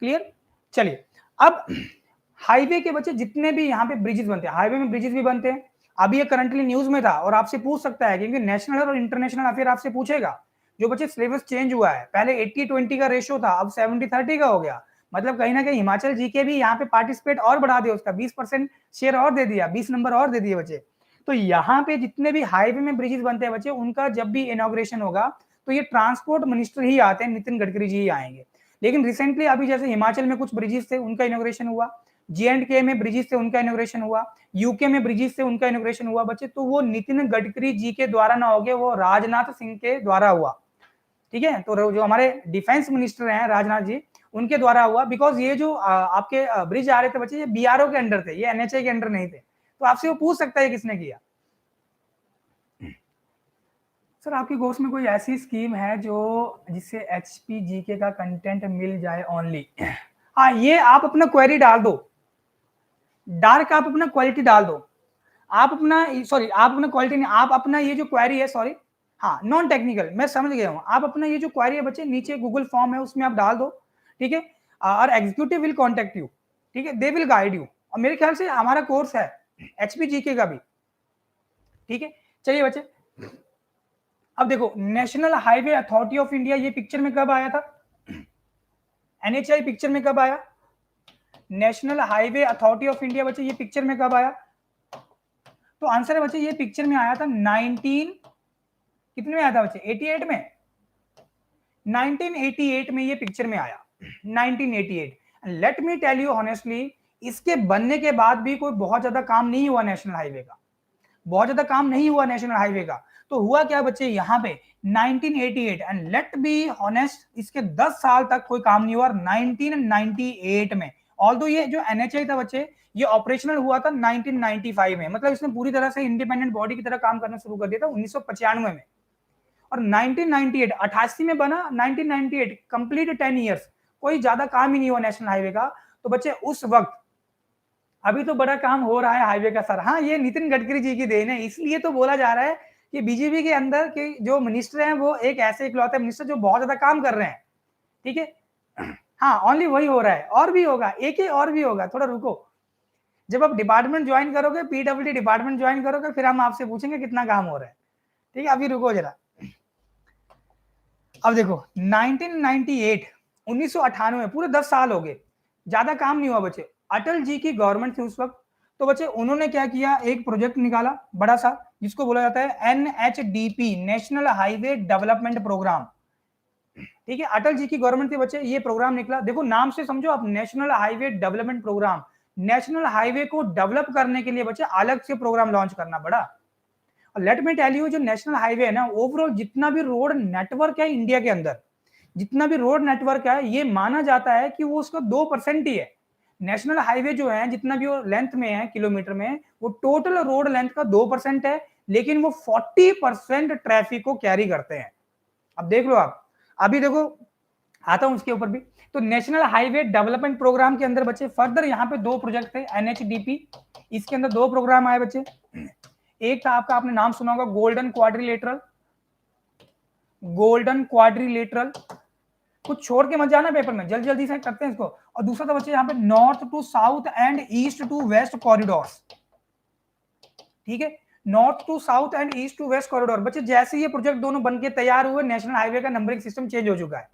क्लियर। चलिए, अब हाईवे के बच्चे जितने भी यहाँ पे ब्रिजेस बनते हैं, हाईवे में ब्रिजेस भी बनते हैं, अभी ये करंटली न्यूज में था और आपसे पूछ सकता है, क्योंकि नेशनल और इंटरनेशनल अफेयर आपसे पूछेगा। जो बच्चे सिलेबस चेंज हुआ है, पहले 80-20 का रेशियो था, अब 70-30 का हो गया, मतलब कहीं ना कहीं हिमाचल जीके भी यहाँ पे पार्टिसिपेट और बढ़ा दिया, उसका 20% शेयर और दे दिया, 20 नंबर और दे दिए बच्चे। तो यहाँ पे जितने भी हाईवे में ब्रिजेस बनते हैं बच्चे, उनका जब भी इनॉग्रेशन होगा तो ये ट्रांसपोर्ट मिनिस्टर ही आते हैं, नितिन गडकरी जी ही आएंगे। लेकिन रिसेंटली अभी जैसे हिमाचल में कुछ ब्रिजेस थे, उनका इनॉग्रेशन हुआ, जे में ब्रिजेस से उनका इनॉग्रेशन हुआ, यूके में ब्रिजेस से उनका इनॉग्रेशन हुआ बच्चे, तो वो नितिन गडकरी जी के द्वारा ना हो गया, वो राजनाथ सिंह के द्वारा हुआ, ठीक है। तो जो हमारे डिफेंस मिनिस्टर हैं राजनाथ जी, उनके द्वारा हुआ, बिकॉज ये जो आपके ब्रिज आ रहे थे बच्चे, ये बीआरओ के अंडर थे, ये एनएचए के अंडर नहीं थे। तो आपसे वो पूछ सकता है किसने किया। सर आपकी कोर्स में कोई ऐसी स्कीम है जो जिससे एचपीजीके का कंटेंट मिल जाए ओनली? हाँ, ये आप अपना क्वेरी डाल दो, डार्क आप अपना क्वालिटी डाल दो, आप अपना, सॉरी आप अपना क्वालिटी नहीं, आप अपना ये जो क्वेरी है, सॉरी हाँ नॉन टेक्निकल, मैं समझ गया हूँ, आप अपना ये जो क्वेरी है बच्चे, नीचे गूगल फॉर्म है उसमें आप डाल दो, ठीक है। और एग्जीक्यूटिव विल कांटेक्ट यू, ठीक है, दे विल गाइड यू। और मेरे ख्याल से हमारा कोर्स है एचपीजीके का भी, ठीक है। चलिए बच्चे, अब देखो national highway authority of India ये पिक्चर में कब आया था, एनएचआई पिक्चर में कब आया, national highway authority of India बच्चे ये पिक्चर में कब आया? तो आंसर है बच्चे ये पिक्चर में आया था 19 कितने में आया था बच्चे, 88 में, 1988 में ये पिक्चर में आया, 1988। Let me tell you honestly, इसके बनने के बाद भी कोई बहुत ज्यादा काम नहीं हुआ नेशनल हाईवे का, बहुत ज्यादा काम नहीं हुआ नेशनल हाईवे का। तो हुआ क्या बच्चे यहाँ पे 1988, एंड लेट बी ऑनेस्ट, इसके 10 साल तक कोई काम नहीं हुआ। 1998 में, ऑल्दो ये जो एनएचए था बच्चे, ये ऑपरेशनल हुआ था 1995 में, मतलब इसने पूरी तरह से इंडिपेंडेंट बॉडी की तरह काम करना शुरू कर दिया था 1995 में। और 1998 88 में बना, 1998 कंप्लीट 10 इयर्स, कोई ज्यादा काम ही नहीं हुआ नेशनल हाईवे का। तो बच्चे उस वक्त, अभी तो बड़ा काम हो रहा है हाईवे का सर। हाँ, ये नितिन गडकरी जी की देन है, इसलिए तो बोला जा रहा है कि बीजेपी के अंदर के जो मिनिस्टर हैं वो एक ऐसे इकलौते मिनिस्टर जो बहुत ज्यादा काम कर रहे हैं, ठीक है। हाँ, ओनली वही हो रहा है, और भी होगा, एक ही और भी होगा, थोड़ा रुको। जब आप डिपार्टमेंट ज्वाइन करोगे, पीडब्ल्यूडी डिपार्टमेंट ज्वाइन करोगे, फिर हम आपसे पूछेंगे कितना काम हो रहा है, ठीक है। अभी रुको जरा। अब देखो 1998, 1998, पूरे 10 साल हो गए, ज्यादा काम नहीं हुआ बच्चे। अटल जी की गवर्नमेंट थी उस वक्त, तो बच्चे उन्होंने क्या किया, एक प्रोजेक्ट निकाला बड़ा सा, जिसको बोला जाता है NHDP, national highway development programme, ठीक है। अटल जी की गवर्नमेंट थी बच्चे, ये प्रोग्राम निकला। देखो नाम से समझो आप, national highway development programme. National highway को डेवलप करने के लिए बच्चे अलग से प्रोग्राम लॉन्च करना पड़ा। और लेट मी टेल यू, जो नेशनल हाईवे है ना, ओवरऑल जितना भी रोड नेटवर्क है इंडिया के अंदर, जितना भी रोड नेटवर्क है, ये माना जाता है कि वो उसका 2% ही है। नेशनल हाईवे जो है, जितना भी वो लेंथ में है, किलोमीटर में, वो टोटल रोड लेंथ का 2% है, लेकिन वो 40% ट्रैफिक को कैरी करते हैं। अब देख लो आप, अभी देखो आता हूं उसके ऊपर भी। तो नेशनल हाईवे डेवलपमेंट प्रोग्राम के अंदर बच्चे फर्दर यहाँ पे 2 प्रोजेक्ट थे, एनएचडीपी, इसके अंदर 2 प्रोग्राम आए बच्चे। एक था आपका, आपने नाम सुना होगा, गोल्डन क्वाड्रिलेटरल, गोल्डन क्वाड्रिलेटरल, कुछ छोड़ के मत जाना पेपर में, जल्दी जल्दी से करते हैं इसको। और दूसरा था बच्चे यहाँ पे north to south and east to west corridor, ठीक है। North to south and east to west corridor. बच्चे जैसे ये प्रोजेक्ट दोनों बनके तैयार हुए, नेशनल हाईवे का नंबरिंग सिस्टम चेंज हो चुका है।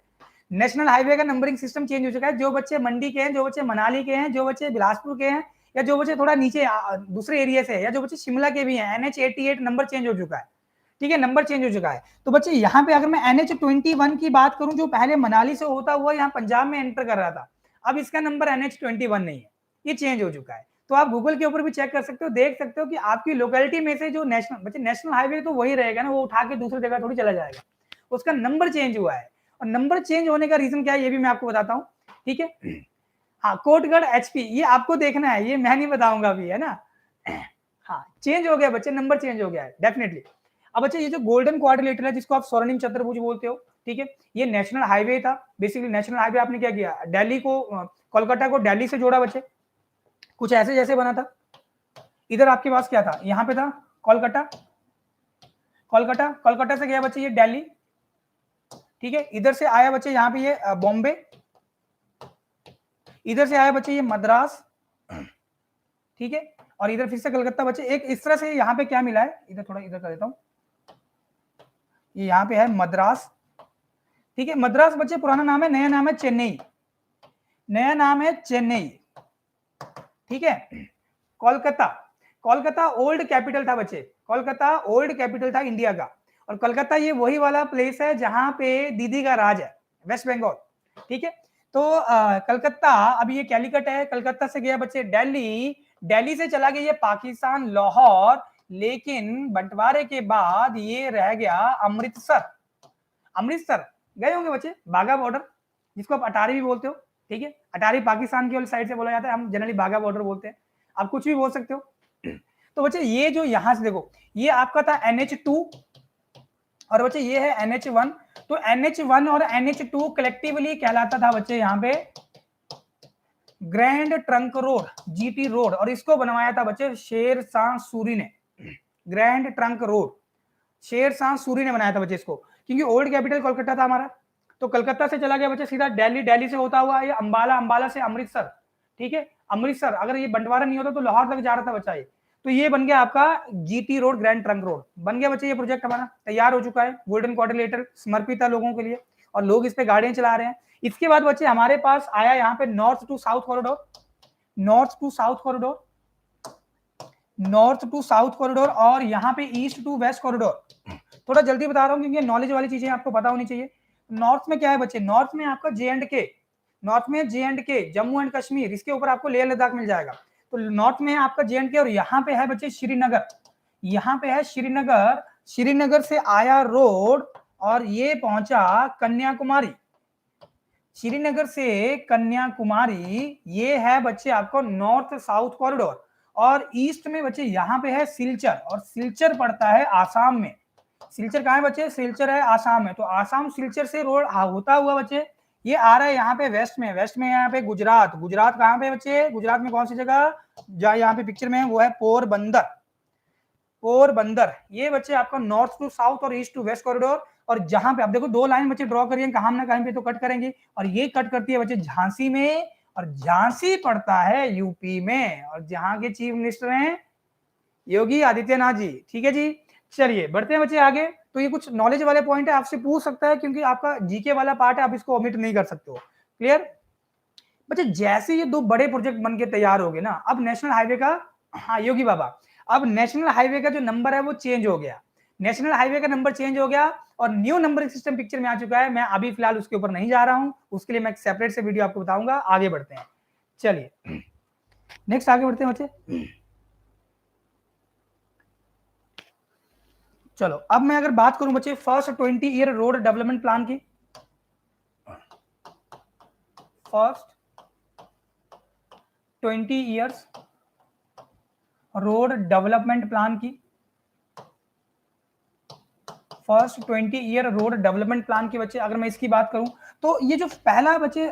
नेशनल हाईवे का नंबरिंग सिस्टम चेंज हो चुका है। जो बच्चे मंडी के हैं, जो बच्चे मनाली के हैं, जो बच्चे बिलासपुर के हैं, या जो बच्चे थोड़ा नीचे दूसरे एरिया से, या जो बच्चे शिमला के भी हैं, NH88 नंबर चेंज हो चुका है, ठीक है, नंबर चेंज हो चुका है। तो बच्चे यहाँ पे अगर मैं NH21 की बात करूं, जो पहले मनाली से होता हुआ यहाँ पंजाब में एंटर कर रहा था, अब इसका नंबर NH21 नहीं है, ये चेंज हो चुका है। तो आप गूगल के ऊपर भी चेक कर सकते हो, देख सकते हो कि आपकी लोकेलिटी में से जो नेशनल, बच्चे नेशनल हाईवे तो वही रहेगा ना, वो उठा के दूसरी जगह थोड़ी चला जाएगा, उसका नंबर चेंज हुआ है। और नंबर चेंज होने का रीजन क्या है, ये भी मैं आपको बताता हूँ, ठीक है। हाँ, कोटगढ़ HP, ये आपको देखना है, ये मैं नहीं बताऊंगा अभी, है ना। हाँ, चेंज हो गया बच्चे, नंबर चेंज हो गया है डेफिनेटली। अब बच्चे ये जो गोल्डन क्वाड्रिलेटरल है, जिसको आप स्वर्णिम चतुर्भुज बोलते हो, ठीक है, ये नेशनल हाईवे था। बेसिकली नेशनल हाईवे आपने क्या किया, दिल्ली को, कोलकाता को दिल्ली से जोड़ा बच्चे, कुछ ऐसे जैसे बना था। इधर आपके पास क्या था, यहाँ पे था कोलकाता, कोलकाता, कोलकाता से गया बच्चे ये दिल्ली, ठीक है। इधर से आया बच्चे यहाँ पे ये बॉम्बे, इधर से आया बच्चे ये मद्रास, ठीक है, और इधर फिर से कलकत्ता बच्चे। एक इस तरह से यहाँ पे क्या मिला है, इधर थोड़ा इधर कर देता हूँ, ये यहाँ पे है मद्रास, ठीक है। मद्रास बच्चे पुराना नाम है, नया नाम है चेन्नई, नया नाम है चेन्नई, ठीक है। कोलकाता, कोलकाता ओल्ड कैपिटल था बच्चे, कोलकाता ओल्ड कैपिटल था इंडिया का। और कोलकाता ये वही वाला प्लेस है जहां पे दीदी का राज है, वेस्ट बंगाल, ठीक है। तो कलकत्ता, अभी ये कैलिकट है, कलकत्ता से गया बच्चे दिल्ली, दिल्ली से चला गया ये पाकिस्तान लाहौर, लेकिन बंटवारे के बाद ये रह गया अमृतसर। अमृतसर गए होंगे बच्चे, बाघा बॉर्डर, जिसको आप अटारी भी बोलते हो, ठीक है। अटारी पाकिस्तान की साइड से बोला जाता है, हम जनरली बाघा बॉर्डर बोलते हैं, आप कुछ भी बोल सकते हो। तो बच्चे ये जो यहां से देखो, ये आपका था NH2, और बच्चे ये है NH1। तो NH1 और NH2 कलेक्टिवली कहलाता था बच्चे यहाँ पे grand trunk road, GT road, और इसको बनवाया था बच्चे शेर शाह सूरी ने। Grand trunk road Sher Shah Suri ने बनाया था बच्चे इसको, क्योंकि ओल्ड कैपिटल कोलकाता था हमारा। तो कलकत्ता से चला गया बच्चे सीधा दिल्ली, दिल्ली से होता हुआ ये अंबाला, अंबाला से अमृतसर, ठीक है। अमृतसर, अगर ये बंटवारा नहीं होता तो लाहौर तक जा रहा था बच्चा ये। तो ये बन गया आपका GT road, grand trunk road बन गया बच्चे। ये प्रोजेक्ट हमारा तैयार हो चुका है, गोल्डन क्वाड्रिलेटरल, समर्पित है लोगों के लिए, और लोग इस पे गाड़ियां चला रहे हैं। इसके बाद बच्चे हमारे पास आया यहाँ पे north to south corridor, north to south corridor, north to south corridor, और यहाँ पे ईस्ट टू वेस्ट कॉरिडोर। थोड़ा जल्दी बता रहा हूँ क्योंकि नॉलेज वाली चीजें आपको पता होनी चाहिए। नॉर्थ में क्या है बच्चे, नॉर्थ में आपका J&K, नॉर्थ में J&K, जम्मू एंड कश्मीर, इसके ऊपर आपको लेह लद्दाख मिल जाएगा। तो नॉर्थ में है आपका J&K और यहाँ पे है बच्चे श्रीनगर, यहाँ पे है श्रीनगर। श्रीनगर से आया रोड और ये पहुंचा कन्याकुमारी। श्रीनगर से कन्याकुमारी ये है बच्चे आपको नॉर्थ साउथ कॉरिडोर। और ईस्ट में बच्चे यहाँ पे है सिलचर, और सिलचर पड़ता है आसाम में। सिलचर कहाँ है बच्चे? सिलचर है आसाम में। तो आसाम सिलचर से रोड होता हुआ बच्चे ये आ रहा है यहाँ पे वेस्ट में। वेस्ट में यहाँ पे गुजरात। गुजरात कहाँ पे बच्चे? गुजरात में कौन सी जगह जहाँ यहाँ पे पिक्चर में है वो है पोरबंदर। पोरबंदर ये बच्चे आपका नॉर्थ टू साउथ और ईस्ट टू वेस्ट कॉरिडोर। और जहां पे आप देखो दो लाइन बच्चे ड्रॉ करिए, कहां ना कहीं पे तो कट करेंगे, और ये कट करती है बच्चे झांसी में, और झांसी पड़ता है यूपी में, और जहां के चीफ मिनिस्टर हैं योगी आदित्यनाथ जी। ठीक है जी, चलिए बढ़ते हैं बच्चे आगे। तो ये कुछ नॉलेज वाले पॉइंट है, आपसे पूछ सकता है क्योंकि आपका जीके वाला पार्ट है, आप इसको ओमिट नहीं कर सकते हो। क्लियर बच्चे? जैसे ये दो बड़े प्रोजेक्ट बन के तैयार हो गए ना, अब नेशनल हाईवे का, हाँ योगी बाबा, अब नेशनल हाईवे का जो नंबर है वो चेंज हो गया। नेशनल हाईवे का नंबर चेंज हो गया और न्यू नंबरिंग सिस्टम पिक्चर में आ चुका है। मैं अभी फिलहाल उसके ऊपर नहीं जा रहा हूं, उसके लिए मैं एक सेपरेट से वीडियो आपको बताऊंगा। आगे बढ़ते हैं, चलिए नेक्स्ट आगे बढ़ते हैं बच्चे। चलो अब मैं अगर बात करूं बच्चे first 20 year road development plan की, first 20 years road development plan की, first 20 year road development plan की बच्चे अगर मैं इसकी बात करूं तो ये जो पहला बच्चे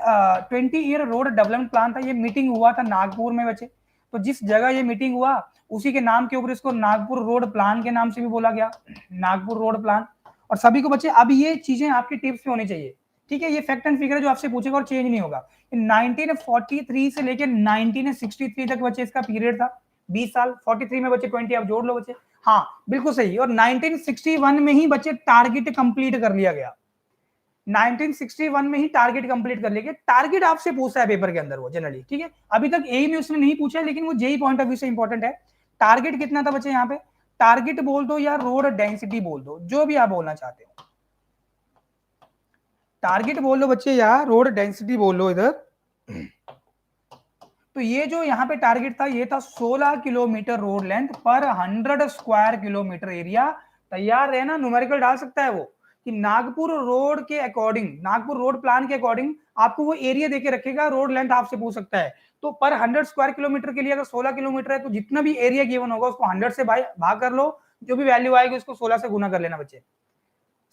20 ईयर रोड डेवलपमेंट प्लान था, ये मीटिंग हुआ था नागपुर में बच्चे। तो जिस जगह ये मीटिंग हुआ उसी के नाम के ऊपर इसको नागपुर रोड प्लान के नाम से भी बोला गया, नागपुर रोड प्लान। और सभी को बच्चे अब ये चीजें आपकी टिप्स में होनी चाहिए, ठीक है? ये फैक्ट एंड फिगर जो आपसे पूछेगा और चेंज नहीं होगा। 1943 से लेकर 1963 तक बच्चे इसका पीरियड था, 20 साल। 43 में बच्चे 20 आप जोड़ लो बच्चे, हाँ बिल्कुल सही। और 1961 में ही बच्चे टारगेट कंप्लीट कर लिया गया, 1961 में ही टारगेट कंप्लीट कर लिया गया। टारगेट आपसे पूछा है पेपर के अंदर वो जनरली, ठीक है? अभी तक एई में उसने नहीं पूछा है, लेकिन वो जेई पॉइंट ऑफ व्यू से इंपॉर्टेंट है। टारगेट कितना था बच्चे यहाँ पे? टारगेट बोल दो या रोड डेंसिटी बोल दो, जो भी आप बोलना चाहते हो। टारगेट बोल लो बच्चे या रोड डेंसिटी बोल लो इधर। तो ये जो यहाँ पे टारगेट था ये था 16 किलोमीटर रोड लेंथ पर 100 स्क्वायर किलोमीटर एरिया। तैयार रहना, न्यूमेरिकल डाल सकता है वो कि नागपुर रोड के अकॉर्डिंग, नागपुर रोड प्लान के अकॉर्डिंग आपको वो एरिया देके रखेगा, रोड लेंथ आपसे पूछ सकता है। तो पर 100 स्क्वायर किलोमीटर के लिए अगर 16 किलोमीटर है तो जितना भी एरिया गिवन होगा उसको 100 से भाग कर लो, जो भी वैल्यू आएगी उसको 16 से गुना कर लेना बच्चे।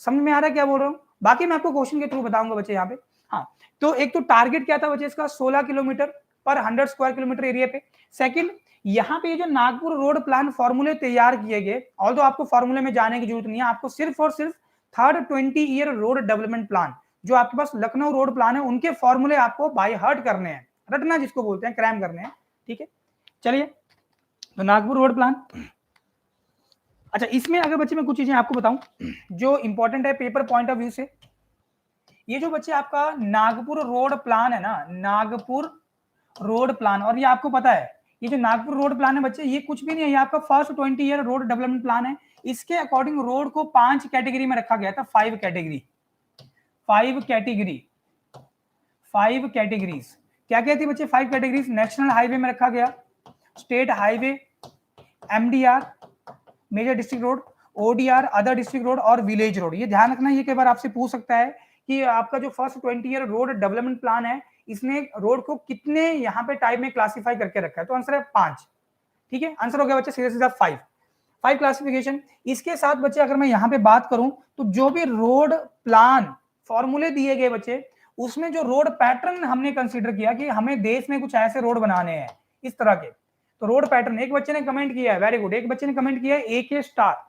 समझ में आ रहा है क्या बोल रहा हूँ? बाकी मैं आपको क्वेश्चन के थ्रू बताऊंगा बच्चे यहाँ पे। हाँ, तो एक तो टारगेट क्या था बच्चे इसका 16 किलोमीटर पर 100 स्क्वायर किलोमीटर एरिया पे। सेकंड, यहाँ पे जो नागपुर रोड प्लान फॉर्मूले तैयार किए गए, ऑल्दो आपको फॉर्मूले में जाने की जरूरत नहीं है, आपको सिर्फ और सिर्फ third 20 year road development plan जो आपके पास लखनऊ रोड प्लान है उनके फॉर्मूले आपको बाय हार्ट करने हैं, रटना जिसको बोलते हैं, क्रैम करने हैं, ठीक है? चलिए, तो नागपुर रोड प्लान। अच्छा, इसमें अगर बच्चे मैं कुछ चीजें आपको बताऊं जो इंपॉर्टेंट है पेपर पॉइंट ऑफ व्यू से। ये जो बच्चे आपका नागपुर रोड प्लान है ना, नागपुर रोड प्लान, और ये आपको पता है ये जो नागपुर रोड प्लान है बच्चे ये कुछ भी नहीं है, ये आपका first 20 year road development plan है। इसके अकॉर्डिंग रोड को 5 कैटेगरी में रखा गया था, 5 कैटेगरी, 5 कैटेगरी, 5 कैटेगरीज। क्या क्या थी बच्चे 5 कैटेगरीज? नेशनल हाईवे में रखा गया, state highway, MDR major district road, ODR other district road, और विलेज रोड। ये ध्यान रखना, ये कई बार आपसे पूछ सकता है कि आपका जो first 20 year road development plan है इसने रोड को कितने यहाँ पे टाइप में क्लासिफाई करके रखा है? तो आंसर है 5, ठीक है? आंसर हो गया बच्चे सीधा सीधा 5 क्लासिफिकेशन। इसके साथ बच्चे अगर मैं यहाँ पे बात करूं तो जो भी रोड प्लान फॉर्मूले दिए गए बच्चे उसमें जो रोड पैटर्न हमने कंसीडर किया कि हमें देश में कुछ ऐसे रोड बनाने हैं इस तरह के, तो रोड पैटर्न। एक बच्चे ने कमेंट किया है, वेरी गुड, एक बच्चे ने कमेंट किया है AK star,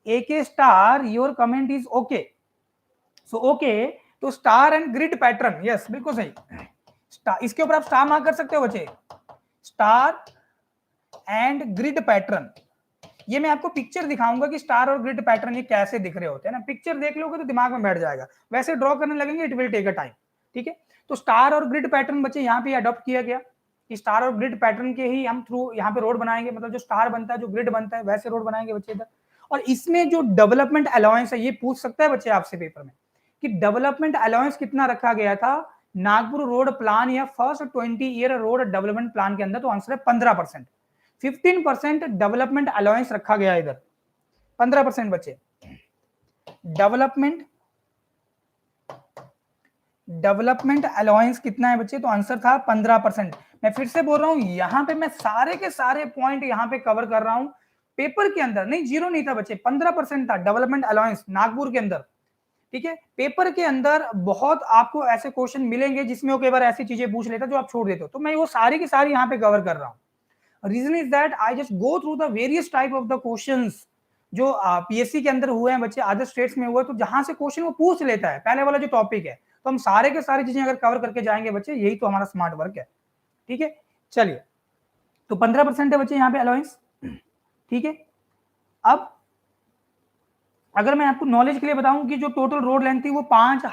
AK star your comment is okay. So okay, तो star and grid pattern, yes बिल्कुल सही। स्टार, इसके ऊपर आप स्टार मार्क कर सकते हो बच्चे, स्टार एंड ग्रिड पैटर्न। ये मैं आपको पिक्चर दिखाऊंगा कि स्टार और ग्रिड पैटर्न ये कैसे दिख रहे होते हैं ना, पिक्चर देख लोगे तो दिमाग में बैठ जाएगा, वैसे ड्रॉ करने लगेंगे it will take a time, ठीक है? तो स्टार और ग्रिड पैटर्न बच्चे यहाँ पे अडॉप्ट किया गया कि स्टार और ग्रिड पैटर्न के ही हम थ्रू यहाँ पे रोड बनाएंगे, मतलब जो स्टार बनता है जो ग्रिड बनता है वैसे रोड बनाएंगे बच्चे इधर। और इसमें जो डेवलपमेंट अलाउंस है ये पूछ सकता है बच्चे आपसे पेपर में कि डेवलपमेंट अलाउंस कितना रखा गया था नागपुर रोड प्लान या first 20 year road development plan के अंदर, तो आंसर है 15%। 15% डेवलपमेंट अलाउंस रखा गया इधर, 15% बच्चे डेवलपमेंट अलाउंस कितना है बच्चे, तो आंसर था 15%। मैं फिर से बोल रहा हूं, यहां पे मैं सारे के सारे पॉइंट यहां पे कवर कर रहा हूं, पेपर के अंदर नहीं, जीरो नहीं था बच्चे, 15% था डेवलपमेंट अलाउंस नागपुर के अंदर। ठीक है, पेपर के अंदर बहुत आपको ऐसे क्वेश्चन मिलेंगे जिसमें वो कई बार ऐसी चीजें पूछ लेता जो आप छोड़ देते हो, तो मैं वो सारी की सारी यहाँ पे कवर कर रहा हूँ। Reason is that I just go through the various type of the questions जो पीएससी के अंदर हुए हैं बच्चे, अदर स्टेट्स में हुए, तो जहां से क्वेश्चन वो पूछ लेता है पहले वाला जो टॉपिक है, तो हम सारे के सारी चीजें अगर कवर करके जाएंगे बच्चे, यही तो हमारा स्मार्ट वर्क है। ठीक है, चलिए, तो 15% है बच्चे यहाँ पे अलाउंस। ठीक है, अब अगर मैं आपको नॉलेज के लिए बताऊं कि जो टोटल रोड लेंथ थी वो 5,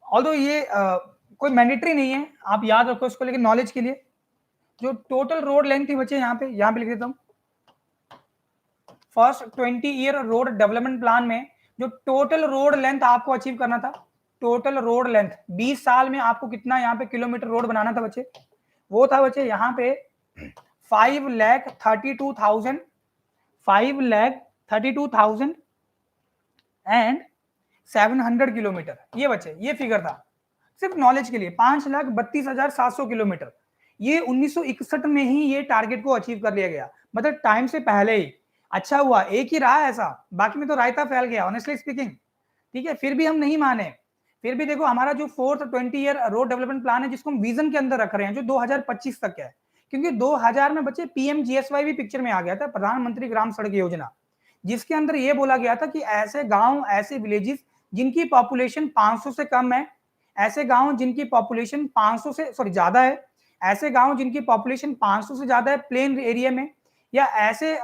ऑल्दो ये कोई मैंडेटरी नहीं है, आप याद रखो इसको, लेकिन नॉलेज के लिए जो टोटल रोड लेंथ थी बच्चे, यहाँ पे लिख देता हूं, first 20 year road development plan में जो टोटल रोड लेंथ आपको अचीव करना था, टोटल रोड लेंथ 20 साल में आपको कितना यहाँ पे किलोमीटर रोड बनाना था बच्चे, वो था बच्चे यहाँ पे 5,32,000 एंड 700 किलोमीटर। ये बच्चे ये फिगर था, सिर्फ नॉलेज के लिए, 5,32,700 किलोमीटर। ये 1961 में ही ये टारगेट को अचीव कर लिया गया, मतलब टाइम से पहले ही। अच्छा हुआ एक ही रहा ऐसा, बाकी में तो रायता फैल गया ऑनेस्टली स्पीकिंग। ठीक है, फिर भी हम नहीं माने, फिर भी देखो हमारा जो fourth 20 year road development plan है, जिसको हम विजन के अंदर रख रहे हैं, जो 2025 तक है, क्योंकि 2000 में बच्चे पीएमजीएसवाई भी पिक्चर में आ गया था, प्रधानमंत्री ग्राम सड़क योजना, जिसके अंदर यह बोला गया था कि ऐसे गांव, ऐसे विलेजेस जिनकी पॉपुलेशन 500 से कम है, ऐसे गांव जिनकी पॉपुलेशन 500 से ज्यादा है, ऐसे गांव जिनकी पॉपुलेशन 500 से ज्यादा है प्लेन एरिया में, या ऐसे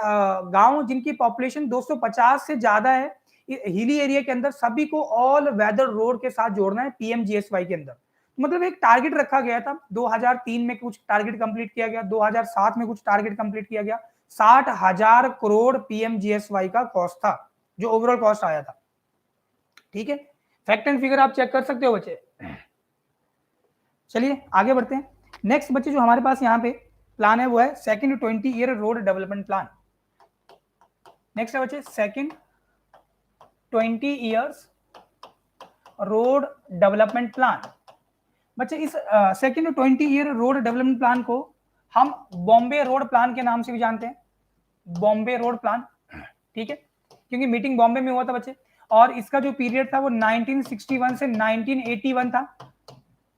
गांव जिनकी पॉपुलेशन 250 से ज्यादा है हिली एरिया के अंदर, सभी को ऑल वेदर रोड के साथ जोड़ना है पीएमजीएसवाई के अंदर। मतलब एक टारगेट रखा गया था, 2003 में कुछ टारगेट कंप्लीट किया गया, 2007 में कुछ टारगेट कंप्लीट किया गया, 60,000 करोड़ पीएमजीएसवाई का कॉस्ट था, जो ओवरऑल कॉस्ट आया था। ठीक है, फैक्ट एंड फिगर आप चेक कर सकते हो बच्चे। चलिए आगे बढ़ते हैं। नेक्स्ट बच्चे जो हमारे पास यहाँ पे प्लान है वो है second 20 year road development plan. Next है बच्चे second 20 years road development plan. बच्चे इस second 20 year road development plan को हम बॉम्बे रोड प्लान के नाम से भी जानते हैं, बॉम्बे रोड प्लान। ठीक है, क्योंकि मीटिंग बॉम्बे में हुआ था बच्चे, और इसका जो पीरियड था वो 1961 से 1981 था।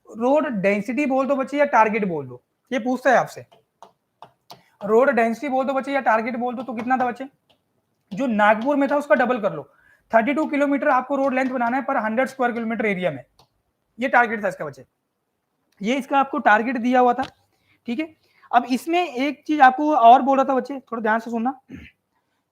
रोड डेंसिटी बोल दो बच्चे या टारगेट बोल दो, ये पूछता है आपसे, रोड डेंसिटी बोल दो बच्चे या टारगेट बोल दो, तो कितना था बच्चे, जो नागपुर में था उसका डबल कर लो, 32 किलोमीटर आपको रोड लेंथ बनाना है पर 100 स्क्वायर किलोमीटर एरिया में, ये टारगेट था इसका बच्चे, ये इसका आपको टारगेट दिया हुआ था। ठीक है, अब इसमें एक चीज आपको और बोल रहा था बच्चे, थोड़ा ध्यान से सुनना,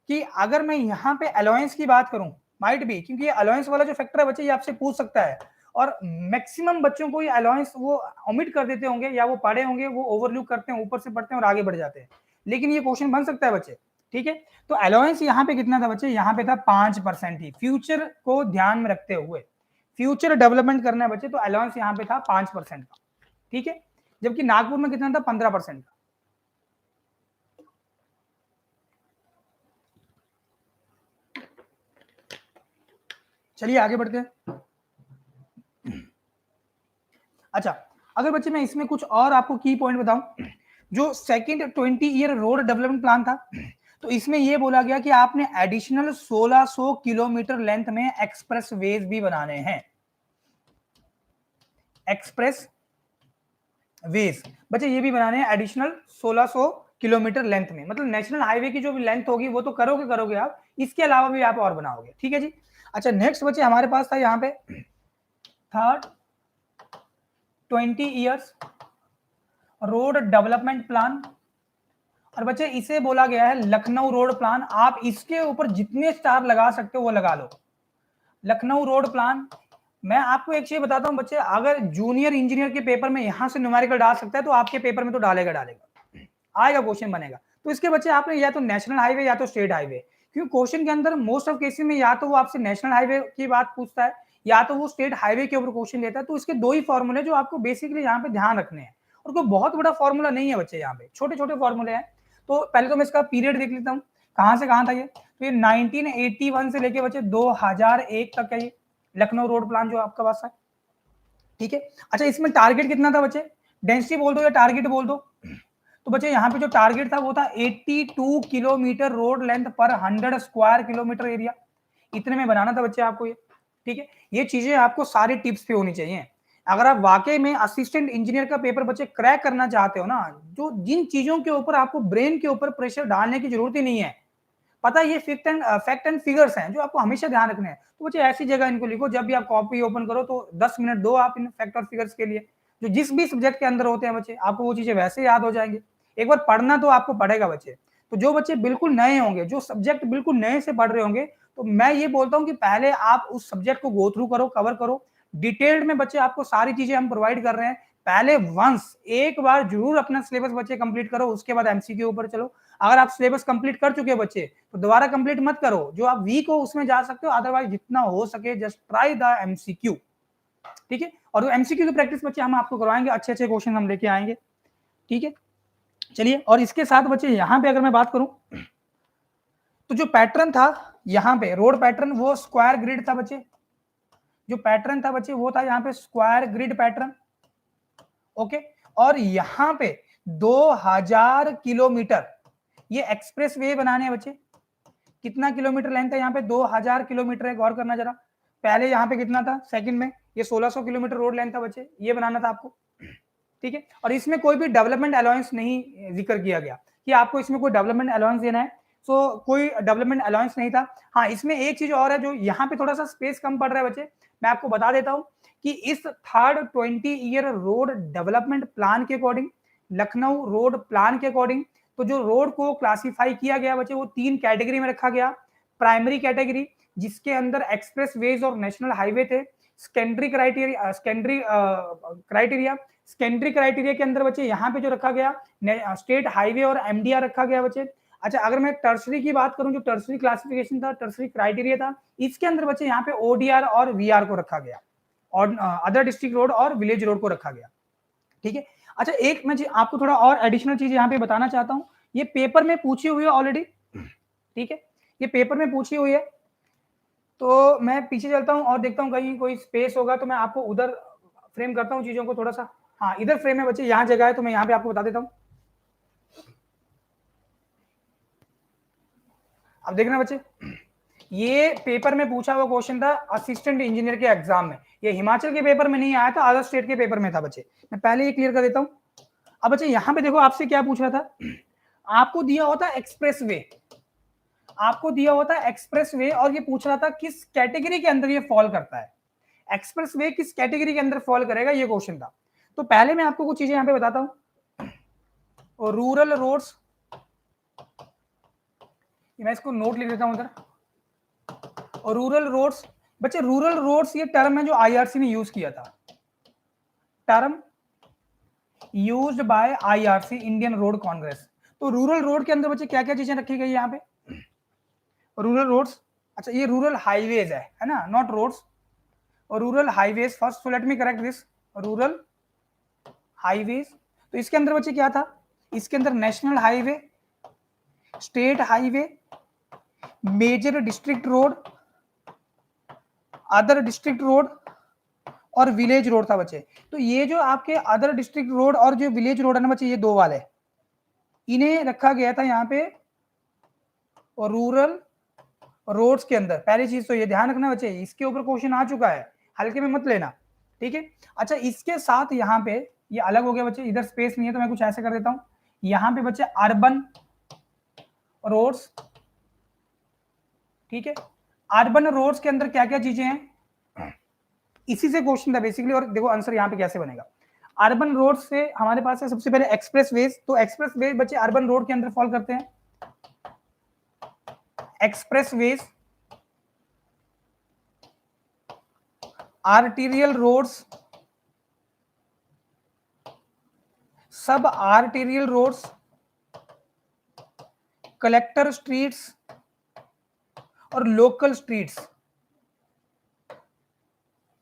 कि अगर मैं यहाँ पे अलाउंस की बात करूं, माइट भी, क्योंकि ये अलाउंस वाला जो फैक्टर है बच्चे ये आपसे पूछ सकता है, और मैक्सिमम बच्चों को ये अलाउंस वो ओमिट कर देते होंगे, या वो पढ़े होंगे, वो ओवरलुक करते हैं, ऊपर से पढ़ते हैं और आगे बढ़ जाते हैं, लेकिन ये क्वेश्चन बन सकता है बच्चे। ठीक है, तो अलाउंस यहाँ पे कितना था बच्चे, यहाँ पे था 5% ही, फ्यूचर को ध्यान में रखते हुए, फ्यूचर डेवलपमेंट करना है बच्चे, तो अलाउंस यहाँ पे था 5% का। ठीक है, जबकि नागपुर में कितना था, 15% का। चलिए आगे बढ़ते हैं। अच्छा, अगर बच्चे मैं इसमें कुछ और आपको की पॉइंट बताऊं, जो second 20 year road development plan था, तो इसमें यह बोला गया कि आपने एडिशनल 1600 किलोमीटर लेंथ में एक्सप्रेस वेज भी बनाने हैं, एक्सप्रेस वेज बच्चे ये भी बनाने हैं एडिशनल 1600 किलोमीटर लेंथ में, मतलब नेशनल हाईवे की जो भी लेंथ होगी वो तो करोगे आप, इसके अलावा भी आप और बनाओगे। ठीक है जी। अच्छा, नेक्स्ट बच्चे हमारे पास था यहाँ पे third 20 years road development plan, और बच्चे इसे बोला गया है लखनऊ रोड प्लान। आप इसके ऊपर जितने स्टार लगा सकते हो वो लगा लो, लखनऊ रोड प्लान। मैं आपको एक चीज बताता हूं बच्चे, अगर जूनियर इंजीनियर के पेपर में यहां से न्यूमेरिकल डाल सकता है तो आपके पेपर में तो डालेगा, आएगा, क्वेश्चन बनेगा। तो इसके बच्चे आपने या तो नेशनल हाईवे या तो स्टेट हाईवे, क्योंकि क्वेश्चन के अंदर मोस्ट ऑफ केसेस में या तो वो आपसे नेशनल हाईवे की बात पूछता है, या तो वो स्टेट हाईवे के ऊपर क्वेश्चन लेता है। तो इसके दो ही फॉर्मूले जो आपको बेसिकली यहाँ पे ध्यान रखने हैं, और कोई बहुत बड़ा फॉर्मूला नहीं है बच्चे, यहाँ पे छोटे छोटे फॉर्मूले हैं। तो पहले तो मैं इसका पीरियड देख लेता हूँ, कहाँ से कहाँ था ये। तो ये 1981 से लेके बच्चे 2001 तक है ये लखनऊ रोड प्लान जो आपका पास है, ठीक है। अच्छा, इसमें टारगेट कितना था बच्चे, डेंसिटी बोल दो या टारगेट बोल दो। तो बच्चे यहाँ पे जो टारगेट था वो था 82 किलोमीटर रोड लेंथ पर 100 स्क्वायर किलोमीटर एरिया, इतने में बनाना था बच्चे आपको ये, ठीक है। ये चीजें आपको सारी टिप्स पे होनी चाहिए। अगर आप वाकई में असिस्टेंट इंजीनियर का पेपर बच्चे क्रैक करना चाहते हो ना, जो जिन चीजों के ऊपर आपको ब्रेन के ऊपर प्रेशर डालने की जरूरत ही नहीं है, पता है ये फैक्ट एंड फिगर्स हैं जो आपको हमेशा ध्यान रखने हैं, तो बच्चे ऐसी जगह इनको लिखो, जब भी आप कॉपी ओपन करो तो 10 मिनट दो आप इन फैक्ट और फिगर्स के लिए, जो जिस भी सब्जेक्ट के अंदर होते हैं बच्चे, आपको वो चीजें वैसे याद हो जाएंगे। एक बार पढ़ना तो आपको पड़ेगा बच्चे। तो जो बच्चे बिल्कुल नए होंगे, जो सब्जेक्ट बिल्कुल नए से पढ़ रहे होंगे, तो मैं ये बोलता हूँ कि पहले आप उस सब्जेक्ट को गो थ्रू करो, कवर करो डिटेल्ड में बच्चे, आपको सारी चीजें हम प्रोवाइड कर रहे हैं। पहले वंस एक बार जरूर अपना सिलेबस बच्चे कंप्लीट करो, उसके बाद एमसीक्यू ऊपर चलो। अगर आप सिलेबस कंप्लीट कर चुके हो बच्चे, तो दोबारा कंप्लीट मत करो, जो आप वीक हो उसमें जा सकते हो, अदरवाइज जितना हो सके जस्ट ट्राई द एमसीक्यू, ठीक है। और एमसीक्यू की प्रैक्टिस बच्चे हम आपको करवाएंगे, अच्छे अच्छे क्वेश्चन हम लेके आएंगे, ठीक है। चलिए, और इसके साथ बच्चे यहाँ पे अगर मैं बात करूं, तो जो पैटर्न था यहाँ पे रोड पैटर्न, वो स्क्वायर ग्रिड था बच्चे। जो पैटर्न था बच्चे वो था यहाँ पे स्क्वायर ग्रिड पैटर्न, ओके। और यहाँ पे 2000 किलोमीटर ये एक्सप्रेस वे बनाने हैं बच्चे। कितना किलोमीटर लेंथ है यहाँ पे, 2000 किलोमीटर है, गौर करना जरा। पहले यहाँ पे कितना था सेकंड में, ये 1600 किलोमीटर रोड लेंथ था बच्चे, ये बनाना था आपको, ठीक है। और इसमें कोई भी डेवलपमेंट अलाउंस नहीं जिक्र किया गया कि आपको इसमें कोई डेवलपमेंट अलाउंस देना है, सो कोई डेवलपमेंट अलाउंस नहीं था। हाँ, इसमें एक चीज और है, जो यहाँ पे थोड़ा सा स्पेस कम पड़ रहा है बच्चे, मैं आपको बता देता हूँ कि इस third 20 year road development plan के अकॉर्डिंग, लखनऊ रोड प्लान के अकॉर्डिंग, तो जो रोड को क्लासिफाई किया गया बच्चे, वो 3 कैटेगरी में रखा गया। प्राइमरी कैटेगरी, जिसके अंदर एक्सप्रेस वेज और नेशनल हाईवे थे। सेकेंडरी क्राइटेरिया, सेकेंडरी क्राइटेरिया के अंदर बच्चे यहाँ पे जो रखा गया स्टेट हाईवे और एमडीआर रखा गया बच्चे। अच्छा, अगर मैं टर्सरी की बात करूं, जो टर्सरी क्लासिफिकेशन था, टर्सरी क्राइटेरिया था, इसके अंदर बच्चे यहाँ पे ओडीआर और वीआर को रखा गया, और अदर डिस्ट्रिक्ट रोड और विलेज रोड को रखा गया, ठीक है। अच्छा, एक मैं आपको थोड़ा और एडिशनल चीज यहाँ पे बताना चाहता हूँ, ये पेपर में पूछी हुई है ऑलरेडी, ठीक है, ये पेपर में पूछी हुई है। तो मैं पीछे चलता हूँ और देखता हूँ कहीं कोई स्पेस होगा तो मैं आपको उधर फ्रेम करता हूँ चीजों को थोड़ा सा। हाँ, इधर फ्रेम है बच्चे, यहाँ जगह है, तो मैं यहाँ पे आपको बता देता हूँ। अब देखना बच्चे, ये पेपर में पूछा हुआ क्वेश्चन था असिस्टेंट इंजीनियर के एग्जाम में, ये हिमाचल के पेपर में नहीं आया था, अदर स्टेट के पेपर में था बच्चे, मैं पहले ही क्लियर कर देता हूँ। अब बच्चे यहाँ पे देखो, आपसे क्या पूछ रहा था, आपको दिया होता एक्सप्रेस वे, आपको दिया होता एक्सप्रेस वे, और ये पूछ रहा था किस कैटेगरी के अंदर ये फॉल करता है, एक्सप्रेस वे किस कैटेगरी के अंदर फॉल करेगा, ये क्वेश्चन था। तो पहले मैं आपको कुछ चीजें यहाँ पे बताता हूँ। और रूरल रोड्स, मैं इसको नोट लिख देता हूँ उधर। और रूरल रोड्स बच्चे, रूरल रोड्स ये टर्म है जो आईआरसी ने यूज किया था, term used by IRC, Indian road Congress. तो रूरल रोड के अंदर बच्चे क्या क्या चीजें रखी गई यहाँ पे, रूरल रोड्स, अच्छा ये रूरल हाईवेज है ना, नॉट रोड्स। और rural highways first, so let me correct this, rural highways. तो इसके अंदर बच्चे क्या था, इसके अंदर national highway, state highway, major district road, other district road और विलेज रोड था बच्चे। तो ये जो आपके अदर डिस्ट्रिक्ट रोड और जो विलेज रोड है ना बच्चे, ये दो वाले, इन्हें रखा गया था यहाँ पे और रूरल रोड्स के अंदर। पहली चीज तो ये ध्यान रखना बच्चे, इसके ऊपर क्वेश्चन आ चुका है, हल्के में मत लेना, ठीक है। अच्छा, इसके साथ यहाँ पे ये अलग हो गया बच्चे, इधर स्पेस नहीं है तो मैं कुछ ऐसे कर देता हूँ, यहाँ पे बच्चे अर्बन रोड्स, ठीक है। अर्बन रोड्स के अंदर क्या क्या चीजें हैं, इसी से क्वेश्चन था बेसिकली, और देखो आंसर यहाँ पे कैसे बनेगा। अर्बन रोड से हमारे पास है सबसे पहले एक्सप्रेस वेज, तो एक्सप्रेस वेज बच्चे अर्बन रोड के अंदर फॉल करते हैं। एक्सप्रेस वेज, आर्टीरियल रोड्स, सब आर्टीरियल रोड्स, कलेक्टर स्ट्रीट्स और लोकल स्ट्रीट्स,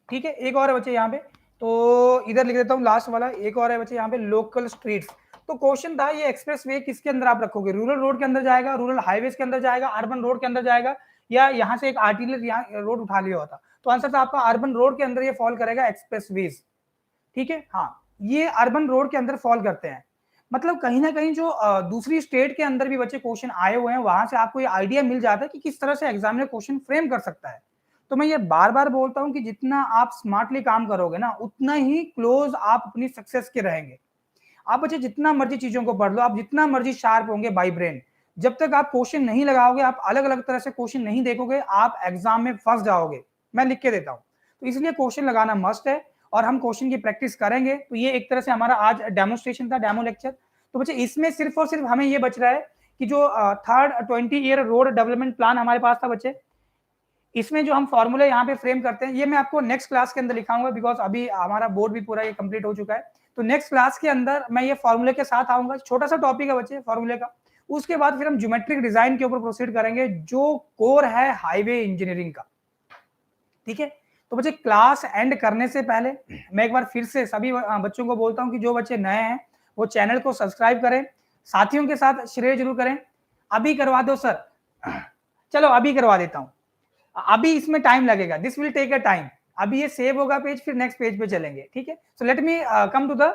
ठीक है, एक और है बच्चे यहाँ पे, तो इधर लिख देता हूँ लास्ट वाला, एक और है बच्चे यहाँ पे, लोकल स्ट्रीट्स। तो क्वेश्चन था ये एक्सप्रेस वे किसके अंदर आप रखोगे, रूरल रोड के अंदर जाएगा, रूरल हाईवेज के अंदर जाएगा, अर्बन रोड के अंदर जाएगा, या यहाँ से एक आर्टिलरी यहाँ रोड उठा लिया होता। तो आंसर था आपका अर्बन रोड के अंदर ये फॉल करेगा, एक्सप्रेस वेज। ठीक है, हाँ, ये अर्बन रोड के अंदर फॉल करते हैं। मतलब कहीं ना कहीं जो दूसरी स्टेट के अंदर भी बच्चे क्वेश्चन आए हुए हैं, वहां से आपको ये आइडिया मिल जाता है कि किस तरह से एग्जामिनर क्वेश्चन फ्रेम कर सकता है। तो मैं ये बार बार बोलता हूं कि जितना आप स्मार्टली काम करोगे ना, उतना ही क्लोज आप अपनी सक्सेस के रहेंगे। आप बच्चे जितना मर्जी चीजों को पढ़ लो, आप जितना मर्जी शार्प होंगे बाई ब्रेन, जब तक आप क्वेश्चन नहीं लगाओगे, आप अलग अलग तरह से क्वेश्चन नहीं देखोगे, आप एग्जाम में फंस जाओगे। मैं लिख के देता हूं। तो इसलिए क्वेश्चन लगाना मस्ट है, और हम क्वेश्चन की प्रैक्टिस करेंगे। तो ये एक तरह से हमारा आज डेमोस्ट्रेशन था, डेमो लेक्चर। तो बच्चे इसमें सिर्फ और सिर्फ हमें ये बच रहा है कि जो third 20 year road development plan हमारे पास था बच्चे, इसमें जो हम फॉर्मूले यहाँ पे फ्रेम करते हैं, ये मैं आपको नेक्स्ट क्लास के अंदर लिखाऊंगा, बिकॉज अभी हमारा बोर्ड भी पूरा ये कंप्लीट हो चुका है। तो नेक्स्ट क्लास के अंदर मैं ये फॉर्मूले के साथ आऊंगा, छोटा सा टॉपिक है बच्चे फॉर्मूले का। उसके बाद फिर हम ज्योमेट्रिक डिजाइन के ऊपर प्रोसीड करेंगे, जो कोर है हाईवे इंजीनियरिंग का। ठीक है, तो बच्चे क्लास एंड करने से पहले मैं एक बार फिर से सभी बच्चों को बोलता हूं कि जो बच्चे नए हैं वो चैनल को सब्सक्राइब करें, साथियों के साथ शेयर जरूर करें। अभी करवा दो सर, चलो अभी करवा देता हूं। अभी इसमें टाइम लगेगा, this will take a time. अभी ये सेव होगा पेज, फिर नेक्स्ट पेज पे चलेंगे। ठीक है, so let me come to the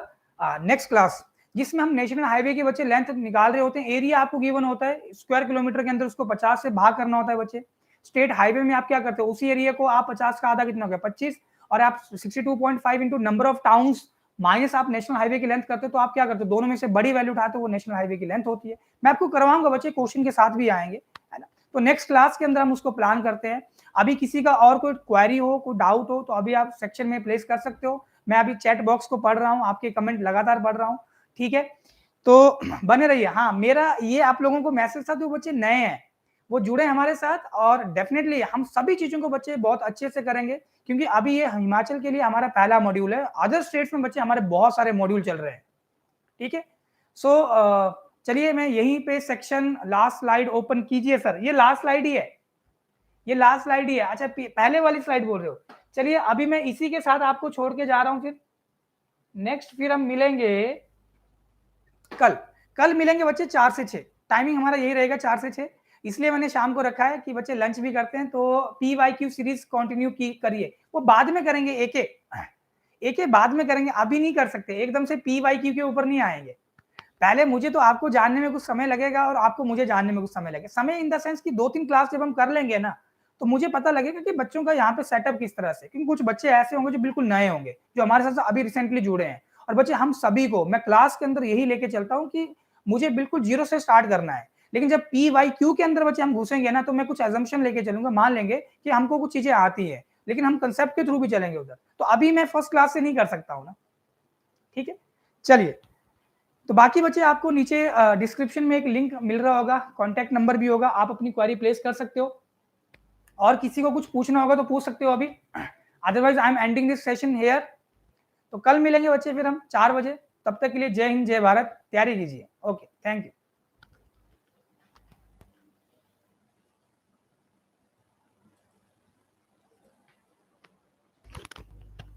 next class, जिसमें हम नेशनल हाईवे के बच्चे लेंथ निकाल रहे होते हैं। एरिया आपको गिवन होता है स्क्वायर किलोमीटर के अंदर, उसको 50 से भाग करना होता है बच्चे। स्टेट हाईवे में आप क्या करते हो, उसी एरिया को आप 50 का आधा कितना हो गया 25, और आप 62.5 into number of towns minus आप नेशनल हाईवे की लेंथ करते हो, तो आप क्या करते हो, दोनों में से बड़ी वैल्यू उठाते हो, वो नेशनल हाईवे की लेंथ होती है। मैं आपको करवाऊंगा बच्चे, क्वेश्चन के साथ भी आएंगे, है ना। तो नेक्स्ट क्लास के अंदर हम उसको प्लान करते हैं। अभी किसी का और कोई क्वेरी हो, कोई डाउट हो, तो अभी आप सेक्शन में प्लेस कर सकते हो। मैं अभी चैट बॉक्स को पढ़ रहा हूँ, आपके कमेंट लगातार पढ़ रहा हूँ। ठीक है, तो बने रहिए। हाँ, मेरा ये आप लोगों को मैसेज था, जो बच्चे नए हैं वो जुड़े हमारे साथ, और डेफिनेटली हम सभी चीजों को बच्चे बहुत अच्छे से करेंगे, क्योंकि अभी ये हिमाचल के लिए हमारा पहला मॉड्यूल है। अदर स्टेट्स में बच्चे हमारे बहुत सारे मॉड्यूल चल रहे हैं। ठीक है, सो चलिए मैं यहीं पे सेक्शन लास्ट स्लाइड ओपन कीजिए सर। ये लास्ट स्लाइड ही है, ये लास्ट स्लाइड ही है। अच्छा, पहले वाली स्लाइड बोल रहे हो। चलिए अभी मैं इसी के साथ आपको छोड़ के जा रहा हूं। फिर नेक्स्ट फिर हम मिलेंगे कल मिलेंगे बच्चे 4 से 6। टाइमिंग हमारा यही रहेगा 4 से 6। इसलिए मैंने शाम को रखा है कि बच्चे लंच भी करते हैं, तो PYQ सीरीज कंटिन्यू करिए। वो बाद में करेंगे, एक बाद में करेंगे, अभी नहीं कर सकते, एकदम से PYQ के ऊपर नहीं आएंगे। पहले मुझे तो आपको जानने में कुछ समय लगेगा, और आपको मुझे जानने में कुछ समय लगेगा। समय इन द सेंस कि 2-3 क्लास जब हम कर लेंगे ना, तो मुझे पता लगेगा कि बच्चों का यहाँ पे सेटअप किस तरह से, क्योंकि कुछ बच्चे ऐसे होंगे जो बिल्कुल नए होंगे, जो हमारे साथ अभी रिसेंटली जुड़े हैं। और बच्चे हम सभी को मैं क्लास के अंदर यही लेके चलता हूँ कि मुझे बिल्कुल जीरो से स्टार्ट करना है। लेकिन जब PYQ के अंदर बच्चे हम घुसेंगे ना, तो मैं कुछ एजम्पशन लेके चलूंगा, मान लेंगे कि हमको कुछ चीजें आती है, लेकिन हम कंसेप्ट के थ्रू भी चलेंगे उधर। तो अभी मैं फर्स्ट क्लास से नहीं कर सकता हूँ ना। ठीक है, चलिए, तो बाकी बच्चे आपको नीचे डिस्क्रिप्शन में एक लिंक मिल रहा होगा, कॉन्टैक्ट नंबर भी होगा, आप अपनी क्वेरी प्लेस कर सकते हो। और किसी को कुछ पूछना होगा तो पूछ सकते हो अभी, otherwise I am ending this session here. तो कल मिलेंगे बच्चे फिर हम 4 बजे। तब तक के लिए जय हिंद, जय भारत, तैयारी कीजिए। Okay, thank you.